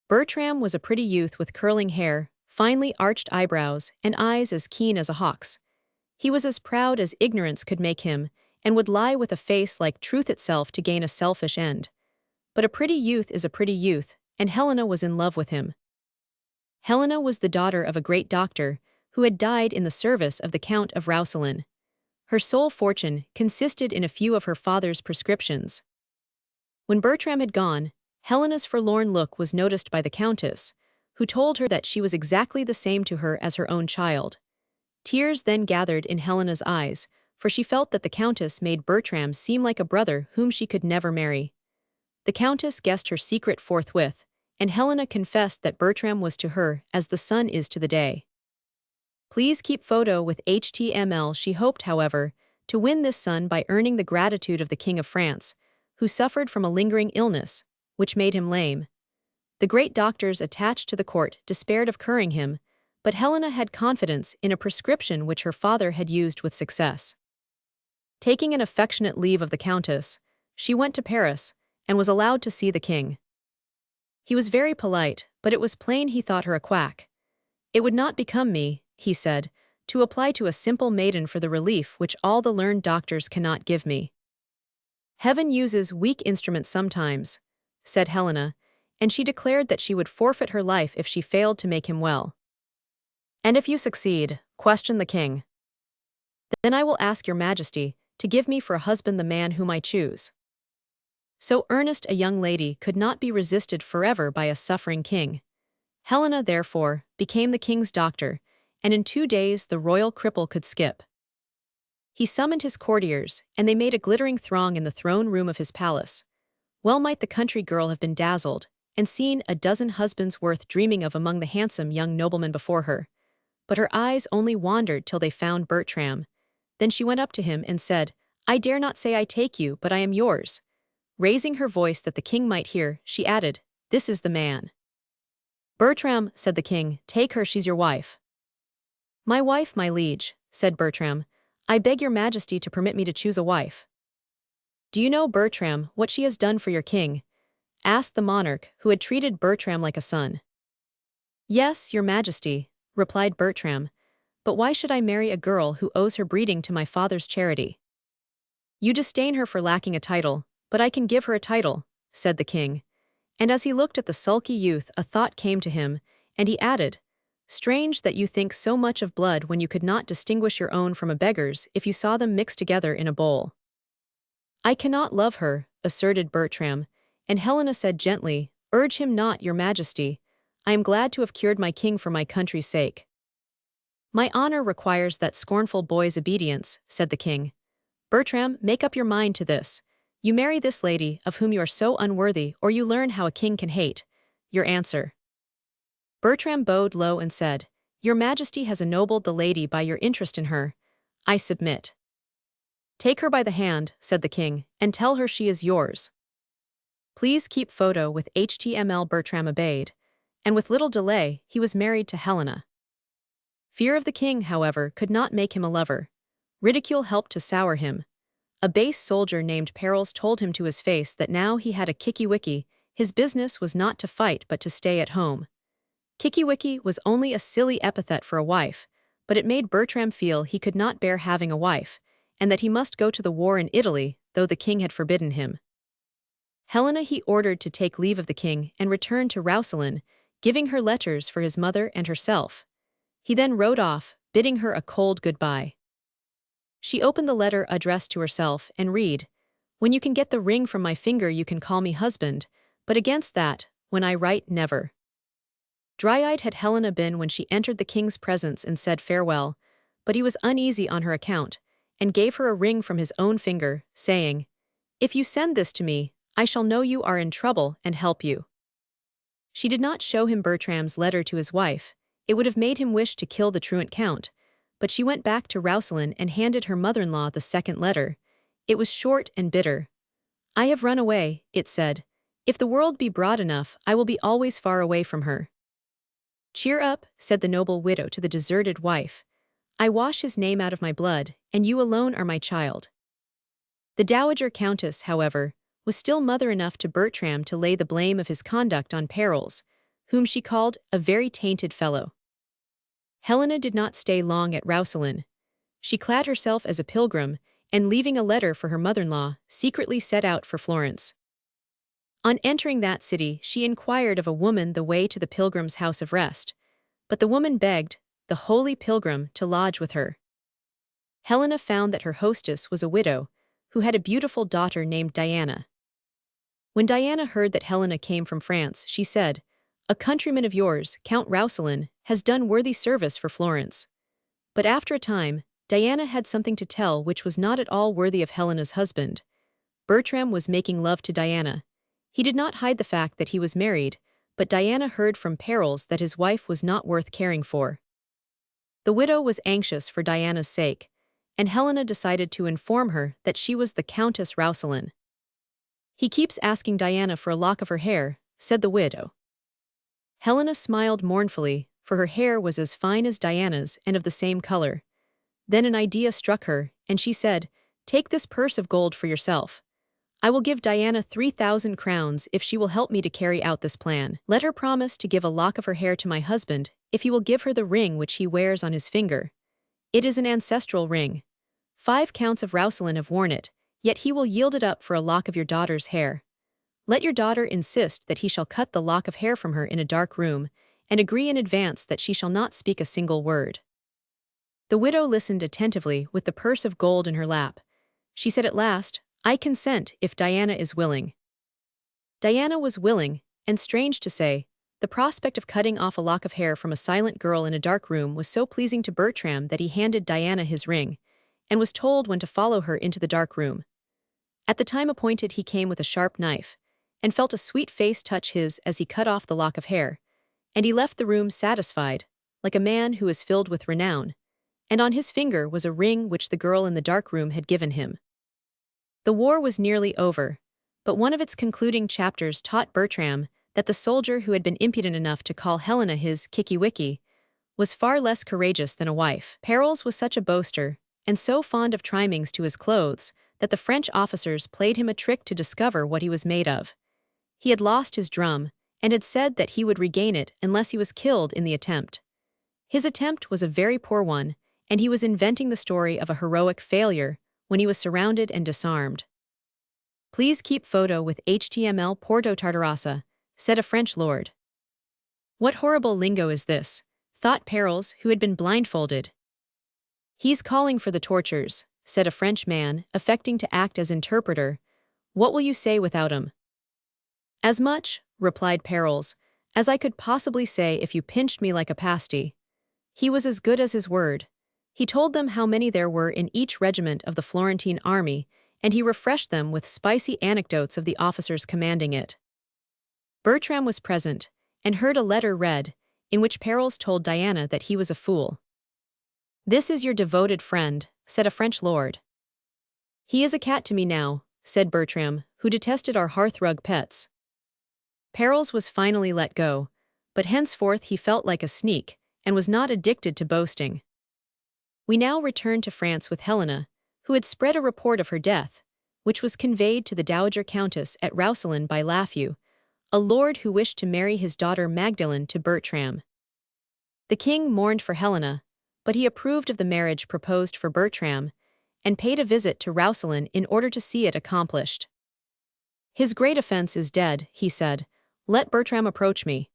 Bertram was a pretty youth with curling hair, finely arched eyebrows, and eyes as keen as a hawk's. He was as proud as ignorance could make him, and would lie with a face like truth itself to gain a selfish end. But a pretty youth is a pretty youth, and Helena was in love with him. Helena was the daughter of a great doctor, who had died in the service of the Count of Roussillon. Her sole fortune consisted in a few of her father's prescriptions. When Bertram had gone, Helena's forlorn look was noticed by the Countess, who told her that she was exactly the same to her as her own child. Tears then gathered in Helena's eyes, for she felt that the Countess made Bertram seem like a brother whom she could never marry. The Countess guessed her secret forthwith, and Helena confessed that Bertram was to her as the sun is to the day. Please keep photo with HTML. She hoped, however, to win this son by earning the gratitude of the King of France, who suffered from a lingering illness, which made him lame. The great doctors attached to the court despaired of curing him, but Helena had confidence in a prescription which her father had used with success. Taking an affectionate leave of the Countess, she went to Paris, and was allowed to see the king. He was very polite, but it was plain he thought her a quack. It would not become me, he said, to apply to a simple maiden for the relief which all the learned doctors cannot give me. Heaven uses weak instruments sometimes, said Helena, and she declared that she would forfeit her life if she failed to make him well. And if you succeed, questioned the king. Then I will ask your majesty to give me for a husband the man whom I choose. So earnest a young lady could not be resisted forever by a suffering king. Helena, therefore, became the king's doctor, and in 2 days the royal cripple could skip. He summoned his courtiers, and they made a glittering throng in the throne room of his palace. Well might the country girl have been dazzled, and seen a dozen husbands worth dreaming of among the handsome young noblemen before her. But her eyes only wandered till they found Bertram. Then she went up to him and said, I dare not say I take you, but I am yours. Raising her voice that the king might hear, she added, This is the man. Bertram, said the king, take her, she's your wife. My wife, my liege, said Bertram, I beg your majesty to permit me to choose a wife. Do you know, Bertram, what she has done for your king? Asked the monarch, who had treated Bertram like a son. Yes, your majesty, replied Bertram, but why should I marry a girl who owes her breeding to my father's charity? You disdain her for lacking a title, but I can give her a title, said the king. And as he looked at the sulky youth, a thought came to him, and he added, Strange that you think so much of blood when you could not distinguish your own from a beggar's if you saw them mixed together in a bowl. I cannot love her, asserted Bertram, and Helena said gently, Urge him not, your majesty. I am glad to have cured my king for my country's sake. My honor requires that scornful boy's obedience, said the king. Bertram, make up your mind to this. You marry this lady, of whom you are so unworthy, or you learn how a king can hate. Your answer. Bertram bowed low and said, Your Majesty has ennobled the lady by your interest in her. I submit. Take her by the hand, said the king, and tell her she is yours. Please keep photo with HTML. Bertram obeyed, and with little delay, he was married to Helena. Fear of the king, however, could not make him a lover. Ridicule helped to sour him. A base soldier named Perils told him to his face that now he had a kicky-wicky, his business was not to fight but to stay at home. Kicky-wicky was only a silly epithet for a wife, but it made Bertram feel he could not bear having a wife, and that he must go to the war in Italy, though the king had forbidden him. Helena he ordered to take leave of the king and return to Roussillon, giving her letters for his mother and herself. He then rode off, bidding her a cold goodbye. She opened the letter addressed to herself and read, When you can get the ring from my finger you can call me husband, but against that, when I write, never. Dry-eyed had Helena been when she entered the king's presence and said farewell, but he was uneasy on her account, and gave her a ring from his own finger, saying, If you send this to me, I shall know you are in trouble and help you. She did not show him Bertram's letter to his wife. It would have made him wish to kill the truant count, but she went back to Roussillon and handed her mother-in-law the second letter. It was short and bitter. I have run away, it said. If the world be broad enough, I will be always far away from her. Cheer up, said the noble widow to the deserted wife. I wash his name out of my blood, and you alone are my child. The dowager countess, however, was still mother enough to Bertram to lay the blame of his conduct on Perils, whom she called a very tainted fellow. Helena did not stay long at Roussillon. She clad herself as a pilgrim, and leaving a letter for her mother-in-law, secretly set out for Florence. On entering that city, she inquired of a woman the way to the pilgrim's house of rest, but the woman begged the holy pilgrim to lodge with her. Helena found that her hostess was a widow, who had a beautiful daughter named Diana. When Diana heard that Helena came from France, she said, A countryman of yours, Count Roussillon, has done worthy service for Florence. But after a time, Diana had something to tell which was not at all worthy of Helena's husband. Bertram was making love to Diana. He did not hide the fact that he was married, but Diana heard from Perils that his wife was not worth caring for. The widow was anxious for Diana's sake, and Helena decided to inform her that she was the Countess Roussillon. He keeps asking Diana for a lock of her hair, said the widow. Helena smiled mournfully, for her hair was as fine as Diana's and of the same color. Then an idea struck her, and she said, Take this purse of gold for yourself. I will give Diana 3,000 crowns if she will help me to carry out this plan. Let her promise to give a lock of her hair to my husband if he will give her the ring which he wears on his finger. It is an ancestral ring. 5 counts of Roussillon have worn it, yet he will yield it up for a lock of your daughter's hair. Let your daughter insist that he shall cut the lock of hair from her in a dark room, and agree in advance that she shall not speak a single word. The widow listened attentively with the purse of gold in her lap. She said at last, I consent if Diana is willing. Diana was willing, and strange to say, the prospect of cutting off a lock of hair from a silent girl in a dark room was so pleasing to Bertram that he handed Diana his ring, and was told when to follow her into the dark room. At the time appointed he came with a sharp knife, and felt a sweet face touch his as he cut off the lock of hair, and he left the room satisfied, like a man who is filled with renown, and on his finger was a ring which the girl in the dark room had given him. The war was nearly over, but one of its concluding chapters taught Bertram that the soldier who had been impudent enough to call Helena his kicky-wicky was far less courageous than a wife. Perils was such a boaster, and so fond of trimmings to his clothes, that the French officers played him a trick to discover what he was made of. He had lost his drum, and had said that he would regain it unless he was killed in the attempt. His attempt was a very poor one, and he was inventing the story of a heroic failure when he was surrounded and disarmed. Please keep photo with HTML. Porto Tartarassa, said a French lord. What horrible lingo is this, thought Perils, who had been blindfolded. He's calling for the tortures, said a French man, affecting to act as interpreter. What will you say without him? As much, replied Perils, as I could possibly say if you pinched me like a pasty. He was as good as his word. He told them how many there were in each regiment of the Florentine army, and he refreshed them with spicy anecdotes of the officers commanding it. Bertram was present, and heard a letter read, in which Perrault told Diana that he was a fool. "This is your devoted friend," said a French lord. "He is a cat to me now," said Bertram, who detested our hearthrug pets. Perrault was finally let go, but henceforth he felt like a sneak, and was not addicted to boasting. We now return to France with Helena, who had spread a report of her death, which was conveyed to the Dowager Countess at Roussillon by Lafeu, a lord who wished to marry his daughter Magdalen to Bertram. The king mourned for Helena, but he approved of the marriage proposed for Bertram, and paid a visit to Roussillon in order to see it accomplished. "His great offense is dead," he said. "Let Bertram approach me."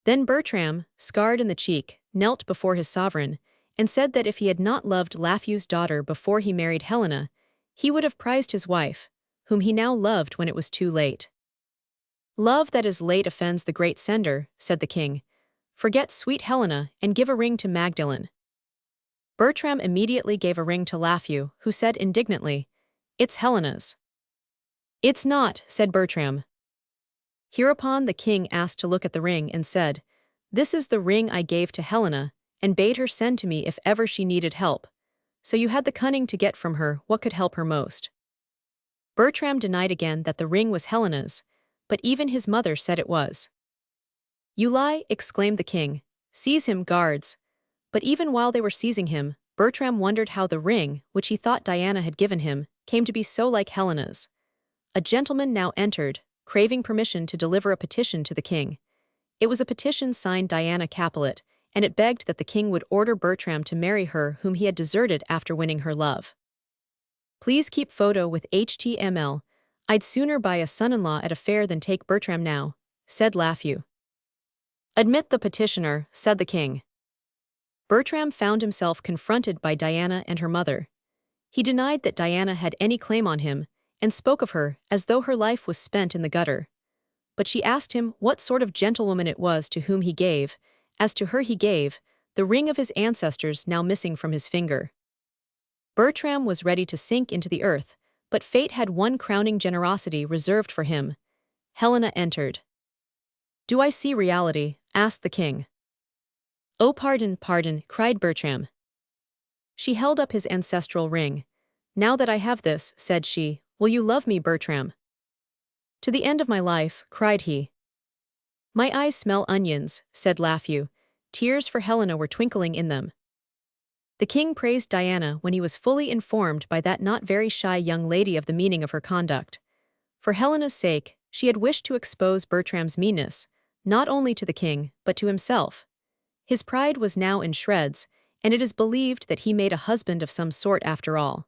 Then Bertram, scarred in the cheek, knelt before his sovereign, and said that if he had not loved Lafeu's daughter before he married Helena, he would have prized his wife, whom he now loved when it was too late. "Love that is late offends the great sender," said the king. "Forget sweet Helena and give a ring to Magdalen." Bertram immediately gave a ring to Lafeu, who said indignantly, "It's Helena's." "It's not," said Bertram. Hereupon the king asked to look at the ring and said, "This is the ring I gave to Helena, and bade her send to me if ever she needed help. So you had the cunning to get from her what could help her most." Bertram denied again that the ring was Helena's, but even his mother said it was. "You lie," exclaimed the king. "Seize him, guards." But even while they were seizing him, Bertram wondered how the ring, which he thought Diana had given him, came to be so like Helena's. A gentleman now entered, craving permission to deliver a petition to the king. It was a petition signed Diana Capulet, and it begged that the king would order Bertram to marry her whom he had deserted after winning her love. "Please keep photo with HTML. I'd sooner buy a son-in-law at a fair than take Bertram now," said Lafeu. "Admit the petitioner," said the king. Bertram found himself confronted by Diana and her mother. He denied that Diana had any claim on him, and spoke of her as though her life was spent in the gutter. But she asked him what sort of gentlewoman it was to whom he gave, as to her he gave, the ring of his ancestors now missing from his finger. Bertram was ready to sink into the earth, but fate had one crowning generosity reserved for him. Helena entered. "Do I see reality?" asked the king. "Oh, pardon, pardon," cried Bertram. She held up his ancestral ring. "Now that I have this," said she, "will you love me, Bertram?" "To the end of my life," cried he. "My eyes smell onions," said Lafeu. Tears for Helena were twinkling in them. The king praised Diana when he was fully informed by that not very shy young lady of the meaning of her conduct. For Helena's sake, she had wished to expose Bertram's meanness, not only to the king, but to himself. His pride was now in shreds, and it is believed that he made a husband of some sort after all.